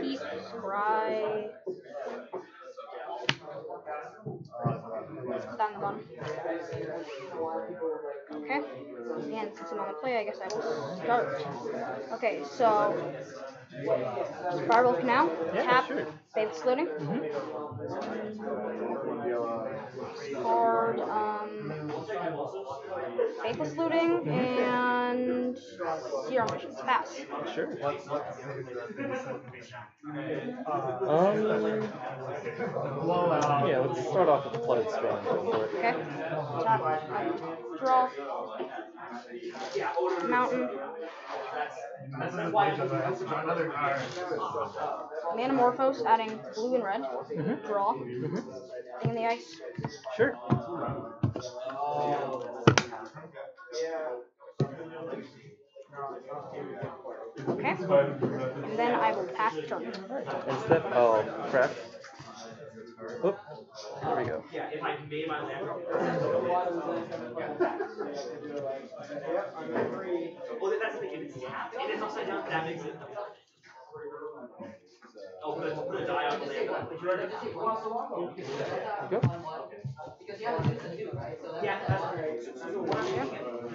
Keep, scry. Down the bottom. Okay. And since I'm on the play, I guess I will start. Okay, so Fireball Canal, tap, Faithless Looting. Card, Faithless Looting, and Zero Missions. Pass. Sure. Yeah, let's start off with the flooded spell. Okay. Tap, draw. Mountain. Manamorphose, adding blue and red. Draw. Thing in the ice. Sure. Okay. And then I will pass the turn. Instead, crap. Oop. There we go. Yeah, if I convey my land. Well, that's the thing. If it's tapped and it's upside down, that makes it. I'll put a die on the land. Go. Yeah, that's right.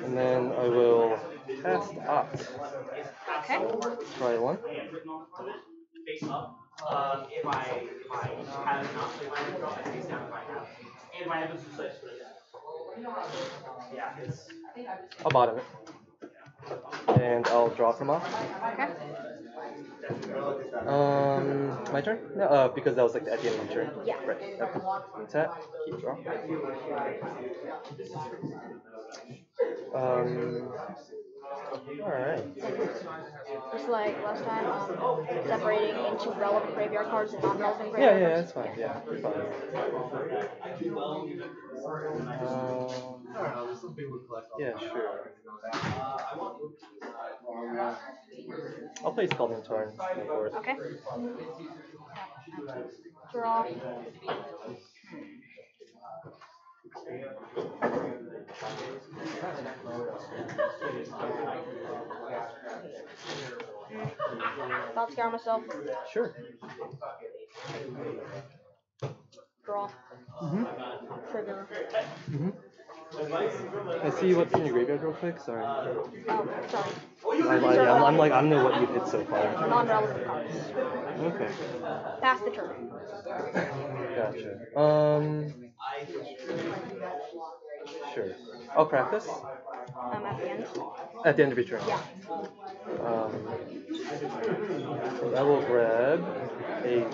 And then I will cast Opt. Okay. Try one. Face up. If I have not played my draw, I face down if I have. And if I have a two slice, yeah, it's. I'll bottom it. And I'll draw from off. Okay. My turn? No, because that was like at the end of my turn. Yeah. Right. Okay. Untap. Keep draw. Alright. Just like last time, separating into relevant graveyard cards and non-relevant graveyard Yeah, cards. that's fine. Yeah, you're fine. Yeah, sure. I'll play Scalding Torrent, of course. Okay. Draw. About to scare myself. Sure. Draw. Trigger. I see what's in your graveyard real quick. Sorry. Oh, sorry. I'm like, I don't know what you've hit so far. Non-relevant cards. Okay. Pass the turn. Gotcha. Sure. I'll practice. At the end. At the end of your turn. Yeah. I will grab a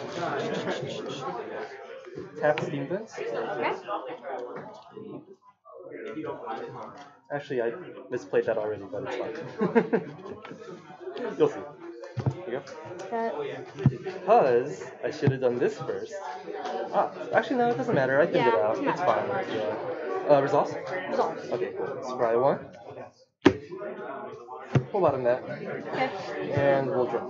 tap Steam Vents. Okay. Actually, I misplayed that already, but it's fine. You'll see. Here you go. Because I should have done this first. Actually, no, it doesn't matter. I thinned it out. It's fine. Yeah. Resolve? Resolve. Okay, cool. Scry 1. Full bottom that. Okay. And we'll draw.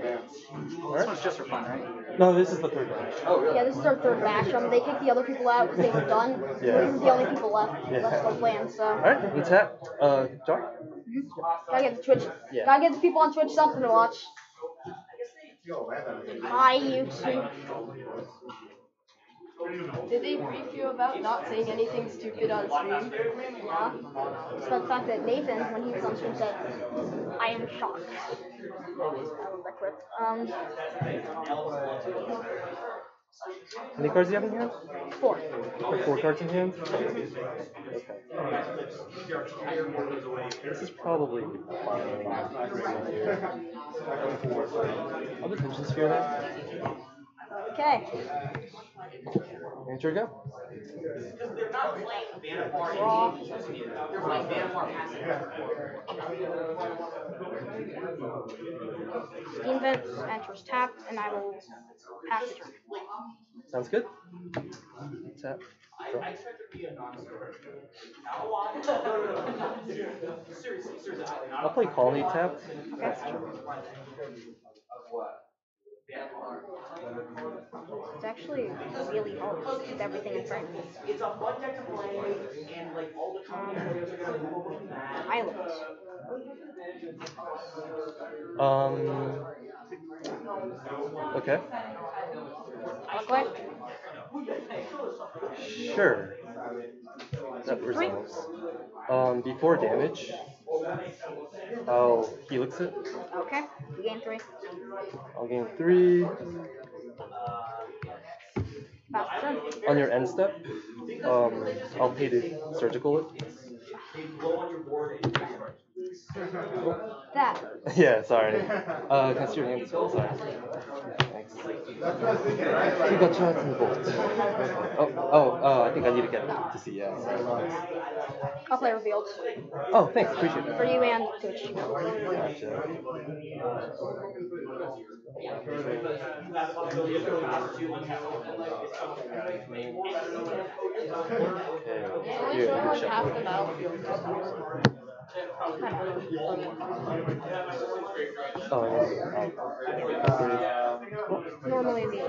This one's just for fun, right? No, this is the third match. Oh, really? Yeah, this is our third match. They kicked the other people out because they were done. Yeah. We were the only people left. Yeah. Let's go playing, so. Alright, untap. Draw. Gotta get the Twitch. Yeah. Gotta get the people on Twitch something to watch. Hi, YouTube. Did they brief you about not saying anything stupid on stream? Yeah. Despite the fact that Nathan, when he was on stream, said, I am shocked. That was that quick. How many cards do you have in hand? 4. Or 4 cards in hand? Okay. This is probably fine. I'll Dimension Sphere that. Okay. And here we go. Steam Vents enters tap, and I will pass the turn. Sounds good. Tap. Draw. I'll play Colony tap. Okay. It's actually really hard with everything in front of me. It's a fun deck to play, and like all the time players are gonna move over from that. Islands. Okay. Okay. Sure. That resolves. Before damage, I'll Helix it. Okay. You gain 3. I'll gain 3. Pass the turn. On your end step, I'll pay to surgical it. That. Yeah, sorry. Cast your hand as well, sorry. Thanks. 2 gotcha and bolt. I think I need to get to see, yeah. Sorry. I'll play revealed. Oh, thanks, appreciate it. For you and Twitch. Gotcha. Only for like half the battlefield. Normally me.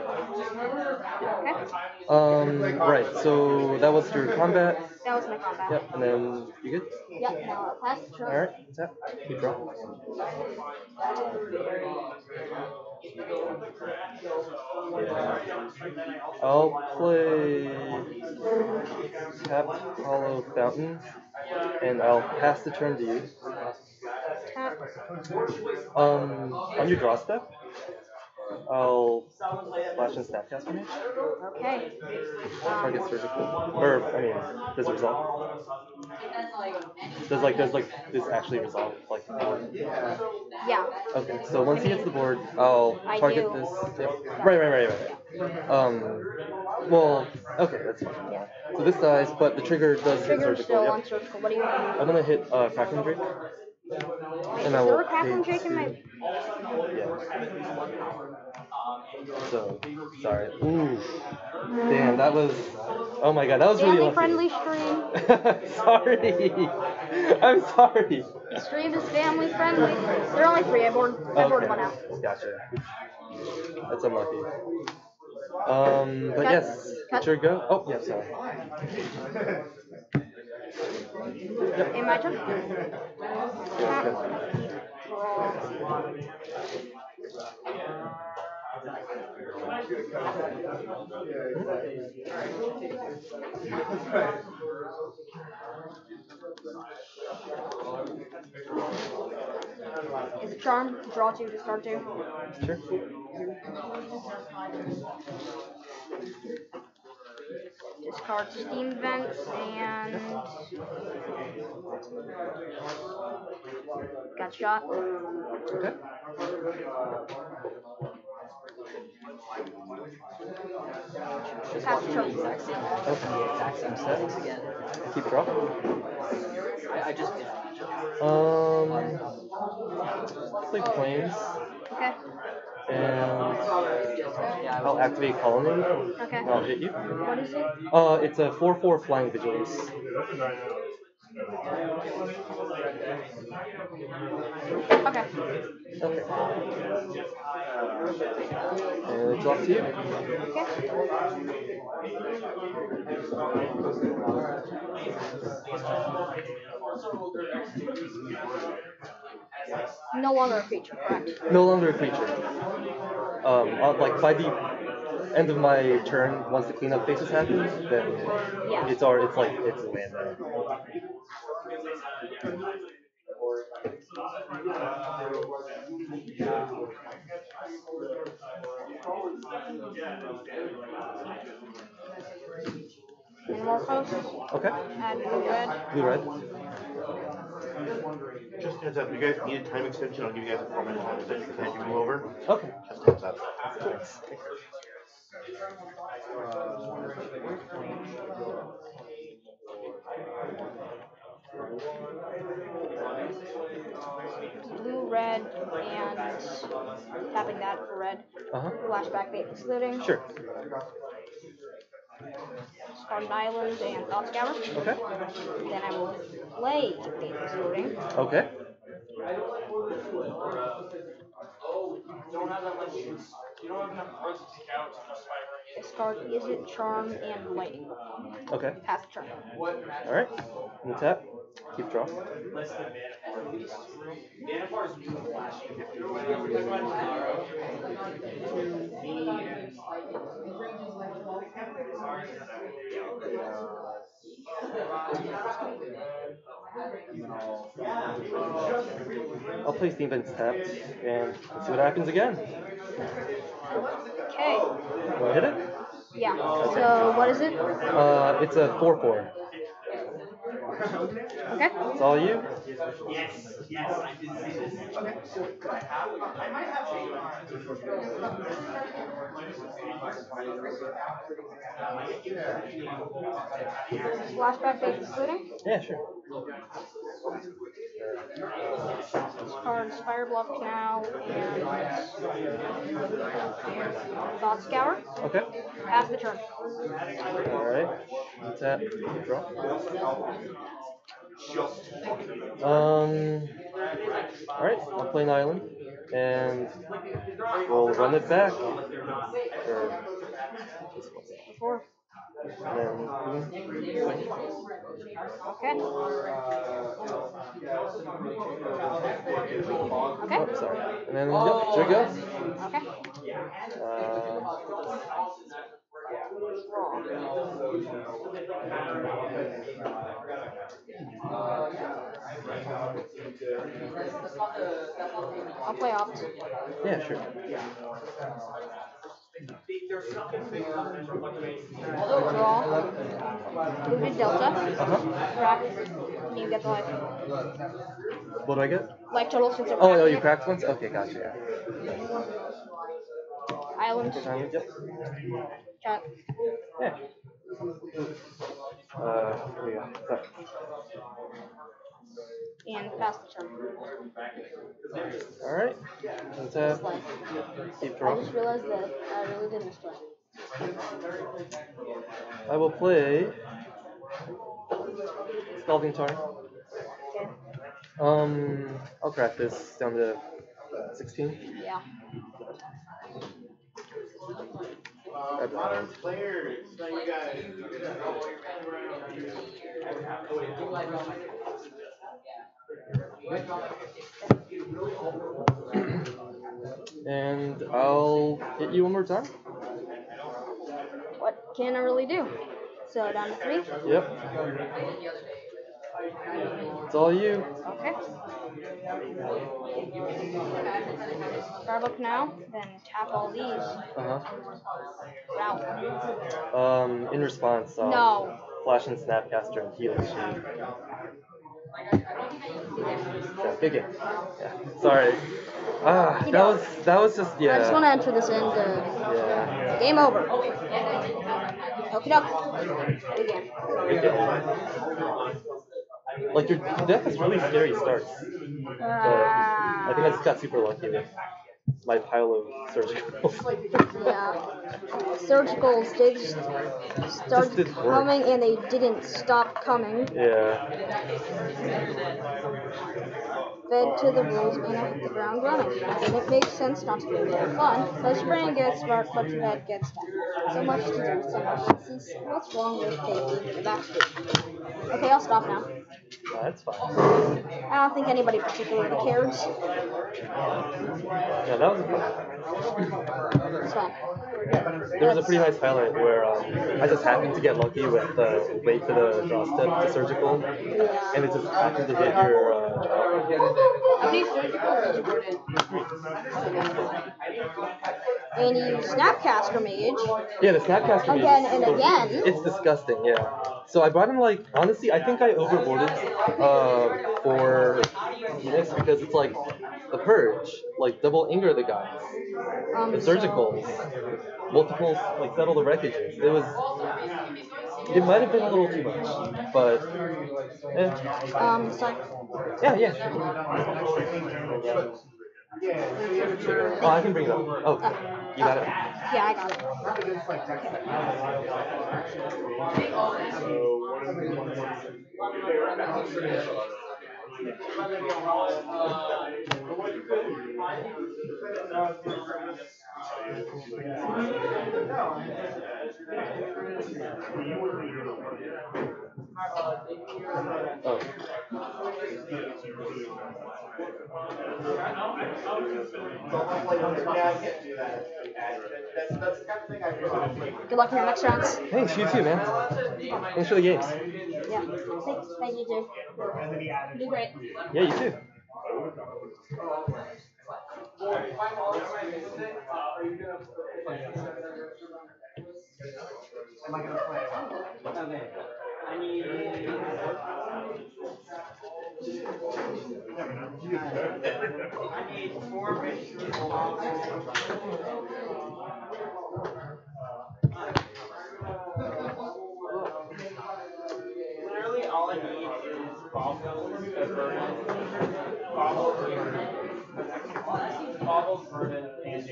Okay. Right, so that was your combat. That was my combat. Yep, and then you good? Yep, now pass the turn. Alright, tap. Keep draw. I'll play Tap Hollow Fountain, and I'll pass the turn to you. Tap. On your draw step, I'll flash and snapcast on it. Okay. Target surgical. Or, I mean, does it resolve? Does this actually resolve? Like, Yeah. okay, so once he hits the board, I'll target this. Yeah. Right. Well, okay, that's fine. Yeah. So this dies, but the trigger does hit Trigger's surgical. still Yep. on surgical. What do you want? I'm gonna hit Crackling Drake. Wait, And is I there will a crackling pay drake in my... Yeah. So, sorry. Ooh. Damn, that was... Oh my god, that was really lucky. Family-friendly stream. Sorry. I'm sorry. The stream is family-friendly. There are only 3. I bored one out. Gotcha. That's unlucky. But yes, it's your go. Oh, yeah, sorry. Yep. In my turn? Is it charm? Draw 2, discard 2. Sure. Discard steam vents and got shot. Okay. Pass the turn. Exact same settings again. Keep draw. I just did. Let's play planes. Okay. And I'll activate Colony. Okay. And I'll hit you. What is it? It's a 4/4 Flying Vigilance. Okay. Okay. And it's off to you. No longer a creature, correct? No longer a creature. Like by the end of my turn, once the cleanup phases happen, then it's a land now. And more posts. Okay. Add blue red. Blue red. Just heads up, if you guys need a time extension, I'll give you guys a 4-minute time extension because I have to move over. Okay. Just heads up. Thanks. Blue, red, and tapping that for red. Flashback bait excluding. Sure. Discard Island and Thought Scour. Okay. Then I will play bait excluding. Okay. Discard Is It, Charm, and Lightning. Okay. Pass the turn. Alright. And tap. Keep draw. I'll play Steam Vents tapped and see what happens again. Okay. Want to hit it? Yeah. So what is it? It's a 4/4. Okay. It's all you. Yes, I did see this. I might have Flashback bait excluding? Yeah, sure. Cards Fireball Canal and Thought Scour. Okay. Pass the turn. Alright. Tap. Draw. Alright, I'll play an island. And we'll run it back. Before. And then, Okay. Okay. Oh, sorry. And then, yep, there we go. Okay. I'll play opt. Yeah, sure. Draw. Booted Delta. Crack. You get the life. What do I get? Life total since it Oh, cracked you it. cracked once? Okay, gotcha. Island. Yep. Chat. Yeah. Yeah. And pass the turn. Alright. Keep I drawing. just realized that I really did misplay. I will play Scalding Tarn. I'll crack this down to 16. Yeah. Players, so you guys. And I'll hit you one more time. What can I really do? So down to 3? Yep. It's all you. Okay. Starbuck now, then tap all these. Route. In response, No. Flash and Snapcaster and Healing Sheet. Yeah, good game. Yeah. Sorry. That was just I just want to enter this end. Yeah. Game over. Okie doke. Good game. Good game. Like your deck has really scary starts. But I think I just got super lucky with my pile of surgicals. Yeah. Surgicals did start coming and they didn't stop coming. Yeah. Fed to the rules and I hit the ground running. It makes sense not to do it for fun. The spring gets smart, but the head gets done. So much to do, so much to see. What's wrong with taking the back street? Okay, I'll stop now. That's fine. I don't think anybody particularly cares. Yeah, that was a fun. It's fine. There was a pretty nice highlight where I just happened to get lucky with the wait for the draw step to surgical, and it just happened to hit your. How many surgicals did you put in? And you Snapcaster Mage. Yeah, the Snapcaster Mage. Again and again. It's disgusting, yeah. So I brought him like, honestly, I think I overboarded for Phoenix because it's like the Purge, like double anger the guys, the surgicals, multiple like settle the wreckages. It might have been a little too much, but Sorry. yeah. Oh, I can bring it up. Oh, you got it. Yeah, I got it. Oh. Good luck in your next rounds. Thanks, you too, man. Thanks for the games. Yeah, thank you too. You do great. Yeah, you too. Am I gonna play? I need. I need 4 missions. Literally, all I need is Bobbles, Burden, and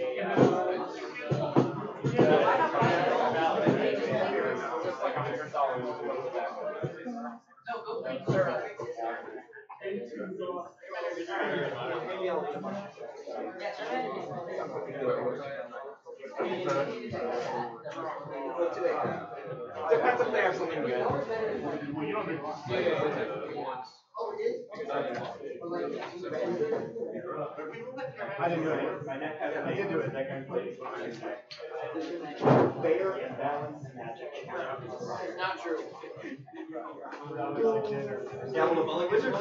just like depends if they have something good. I didn't do it. I did do it. Fair and balanced magic. Not true. Yeah, well, the Wizards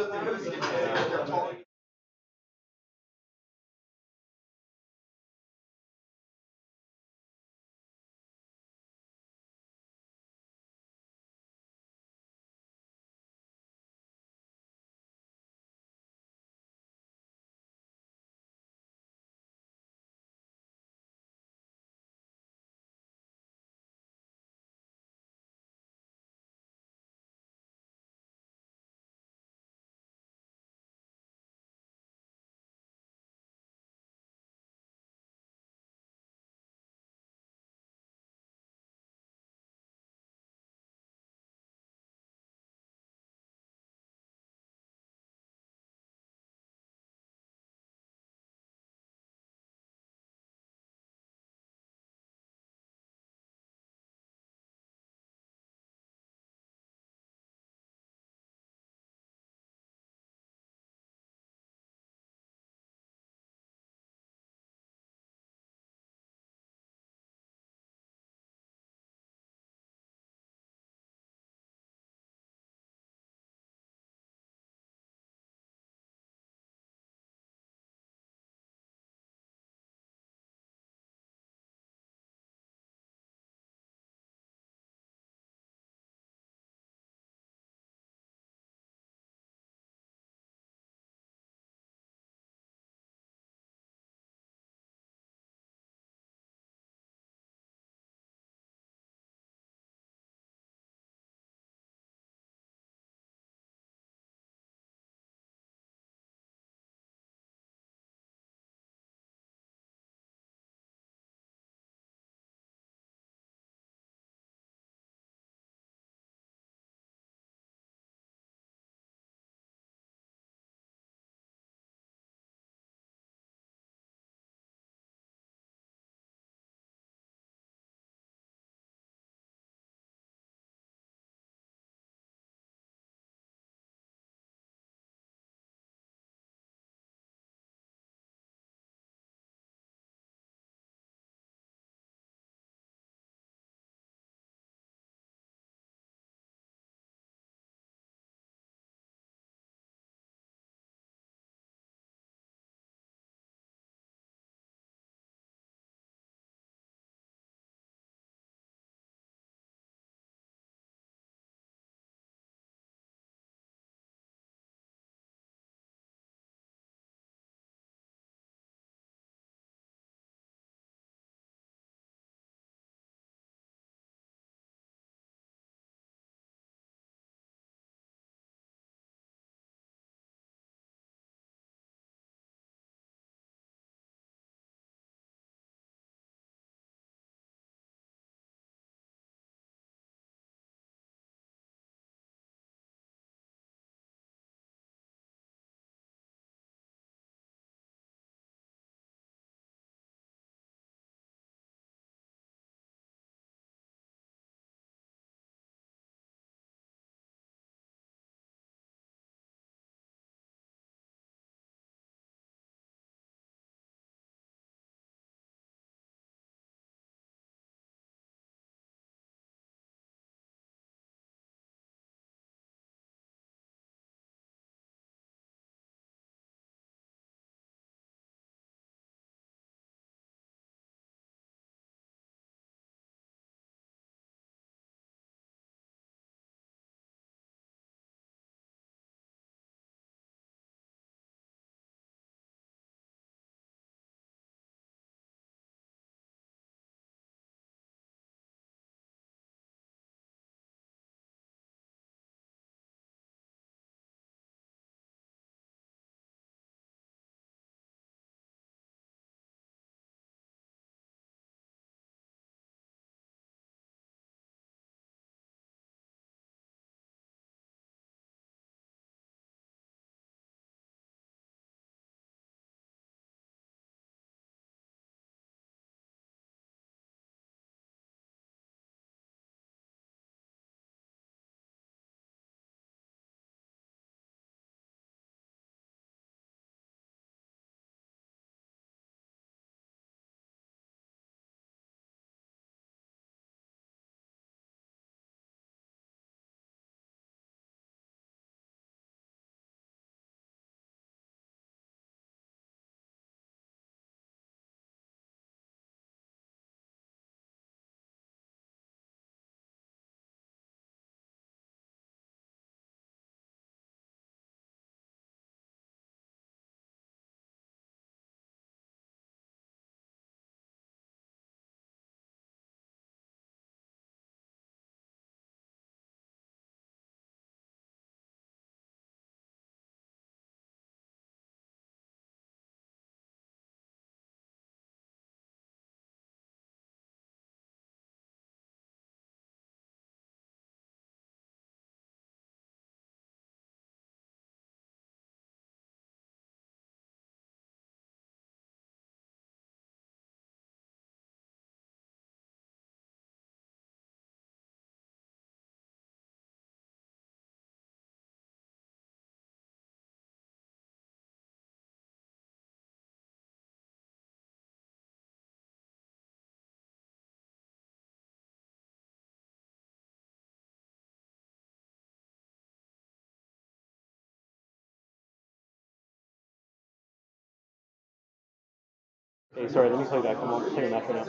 Hey, sorry, let me call you back. I'm playing a match right now.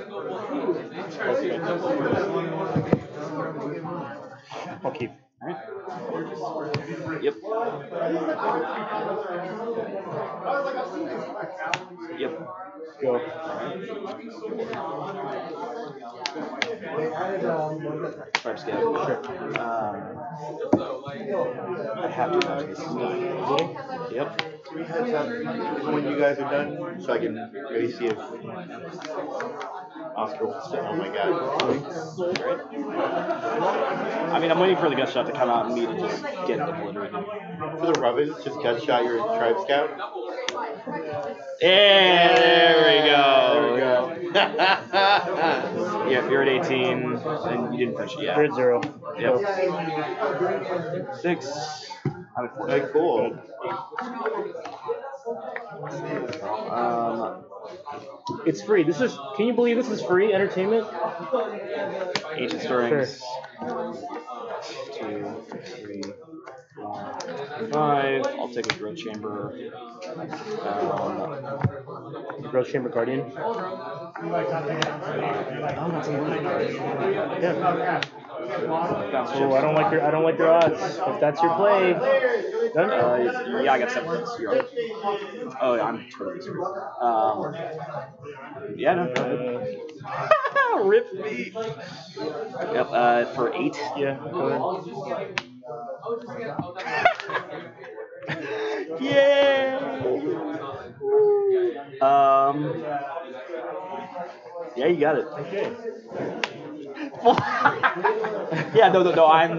I'll keep. Yep. Yep. Go. Five scale. Sure. I have to watch this. Yep. When you guys are done, so I can maybe see if Oscar will sit. Oh my god. I mean, I'm waiting for the gut shot to come out and me to just get obliterated. For the rubbers, just gut shot your tribe scout. Yeah, there we go. There we go. Yeah, you're at 18 and you didn't finish it yet. You're at 0. Yep. 6. I'm at 4. Very cool. It's free. This is. Can you believe this is free entertainment? Ancient Stirrings. Sure. 2, 3, 4, 5. I'll take a Growth Chamber. Growth Chamber Guardian. Oh, that's a little card. Yeah. Oh, I don't like your odds. If that's your play. Done? Yeah, I got 7 points. You're right. Oh, yeah, I'm totally screwed. Yeah, no. Rip me. Yep, for 8. Yeah, go ahead. Yeah. Yeah, you got it. Okay. Yeah, no.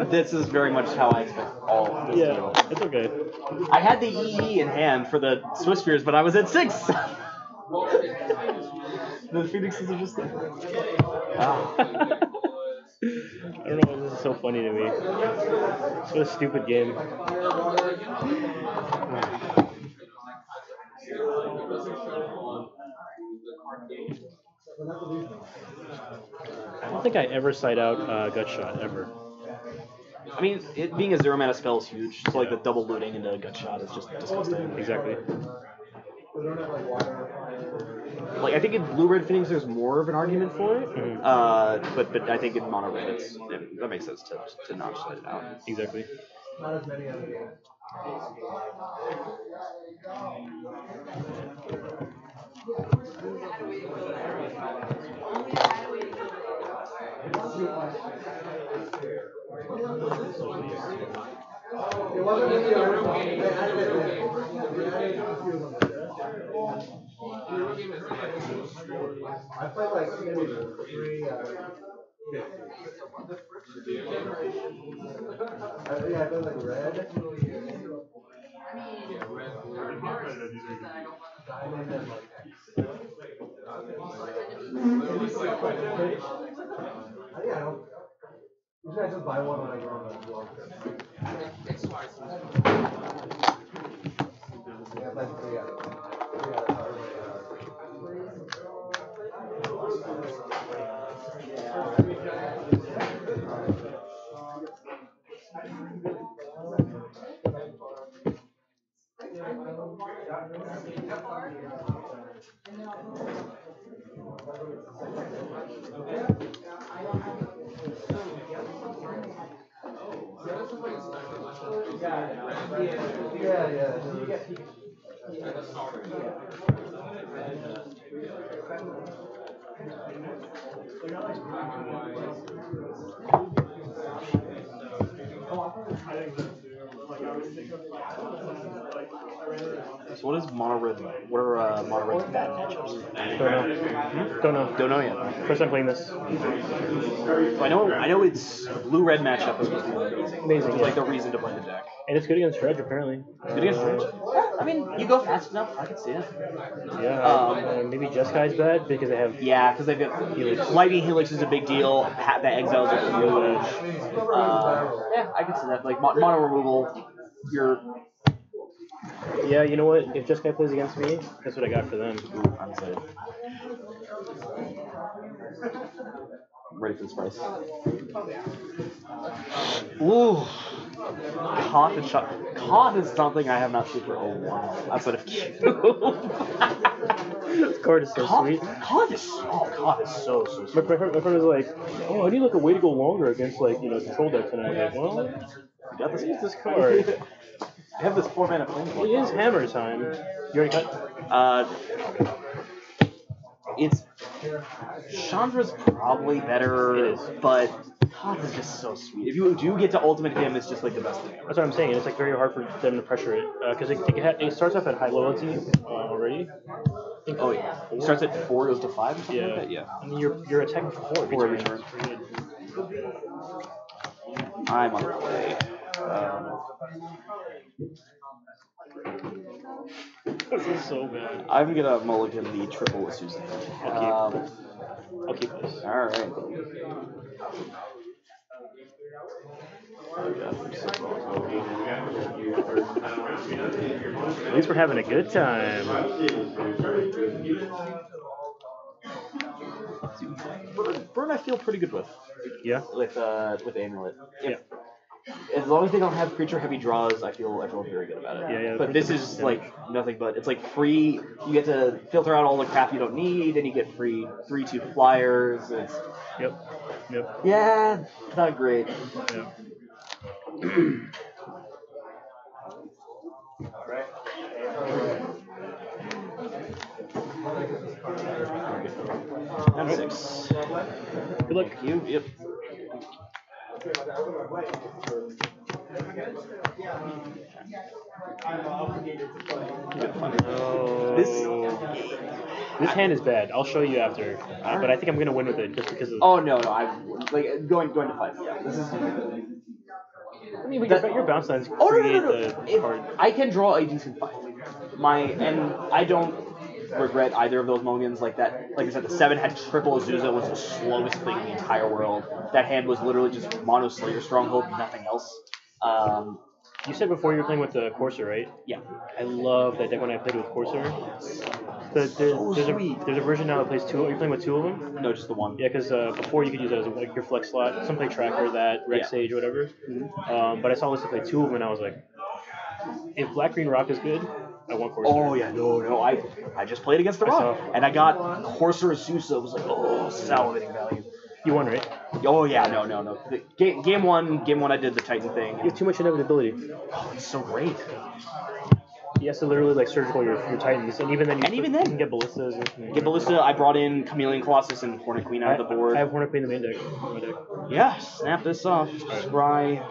This is very much how I expect all of this to go. It's okay. I had the EE in hand for the Swiss Spears, but I was at 6. The Phoenixes are just there. I don't know why this is so funny to me. It's a stupid game. I don't think I ever side out Gut Shot, ever. I mean, it being a 0 mana spell is huge, so like the double looting into a Gut Shot is just disgusting. Exactly. Like, I think in Blue-Red Phoenix there's more of an argument for it, but I think in Mono-Red that makes sense to not just let it out. Exactly. Not as many other games. It wasn't really a real game. They had it in a game. I played like maybe 3. Yeah, I played like red. Diamond and like yeah, I don't. Usually I just buy one when I go on the blog. Yeah, but yeah. So what is Mono-Red? What are Mono-Red's bad matchups? Don't know. Don't know yet. First time playing this. So I know its Blue-Red matchup is supposed to be amazing. It's like the reason to play the deck. And it's good against Dredge, apparently. Good against Dredge? I mean, you go fast enough. I can see it. Yeah. Maybe Jeskai's bad because they have. Yeah, because they've got Helix. Lightning Helix is a big deal. The exiles are huge. Yeah, I can see that. Like mono removal, you're. Yeah, you know what? If Jeskai plays against me, that's what I got for them. Ooh, I'm excited. Ready for the spice. Ooh. Koth and shot. Koth is something I have not seen for a while. Outside of Cube. This card is so sweet. God is so sweet. My friend was like, oh, I need like a way to go longer against like control decks, and I was like, well, You got this. use this card. I have this 4-mana flame. Well, it is hammer time. You already cut? It's Chandra's probably better, but Hoth is just so sweet. If you do get to ultimate him, it's just like the best thing ever. That's what I'm saying. It's like very hard for them to pressure it because it starts off at high loyalty already. Oh yeah, it starts at 4, goes to 5 or something like that. Yeah. And you're attacking for 4 every turn. I'm on the way. This is so bad. I'm gonna mulligan the triple with Susan. I'll keep this. All right. At least we're having a good time. Burn I feel pretty good with. Yeah. With Amulet. Yeah. As long as they don't have creature heavy draws, I feel very good about it. Yeah. But this is like nothing but it's like free. You get to filter out all the crap you don't need, and you get free 3/2 flyers. It's, Yep. Yeah, not great. Yeah. And 6. Good luck. Thank you. Yep. This hand is bad. I'll show you after, but I think I'm gonna win with it just because of. Oh no, I'm like going to fight. Yeah, this is. I mean, your bounce lines create the card. I can draw a decent fight. And I don't regret either of those mulligans. Like that, like I said, the 7 had triple Azusa, was the slowest thing in the entire world. That hand was literally just mono Slayer Stronghold, nothing else. You said before you were playing with the Courser, right? Yeah. I love that deck when I played with Courser. There's a version now that plays 2. Are you playing with 2 of them? No, just the 1. Yeah, because before you could use that as like your flex slot. Some play Tracker, that, Rex Sage, whatever. But I saw Lisa play 2 of them, and I was like, if Black Green Rock is good, I want Courser. Oh yeah, no, I just played against the Rock, and I got Courser Azusa. It was like, salivating value. You won, right? Oh yeah, no. Game one, I did the Titan thing. You have too much inevitability. Oh, it's so great. He has to literally like surgical your Titans, and even then you can get ballistas. Get ballista. I brought in Chameleon Colossus and Hornet Queen out of the board. I have Hornet Queen in the main deck. Yeah, snap this off. Scry.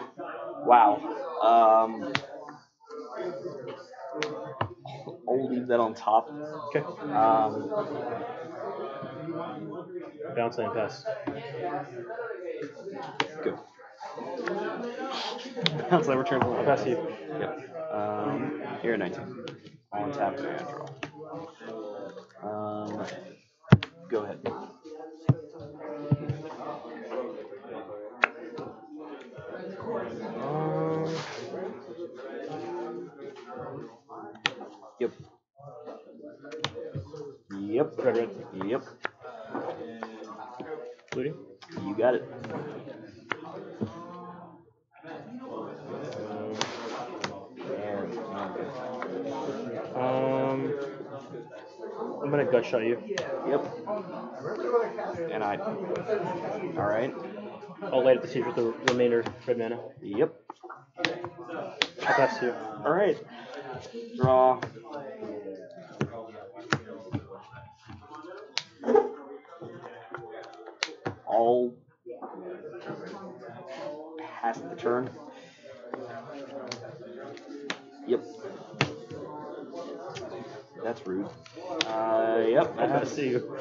Wow. I'll leave that on top. Okay. Bounce and pass. Good. Bounce and return. I'll pass to you. Yep. Here at 19. On tap and draw. Go ahead. Yep. Red. Yep. Looting? You got it. I'm gonna gut shot you. Yep. And I. All right. I'll light up the siege with the remainder red mana. Yep. I'll pass to you. All right. Draw. I'll pass the turn. Yep. That's rude. Yep. I pass to you.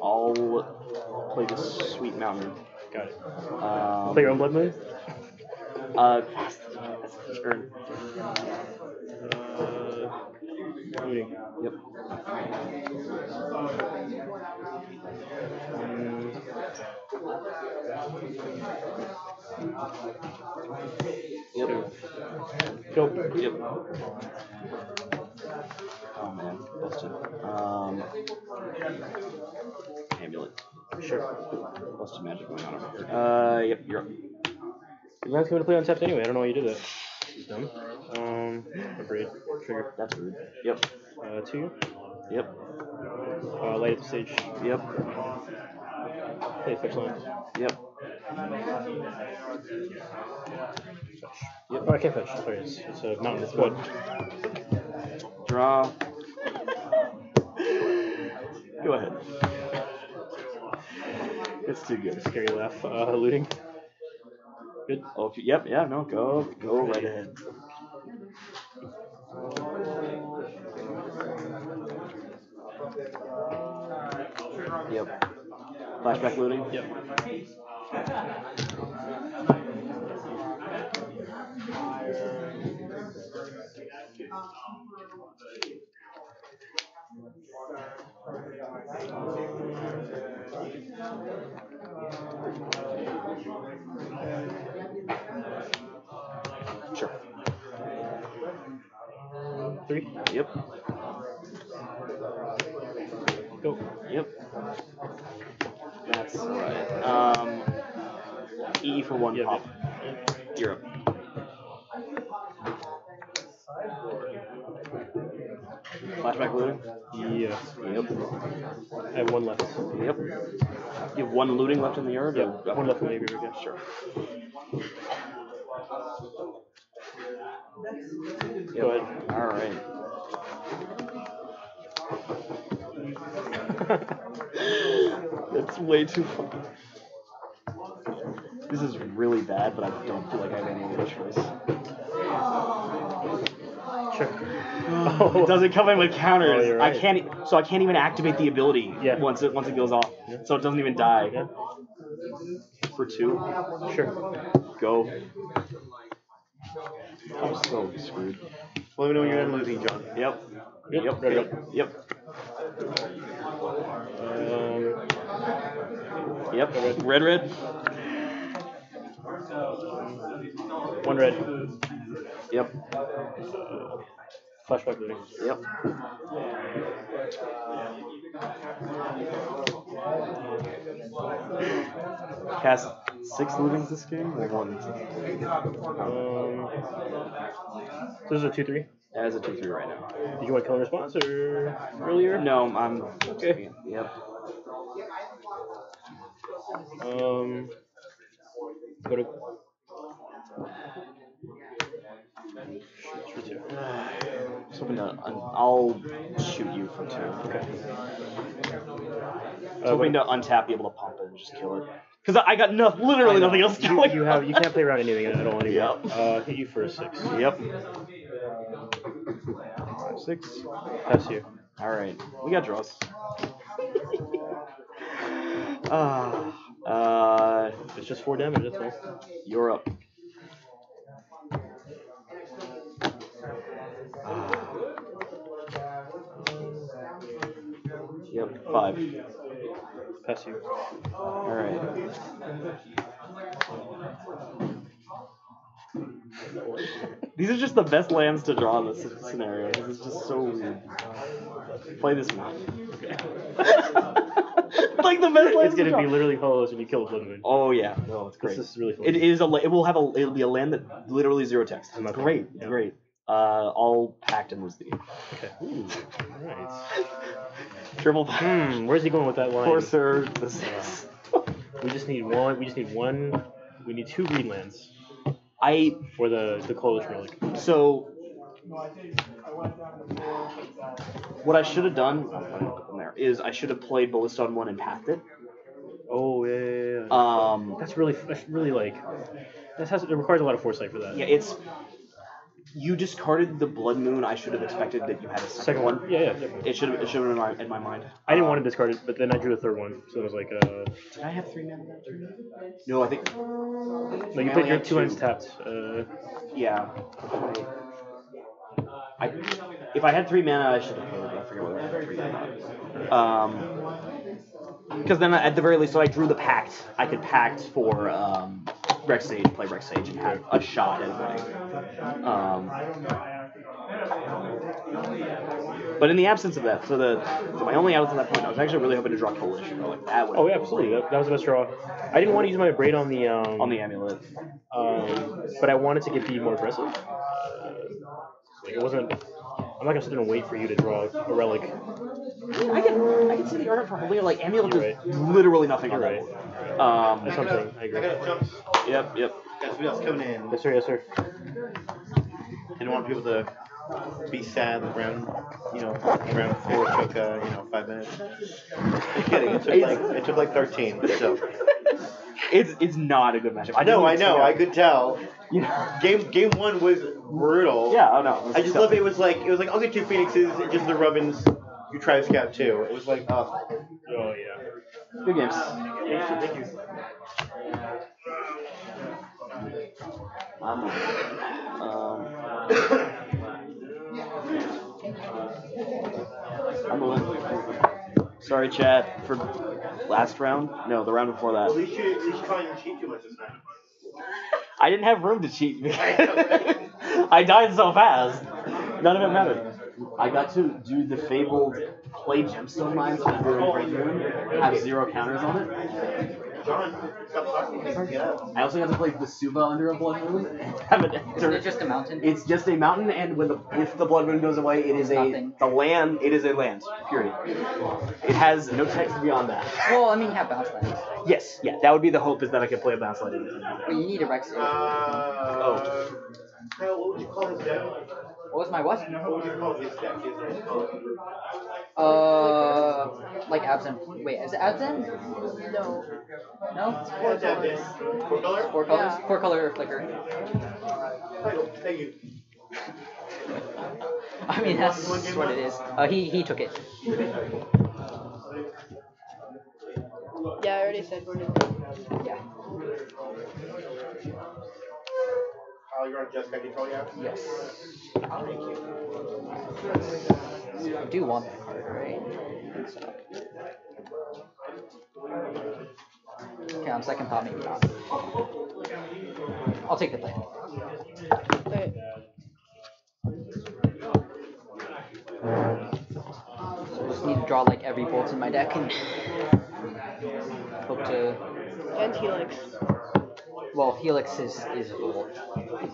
I'll play this Sweet Mountain. Got it. Play your own Blood Moon? That's the turn. Looting. Yep. Yep. Go. Yep. Oh man, busted. Amulet. Sure. Busted magic going on over here. Yep, you're up. Your man's going to play untapped anyway. I don't know why you did that. This is dumb. Upgrade. Trigger. That's rude. Yep. 2. Yep. Light up the stage. Yep. Play fetch land. Yep. Fetch. Yep. Oh, I can't fetch. Sorry, it's a mountain. It's wood. Draw. Go ahead. It's too good. Scary laugh. Looting. Good. Oh, yep. Yeah. No. Go right ahead. Yep. Flashback looting. Yep. Sure. 3. Yep. Go. Yep. That's right. E for 1 pop. You're up. Flashback looting? Yes. Yep. I have 1 left. Yep. You have 1 looting left in the yard? Yep. 1 left in the yard. Yeah, sure. Go ahead. Alright. It's way too fun. This is really bad, but I don't feel like I have any other choice. Sure. It doesn't come in with counters. Oh, you're right. I can't even activate the ability once it goes off. Yeah. So it doesn't even die. Yeah. For 2. Sure. Go. I'm so screwed. Let me know when you're done losing, John. Yep. Yep. Yep. Yep. Red. 1 red. Yep. Flashback looting. Yep. Cast 6 lootings this game or 1? This is a 2/3. That is a 2/3 right now. Did you want kill in response or earlier? No, I'm okay. Yep. Go to. For 2. Just hoping to I'll shoot you for 2. Okay. Hoping to untap, be able to pump it and just kill it. Because I got literally nothing else going. You can't play around anything at all anymore. Yep. Hit you for a 6. Yep. 6. Pass you. All right. We got draws. It's just 4 damage. That's all. You're up. Yep. 5. Pass you. All right. These are just the best lands to draw in this scenario. This is just so weird. Play this one. Okay. Like the best lands. It's gonna be literally hollows when you kill a Blood Moon. Oh yeah, no, it's great. This is really fun. It'll be a land that literally 0 text. It's great. It's great. I'll pact and lose the game. Okay. Ooh. Alright. Triple. Where's he going with that line? Forcer. We just need 1. We just need 1. We need 2 green lands. For the coalition relic. So what I should have done is I should have played Ballista on 1 and pathed it. Oh yeah. That's really like it requires a lot of foresight for that. Yeah, you discarded the Blood Moon. I should have expected that you had a second one. Yeah, definitely. It should have been in my mind. I didn't want to discard it, but then I drew a 3rd one, so it was like. Did I have 3 mana? No, I think. No, you put your 2 lands tapped. Yeah. If I had 3 mana, I should have played it. I forget whether I had 3 mana. Because then at the very least, so I drew the pact. I could pact for Rex Sage, play Rex Sage, and have a shot at winning. But in the absence of that, so my only outs at that point, I was actually really hoping to draw Coalition. Like that would. Oh yeah, absolutely. That was the best draw. I didn't want to use my braid on the amulet. But I wanted to be more aggressive. Like it wasn't. I'm not gonna sit there and wait for you to draw a relic. I can see the order for Holy, like Amulet does literally nothing on that board. That's something. I agree. Yep. Got somebody else coming in. Yes, sir. Yes, sir. Didn't want people to be sad that round 4 took 5 minutes. Just kidding. It took like 13. So it's not a good matchup. I know. I could tell. Game 1 was brutal. Yeah. Oh no. I just love it. It was like I'll get 2 Phoenixes, just the Rubbins. You try to scout 2. It was like Oh yeah. Good games. Thank you. I'm moving. Sorry, chat, for last round. No, the round before that. At least you didn't cheat too much this time. I didn't have room to cheat. I died so fast. None of it mattered. I got to do the fabled play gemstone mines under a great moon, have 0 counters on it. John, stop talking. I also got to play Vesuva under a blood moon. Isn't it just a mountain? It's just a mountain, and if the blood moon goes away, it is It is a land. Period. It has no text beyond that. Well, I mean, you have bounce lands. Yes, yeah, that would be the hope, is that I could play a bounce land in it. But you need a Rex. Kyle, what would you call his deck? What was my what? What would you call his deck? Like Absent. Wait, is it Absent? No. No? 4 colors. 4 colors? 4 colors? Yeah. 4 color flicker. Thank you. I mean, that's what it is. He took it. Yeah, I already said we're doing. Yeah. You're on Jessica control, yeah? Yes. Thank you. I do want that card, right? Okay, on second thought, maybe not. I'll take the play. Okay. So I just need to draw like every bolt in my deck and hope to. And Helix. Well, Helix is a bolt.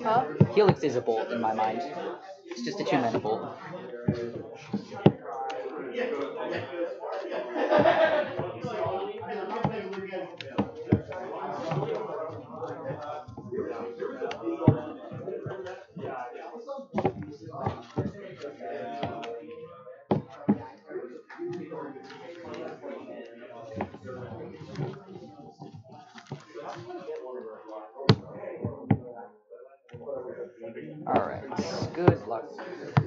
Huh? Helix is a bolt in my mind. It's just a 2-mana bolt. Alright, good luck.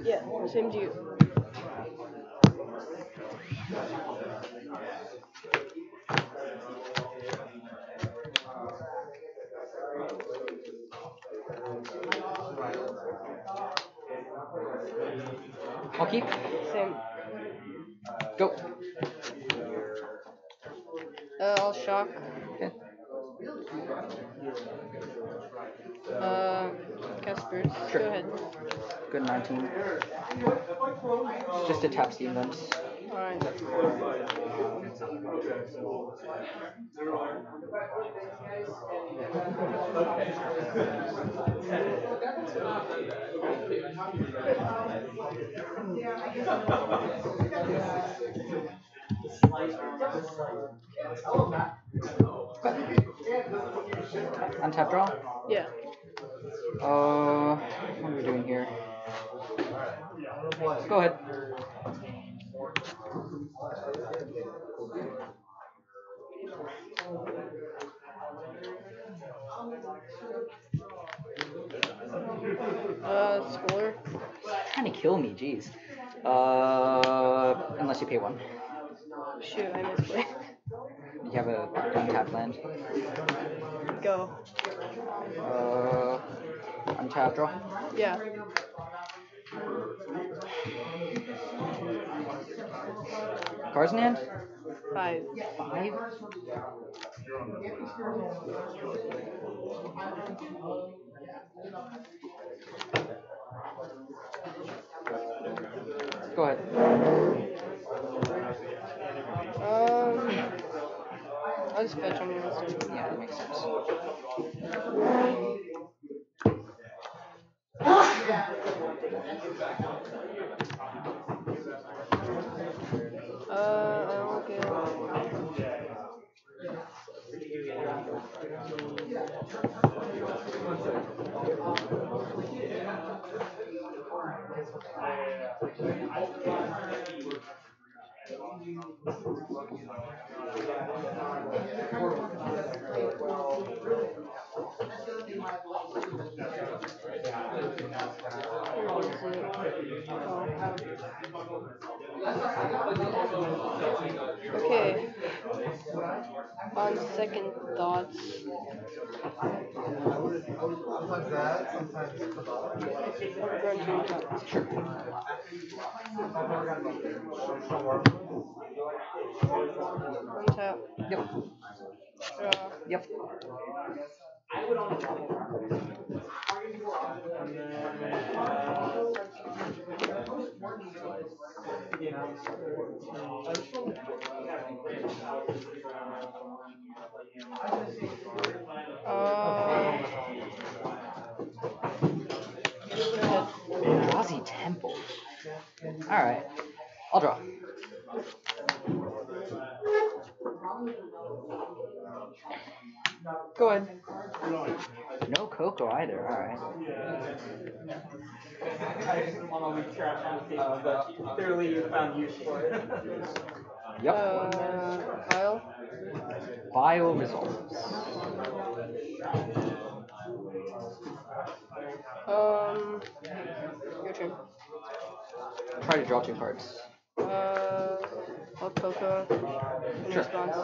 Yeah, same to you. I'll keep. Same. Go. I'll shock. Okay. Cast spirits. Sure. Go ahead. Good 19. Just to tap the events. Alright. Untap draw? Yeah. What are we doing here? Go ahead. Score. Trying to kill me, jeez. Unless you pay 1. Shoot, I misplay. You have a untapped land. Go. Untap draw? Yeah. Cards in hand? 5. 5? Go ahead. I'll just fetch on your turn. Yeah, that makes sense. Okay. On second thoughts. Untap. Yep. Draw. Yep. Aussie Temple. Alright. I'll draw. Go ahead. No Coco either, alright. But clearly you found use for it. Yep. File. Bio resolves. Your turn. Try to draw 2 cards. I'll Coco in Sure. response.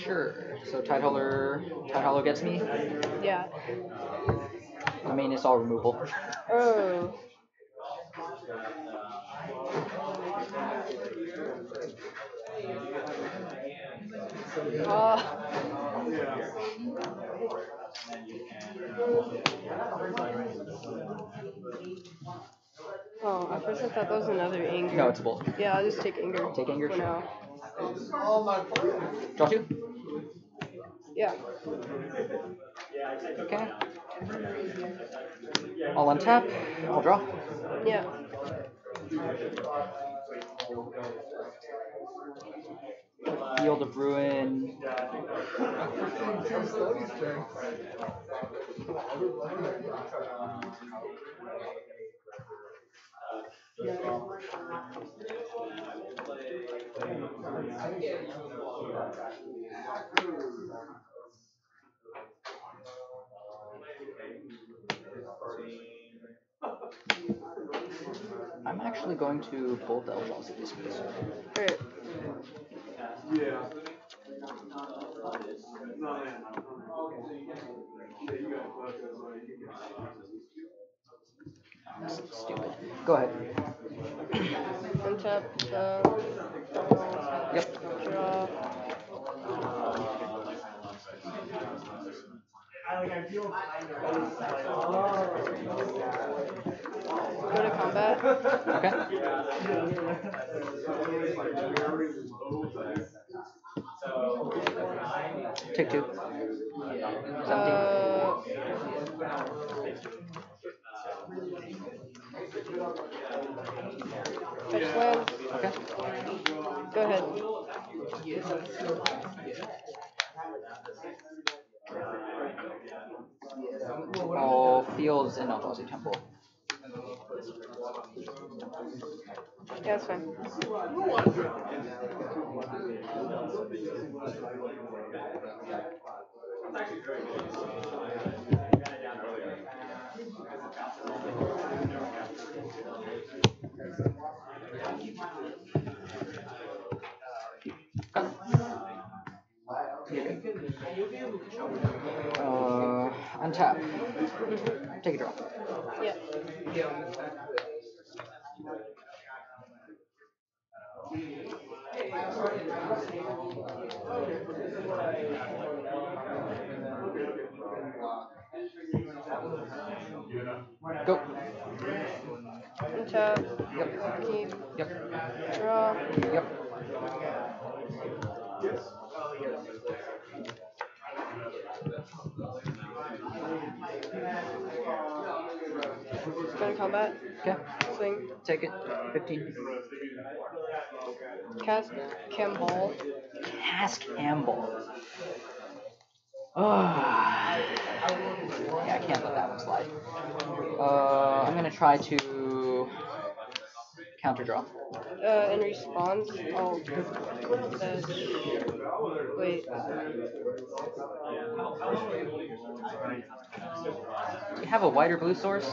Sure. So Tideholder gets me. Yeah. I mean, it's all removal. Oh. Oh, at first I thought that was another anger. No, it's a bolt. Yeah, I'll just take anger. Take anger for now. Draw 2? Yeah. Okay. I'll untap. I'll draw. Yeah. Field of Ruin. I'm actually going to bolt the Eldrazi this piece. Alright. Yeah. Stupid. Go ahead. Untap. Yep. Draw. Go to combat. Okay. Take 2. 17. Fetch land. Okay. Go ahead. All fields in Eldrazi Temple. Yeah, that's fine. Untap. Take a draw. Yeah. Go. Untap. Yep. Keep. Yep. Draw. Yep. combat. Okay. Swing. Take it. 15. Cast Campbell. Cast Campbell. Yeah, I can't let that one slide. I'm gonna try to counter draw. In response, I'll fetch. Wait. Do you have a white or blue source?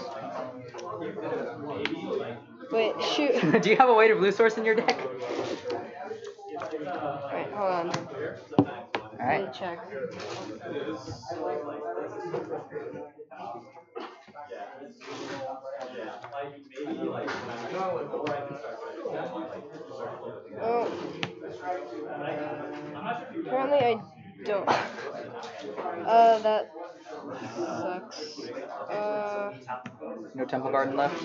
Wait, shoot. Do you have a white or blue source in your deck? Alright, hold on. Alright. Let me check. Oh. Apparently I don't. That sucks. No Temple Garden left?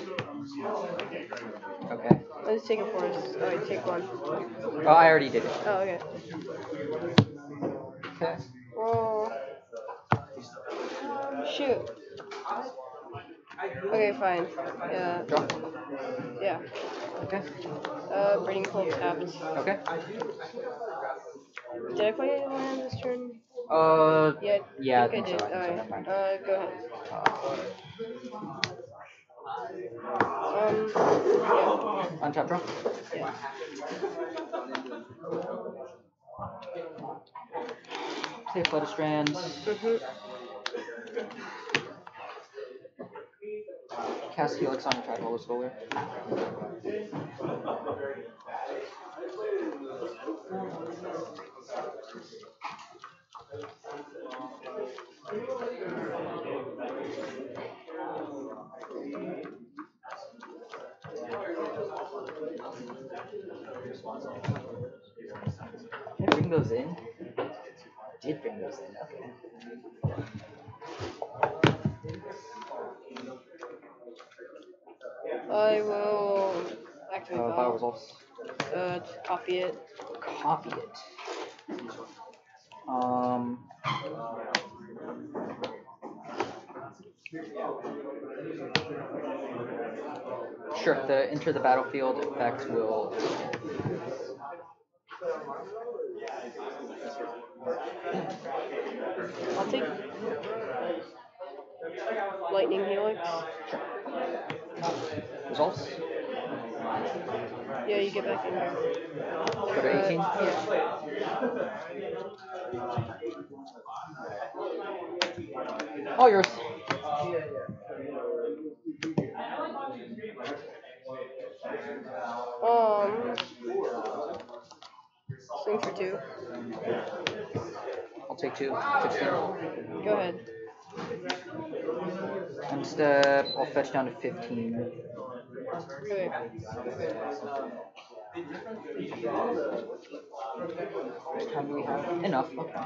Okay. Let's take a forest. Alright, take one. Oh, I already did it. Oh, okay. Okay. Roll. Shoot. Okay, fine. Yeah. Draw. Yeah. Okay. Breeding Cold tapped. Okay. Did I play land this turn? Yeah, I think I did. so. Alright. Go ahead. Yeah. Untap draw? Yeah. Play Flutter Strand. Cast Helix on your try to roll a Solar. Can I bring those in? I did bring those in, okay. I will activate File results. Copy it. Copy it. Sure, the enter the battlefield effect will. I'll take Lightning Helix. Results? Yeah, you get back in here. Go to 18? All yours. Swing for 2. I'll take 2. 16. Go ahead. And step, I'll fetch down to 15. Okay. How do we have? Enough. Okay.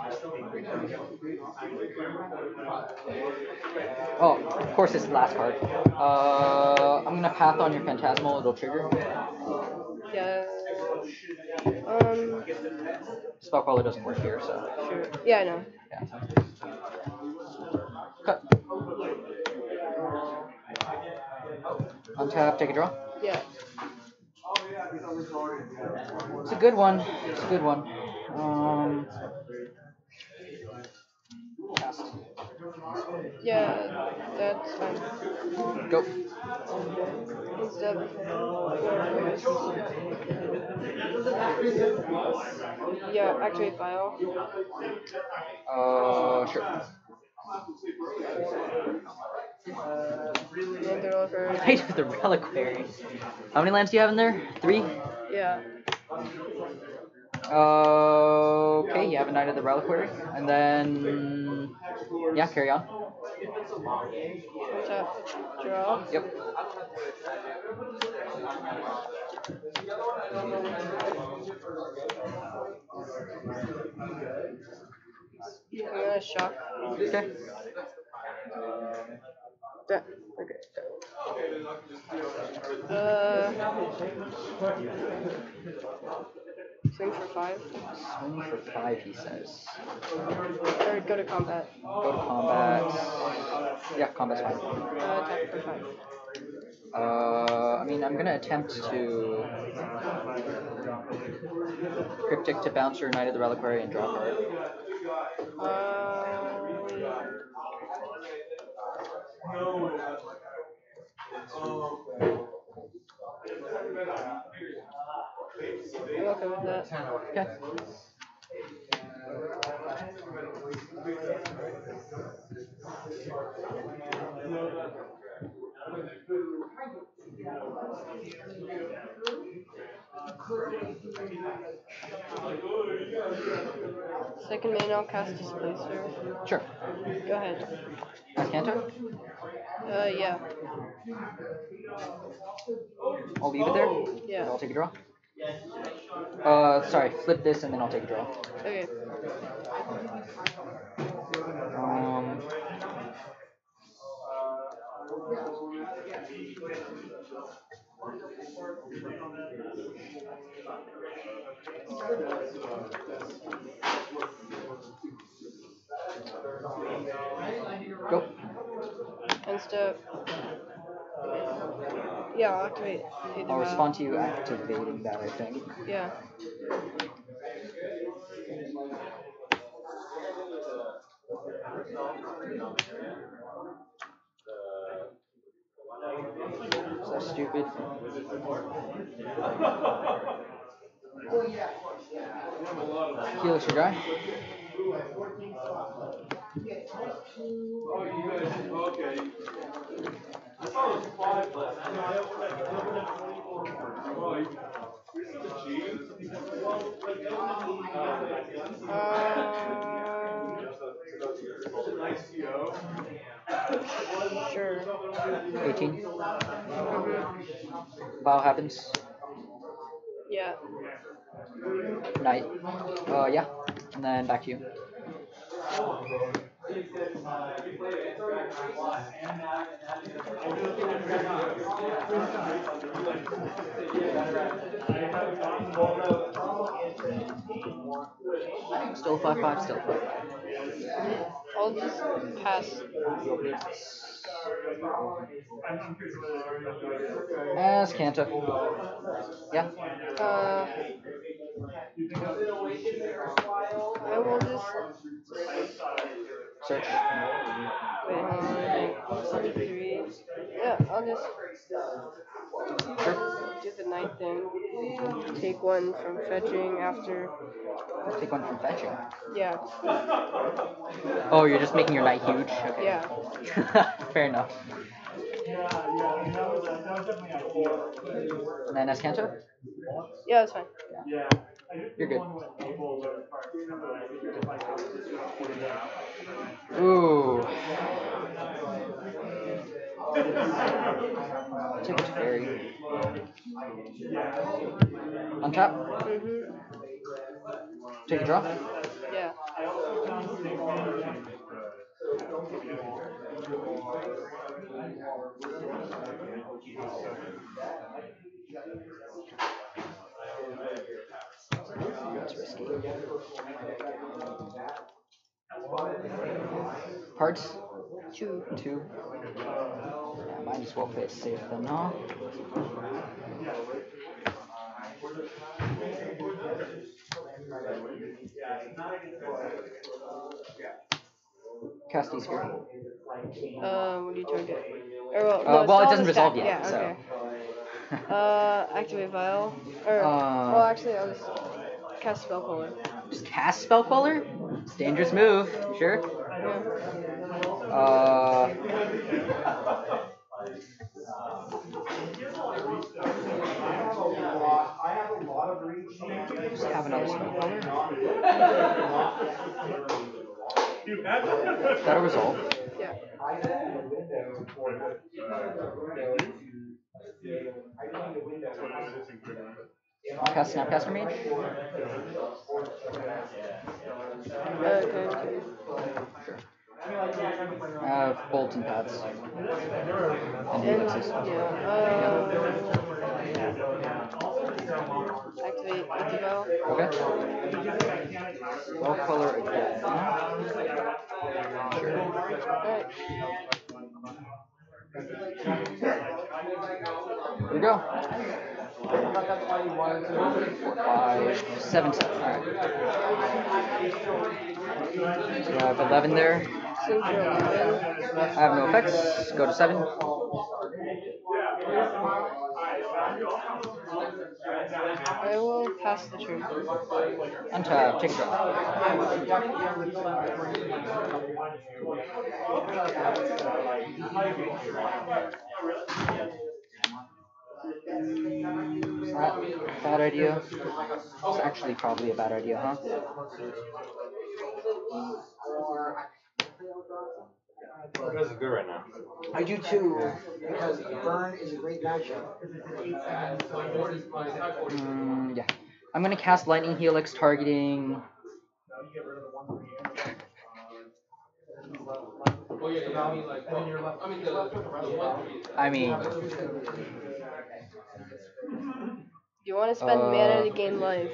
Oh, of course it's the last card. I'm gonna path on your Phantasmal, it'll trigger. Yeah. Spellcaller doesn't work here, so. Sure. Yeah, I know. Yeah. Cut. Untap, take a draw. Yeah. It's a good one. It's a good one. Cast. Yeah, that's fine. Go. Instead. Yeah, activate file. Sure. Right with the reliquary. How many lands do you have in there? 3? Yeah. Okay, you have a Knight of the Reliquary, and then yeah, carry on. Tap, draw. Yep. I'm gonna shock. Okay. Yeah. Okay. Swing for 5. Swing for 5, he says. Or go to combat. Go to combat. Yeah, combat's fine. Attack for I mean, I'm gonna attempt to Cryptic to bounce your Knight of the Reliquary and draw a card. I'm okay with that. Okay. Second main, I'll cast Displacer. Sure. Go ahead. Mass Canto? Yeah. I'll leave it there? Yeah. I'll take a draw. Sorry, flip this and then I'll take a draw. Okay. Go. End step. Yeah, I'll activate. I'll respond to you activating that, I think. Yeah. Is that stupid? Helix your guy. Sure. 18. Vow happens. Yeah. Knight. Yeah. And then back to you. Still 5/5, still 5/5. I'll just pass. As Canto. Yeah. I will just search. Wait, hold on. 73. Yeah, I'll just do the night thing. Take one from fetching after. Take one from fetching? Yeah. Oh, you're just making your knight huge? Okay. Yeah. Fair enough. And then as Canto? Yeah, that's fine. Yeah. You're good. Ooh. Take it to fairy. Untap? Take a draw? Yeah. That's risky. Cards? Two. Yeah, might as well play it safe then, huh? Cast these here. What do you target? Or, well, it doesn't resolve yet, yeah, so. Okay. Activate Vial. Or, well, actually, I'll just cast Spell Caller. Just cast Spell Caller? It's a dangerous move. You sure? Yeah. Just have another Spell Caller. That'll resolve. Yeah. Cast Snapcaster Mage? Okay. Sure. I have bolts and pads. And helixes. Activate Antivial. Okay. Spell Color again. Sure. Alright. we go. 4, 5, 7, 7. Alright. So I have 11 there. Since you're 11. I have no effects. Go to 7. I will pass the turn. Untap, take a draw. Is that a bad idea? It's actually probably a bad idea, huh? This is good right now. I do too, because Burn is a great matchup. Yeah. I'm gonna cast Lightning Helix targeting. I mean. You want to spend mana to gain life?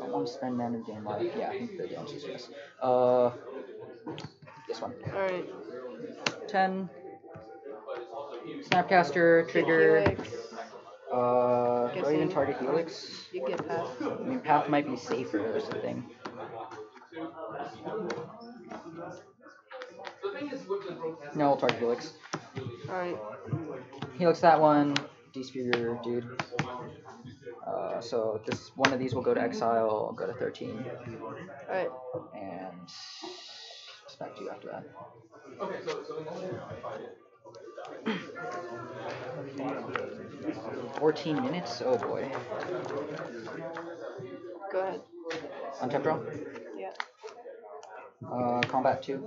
I want to spend mana to gain life. Yeah, I think the answer is yes. This one. Alright. 10. Snapcaster, trigger. Do I even target Helix? You get Path. I mean, Path might be safer or something. No, I'll target Helix. Alright. Helix that one. D-Sphere your dude. So this one of these will go to exile. I'll go to 13. Alright. And it's back to you after that. 14 minutes? Oh boy. Go ahead. Untap draw? Yeah. Combat 2.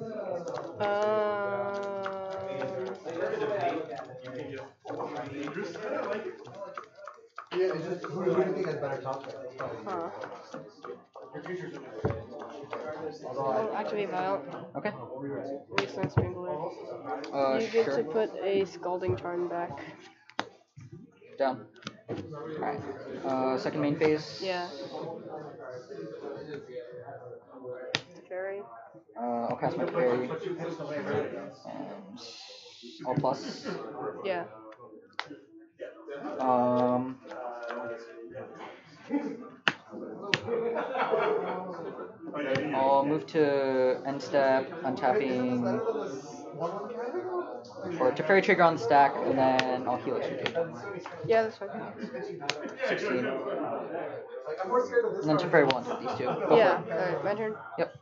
Yeah, it's just who do you think has better top? Huh. I'll activate Vial. Okay. Wasteland Strangler. You get to put a Scalding Charm back. Down. Alright. Second main phase. Yeah. Fairy. I'll cast my fairy. And all plus. Yeah. I'll move to end step, untapping, or to fairy trigger on the stack, and then I'll heal it. Yeah, that's fine. 16. And then to fairy will untap these two. Go yeah, alright, my turn. Yep.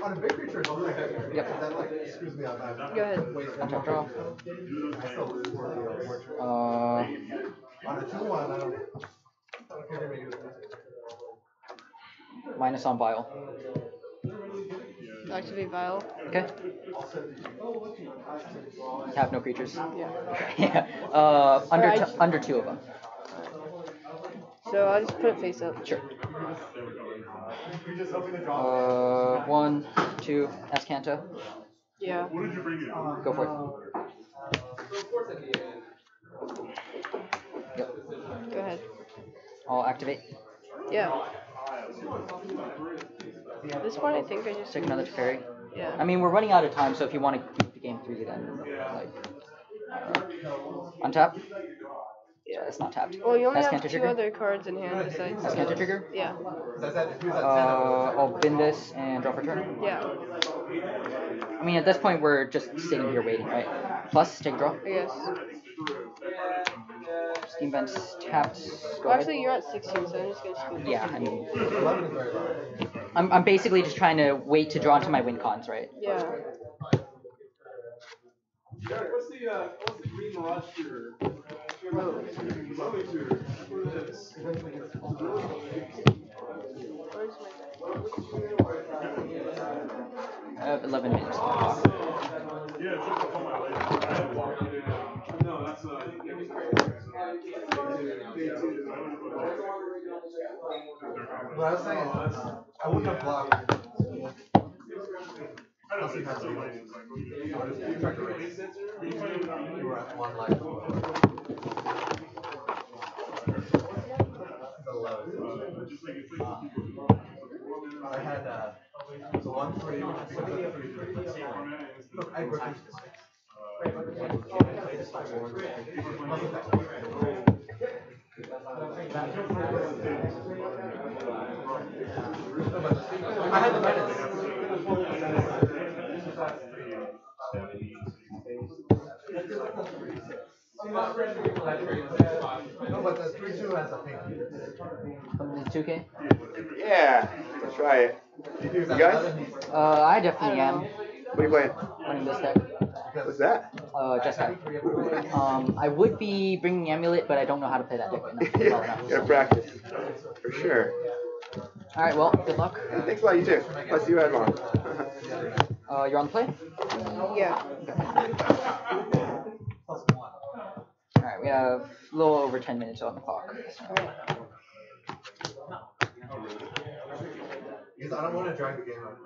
On a big creature, yep. That like screws me up. Go ahead. Untap draw. On a 2-1, I don't care to make it. Minus on Vial. Activate Vial. Okay. Have no creatures. Yeah. Yeah. Under 2 of them. So I'll just put it face up. Sure. 1, 2, Ascanta. Yeah. Go for it. Yep. Go ahead. I'll activate. Yeah. This one, I think I just take another fairy. Yeah. I mean, we're running out of time, so if you want to keep the game 3, then like untap. Yeah, it's not tapped. Well, you only have Ascanta 2 trigger. other cards in hand besides. Ascanta trigger. Yeah. I'll bin this and draw for turn. Yeah. I mean, at this point, we're just sitting here waiting, right? Plus, take a draw. I guess. Steam Vents tapped. Well, actually, you're at 16, so I'm just gonna scoop. Yeah, I mean, I'm basically just trying to wait to draw into my win cons, right? Yeah. What's the green mirage shooter? I have 11 minutes. No, that's But I was saying, I wouldn't have blocked. Unless he had some like, you tried to raise. You were at 1 life. I had I had the minutes. No, but the 3-2 has a pink. 2K? Yeah, let's try it. You guys? I definitely am. What are you playing? Playing this deck. What's that? Just that. I would be bringing Amulet, but I don't know how to play that deck right now. Well enough. Gotta practice. For sure. Alright, well, good luck. Hey, thanks a lot, you too. I'll see you at long. You're on the play? Yeah. Alright, we have a little over 10 minutes on the clock. Because I don't want to drag the game out.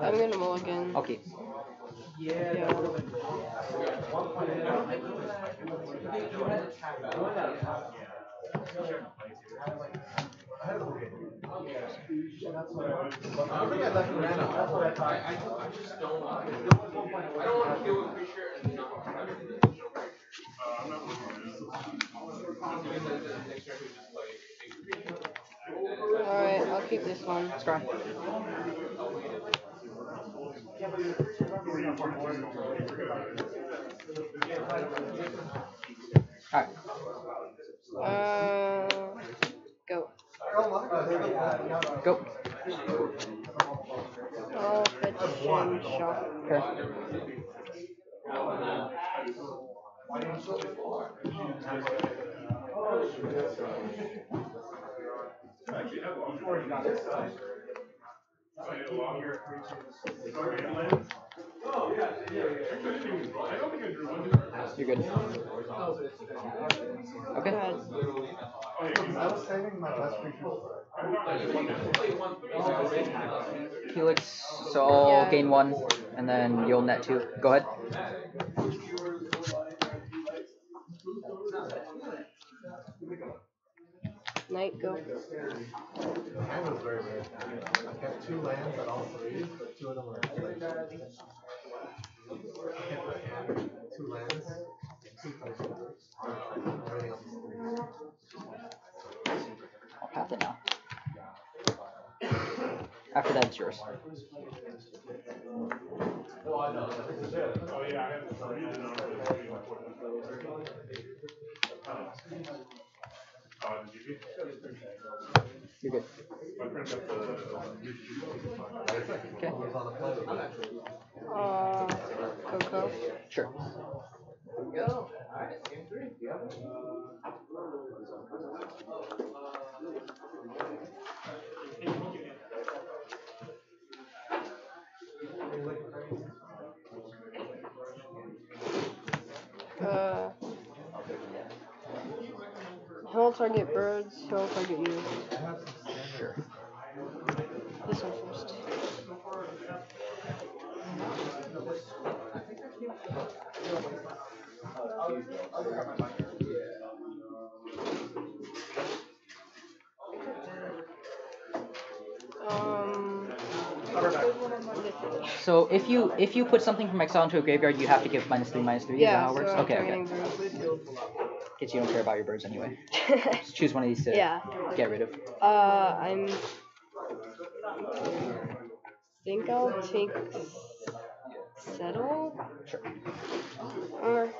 I'm gonna mulligan. Okay. Yeah. I don't think I left random. I just don't want to. I don't want to deal with Fisher and not have it. Alright, I'll keep this one. Let's try. Alright. Go. Go. I'll fetch and shock. Okay. You're good. Okay. I was saving my best creature. Helix, so I'll gain 1, and then you'll net 2. Go ahead. Knight, go. The hand was very weird. I kept 2 lands at all 3, but 2 of them were like, I kept my hand, 2 lands, 2 places. Everything else is 3. I'll path it now. After that, it's yours. You're good. Okay. Coco. Sure. He'll target birds, he'll target you. Sure. This one first. So if you put something from exile into a graveyard, you have to give -3/-3. Is that how it works? Okay, okay. Guess you don't care about your birds anyway. Just choose one of these to get rid of. I think I'll take Settle. Sure. Or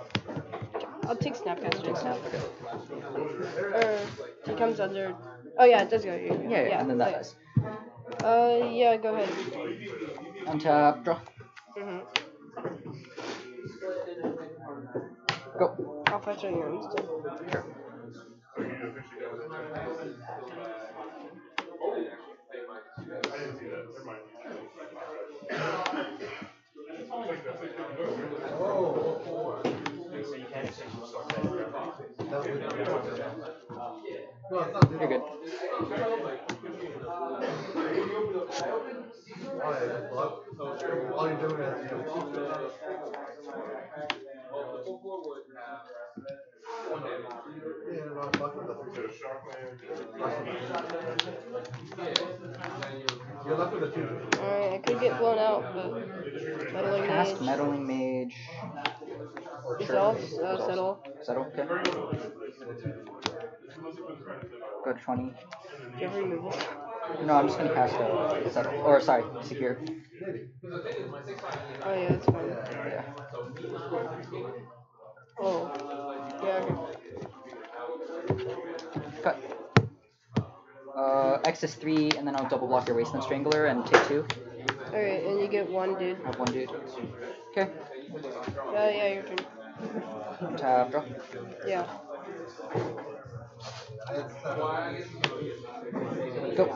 I'll take Snapcaster. Take Snap. Okay. Or he comes under. Oh yeah, it does go here. Yeah, and then that does. Yeah, go ahead. Untap, draw. Go. I'll fetch on your instead. Sure. You're good. All you're doing is blown out, but meddling Cast mage. meddling mage. Resolve, settle. Settle. Okay. Go to 20. Do you have removal? No, I'm just gonna cast settle. Or sorry, secure. Oh yeah, that's fine. Yeah. Oh. Yeah, okay. Cut. X is 3, and then I'll double block your Wasteland Strangler and take 2. Alright, and you get 1 dude. I have 1 dude. Okay. Yeah, your turn. Tap, draw. Yeah. Go.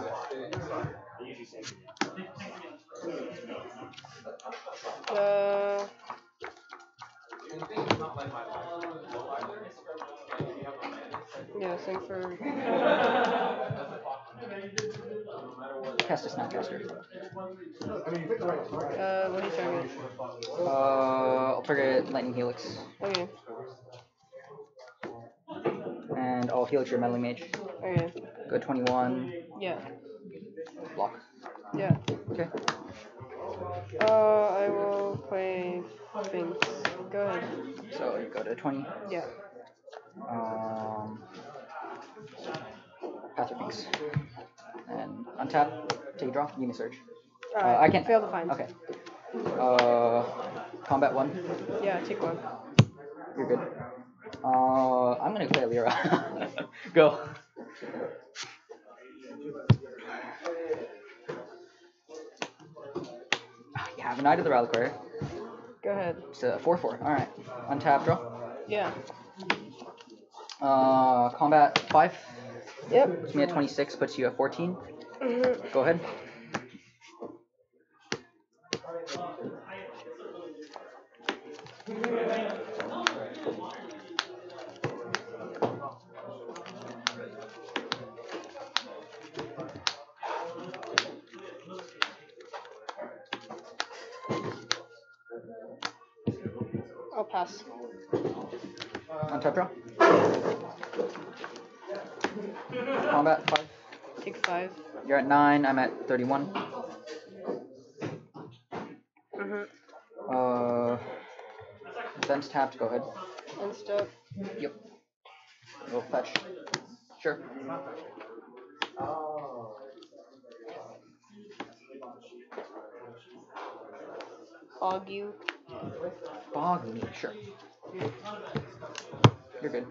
Yeah, same for. Cast a Snapcaster. What do you target? I'll target Lightning Helix. Okay. And I'll Helix your Meddling Mage. Okay. Go 21. Yeah. Block. Yeah. Okay. I will play things. Go ahead. So you go to 20. Yeah. Path your Pinks. And untap. Take a draw. Give me a search. Alright. I can't. Fail to find. Okay. Combat 1. Yeah, take 1. You're good. I'm gonna play Lyra. Go. You have an Eye to the Reliquary. Go ahead. It's a 4/4. Alright. Untap, draw. Yeah. Combat 5. Yep. Puts me at 26, puts you at 14. Mm-hmm. Go ahead. I'll pass. Untap, draw. Combat 5. Take 5. You're at 9, I'm at 31. Mm-hmm. Defense tapped, go ahead. And stuff. Yep. We'll fetch. Sure. Fog you. Fog me, sure. You're good.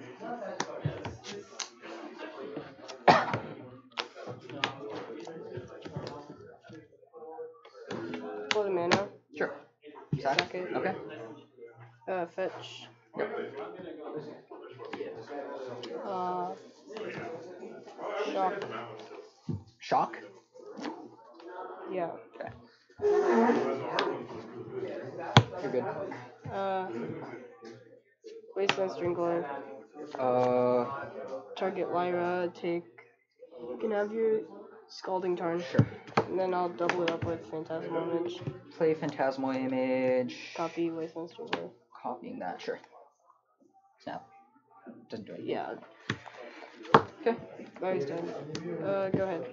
For the mana. Sure. Sack it. Okay. Fetch. Yep. Shock. Shock? Yeah. Okay. You're good. Wasteland Strangler. Target Lyra, take. You can have your Scalding Tarn. Sure. And then I'll double it up with Phantasmal Image. Play Phantasmal Image. Copy Wasteland Strangler. Copying that, sure. Snap. Doesn't do anything. Yeah. Okay. Larry's done. Go ahead.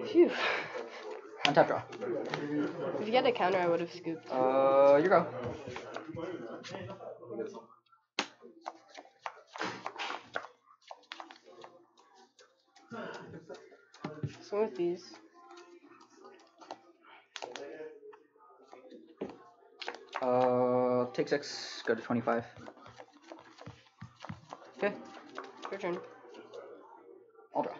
Phew. Untap, draw. If you get a counter, I would have scooped. You go. So with these. Take 6, go to 25. Okay. Your turn. I'll draw.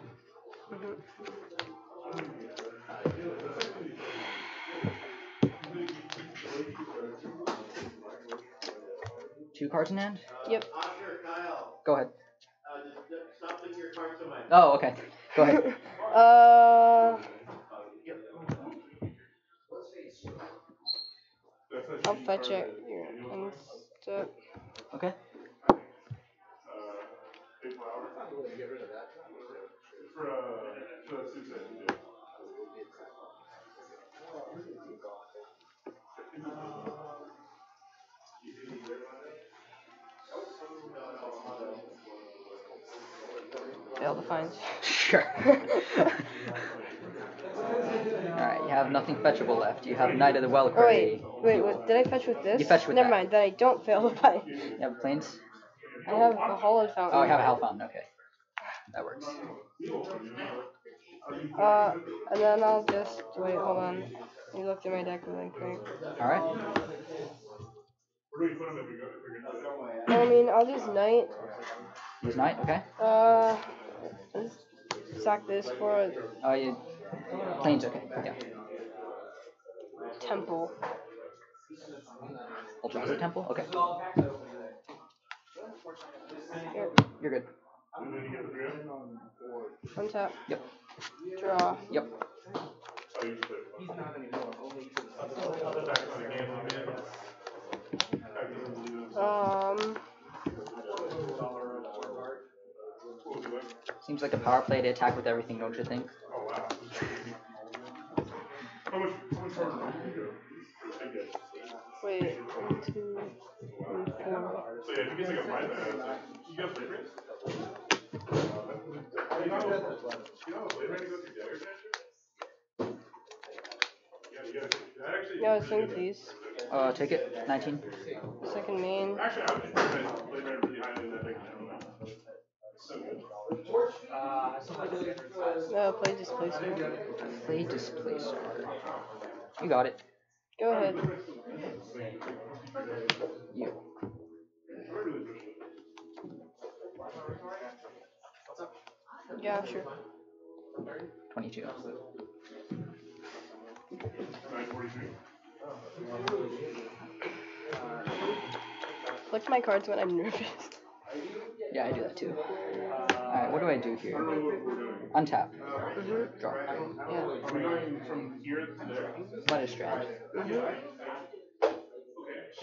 Two cards in hand? Yep. Go ahead. Stop putting your cards away. Oh, okay. Go ahead. I'll fetch it. And step. Okay. fail the fines. Sure. Alright, you have nothing fetchable left. You have Knight of the Well Oh wait, what, did I fetch with this? You fetched with Never that. mind, then I don't fail the fine. You have planes? I have a hollowed fountain. Oh, you have a hell fountain, okay. That works. And then I'll just, wait, hold on. You looked at my deck really quick. Alright. I mean, I'll just Knight. Use Knight, okay. Let's sack this for Oh, you... Planes, okay, yeah. Temple. Ultra's a temple? Okay. Here. You're good. Untap. Yep. Draw. Yep. Seems like a power play to attack with everything, don't you think? Wait, 1, 2, 3, 4. So yeah, if you get like a 5, you got 3 rings? Yeah, I was thinking these. Take it. 19. Second main. Actually, I would play better pretty highly in that big Play displacer. Play displacer. You got it. Go ahead. You. Yeah, sure. 22. Flick my cards when I'm nervous. Yeah, I do that too. Alright, what do I do here? Untap. Draw. Yeah. Let it strand.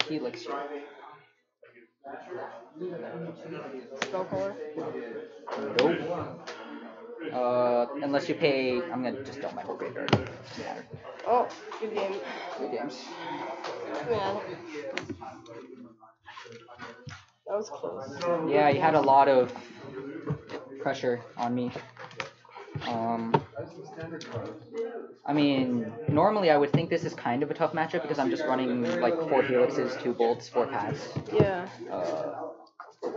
Helix. Spell caller. Nope. Unless you pay, I'm gonna just dump my whole graveyard. Doesn't matter. Oh, good game. Good games. Man. That was close. Yeah, you had a lot of pressure on me. I mean, normally I would think this is kind of a tough matchup because I'm just running like 4 helixes, 2 bolts, 4 paths. Yeah.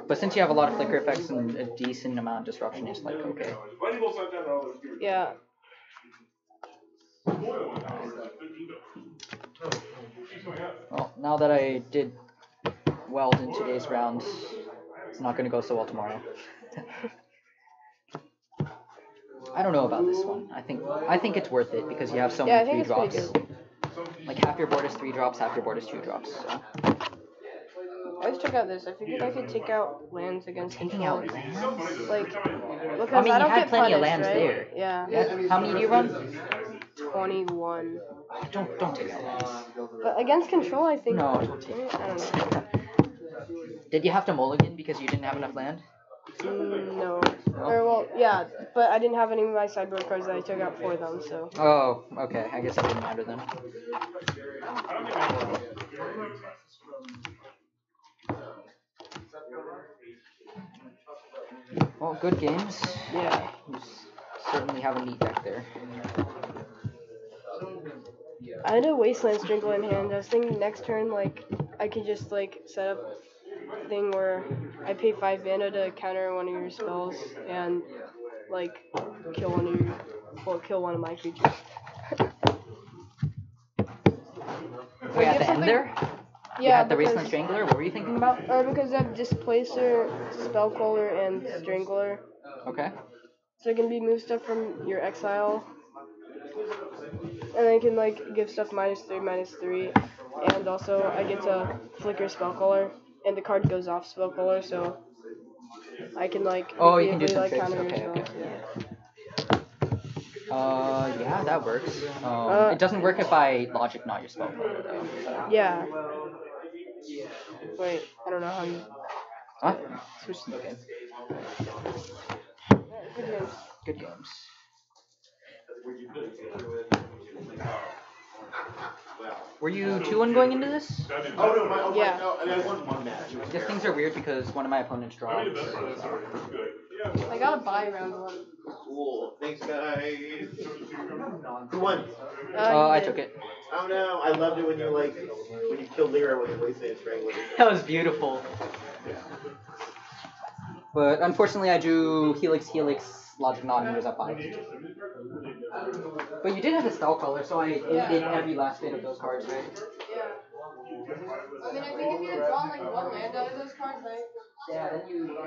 But since you have a lot of flicker effects and a decent amount of disruption, it's like okay. Yeah. Well, now that I did well in today's round, it's not going to go so well tomorrow. I don't know about this one. I think it's worth it because you have so many 3 drops. Like half your board is 3 drops, half your board is 2 drops. So. I just took out this. I figured I could take out lands against control. Like, because I mean, I don't you had get plenty punished, of lands right? there. Yeah. How many do you run? 21. Don't take out lands. But against control, I think. No, don't take I don't know. Did you have to mulligan because you didn't have enough land? No. Or well, yeah, but I didn't have any of my sideboard cards that I took out for them, so. Oh, okay. I guess it didn't matter then. Well, good games. Yeah. You certainly have a neat deck there. I had a Wasteland Strangler in hand. I was thinking next turn, like, I could just, like, set up a thing where I pay 5 mana to counter one of your spells and, like, kill one of my creatures. Wait, at the end there? You Yeah, had the Wasteland Strangler? What were you thinking about? Because I have Displacer, Spellcaller, and Strangler. Okay. So I can move stuff from your exile. And I can, like, give stuff -3/-3. And also, I get to flicker Spellcaller. And the card goes off Spellcaller, so I can, like, you can do some like, tricks. counter Okay, your okay. spells. Yeah, that works. It doesn't work if I logic not your Spellcaller, though. So. Yeah. Wait, I don't know how you... Huh? Switch to the game. Good games. Good games. Were you 2-1 going into this? Oh no, Yeah. no, I mean, I won one match. It was Guess things are weird because one of my opponents dropped. I got a bye round 1. Cool. Thanks, guys. Who won? I took it. Oh no, I loved it when you killed Lyra with the wasteland strangler. That was beautiful. But unfortunately, I drew Helix, Logic Knot, and was up 5. But you did have a spell color, so I did every last bit of those cards, right? Yeah. I mean, I think if you had drawn like one land out of those cards, right? Yeah, then you.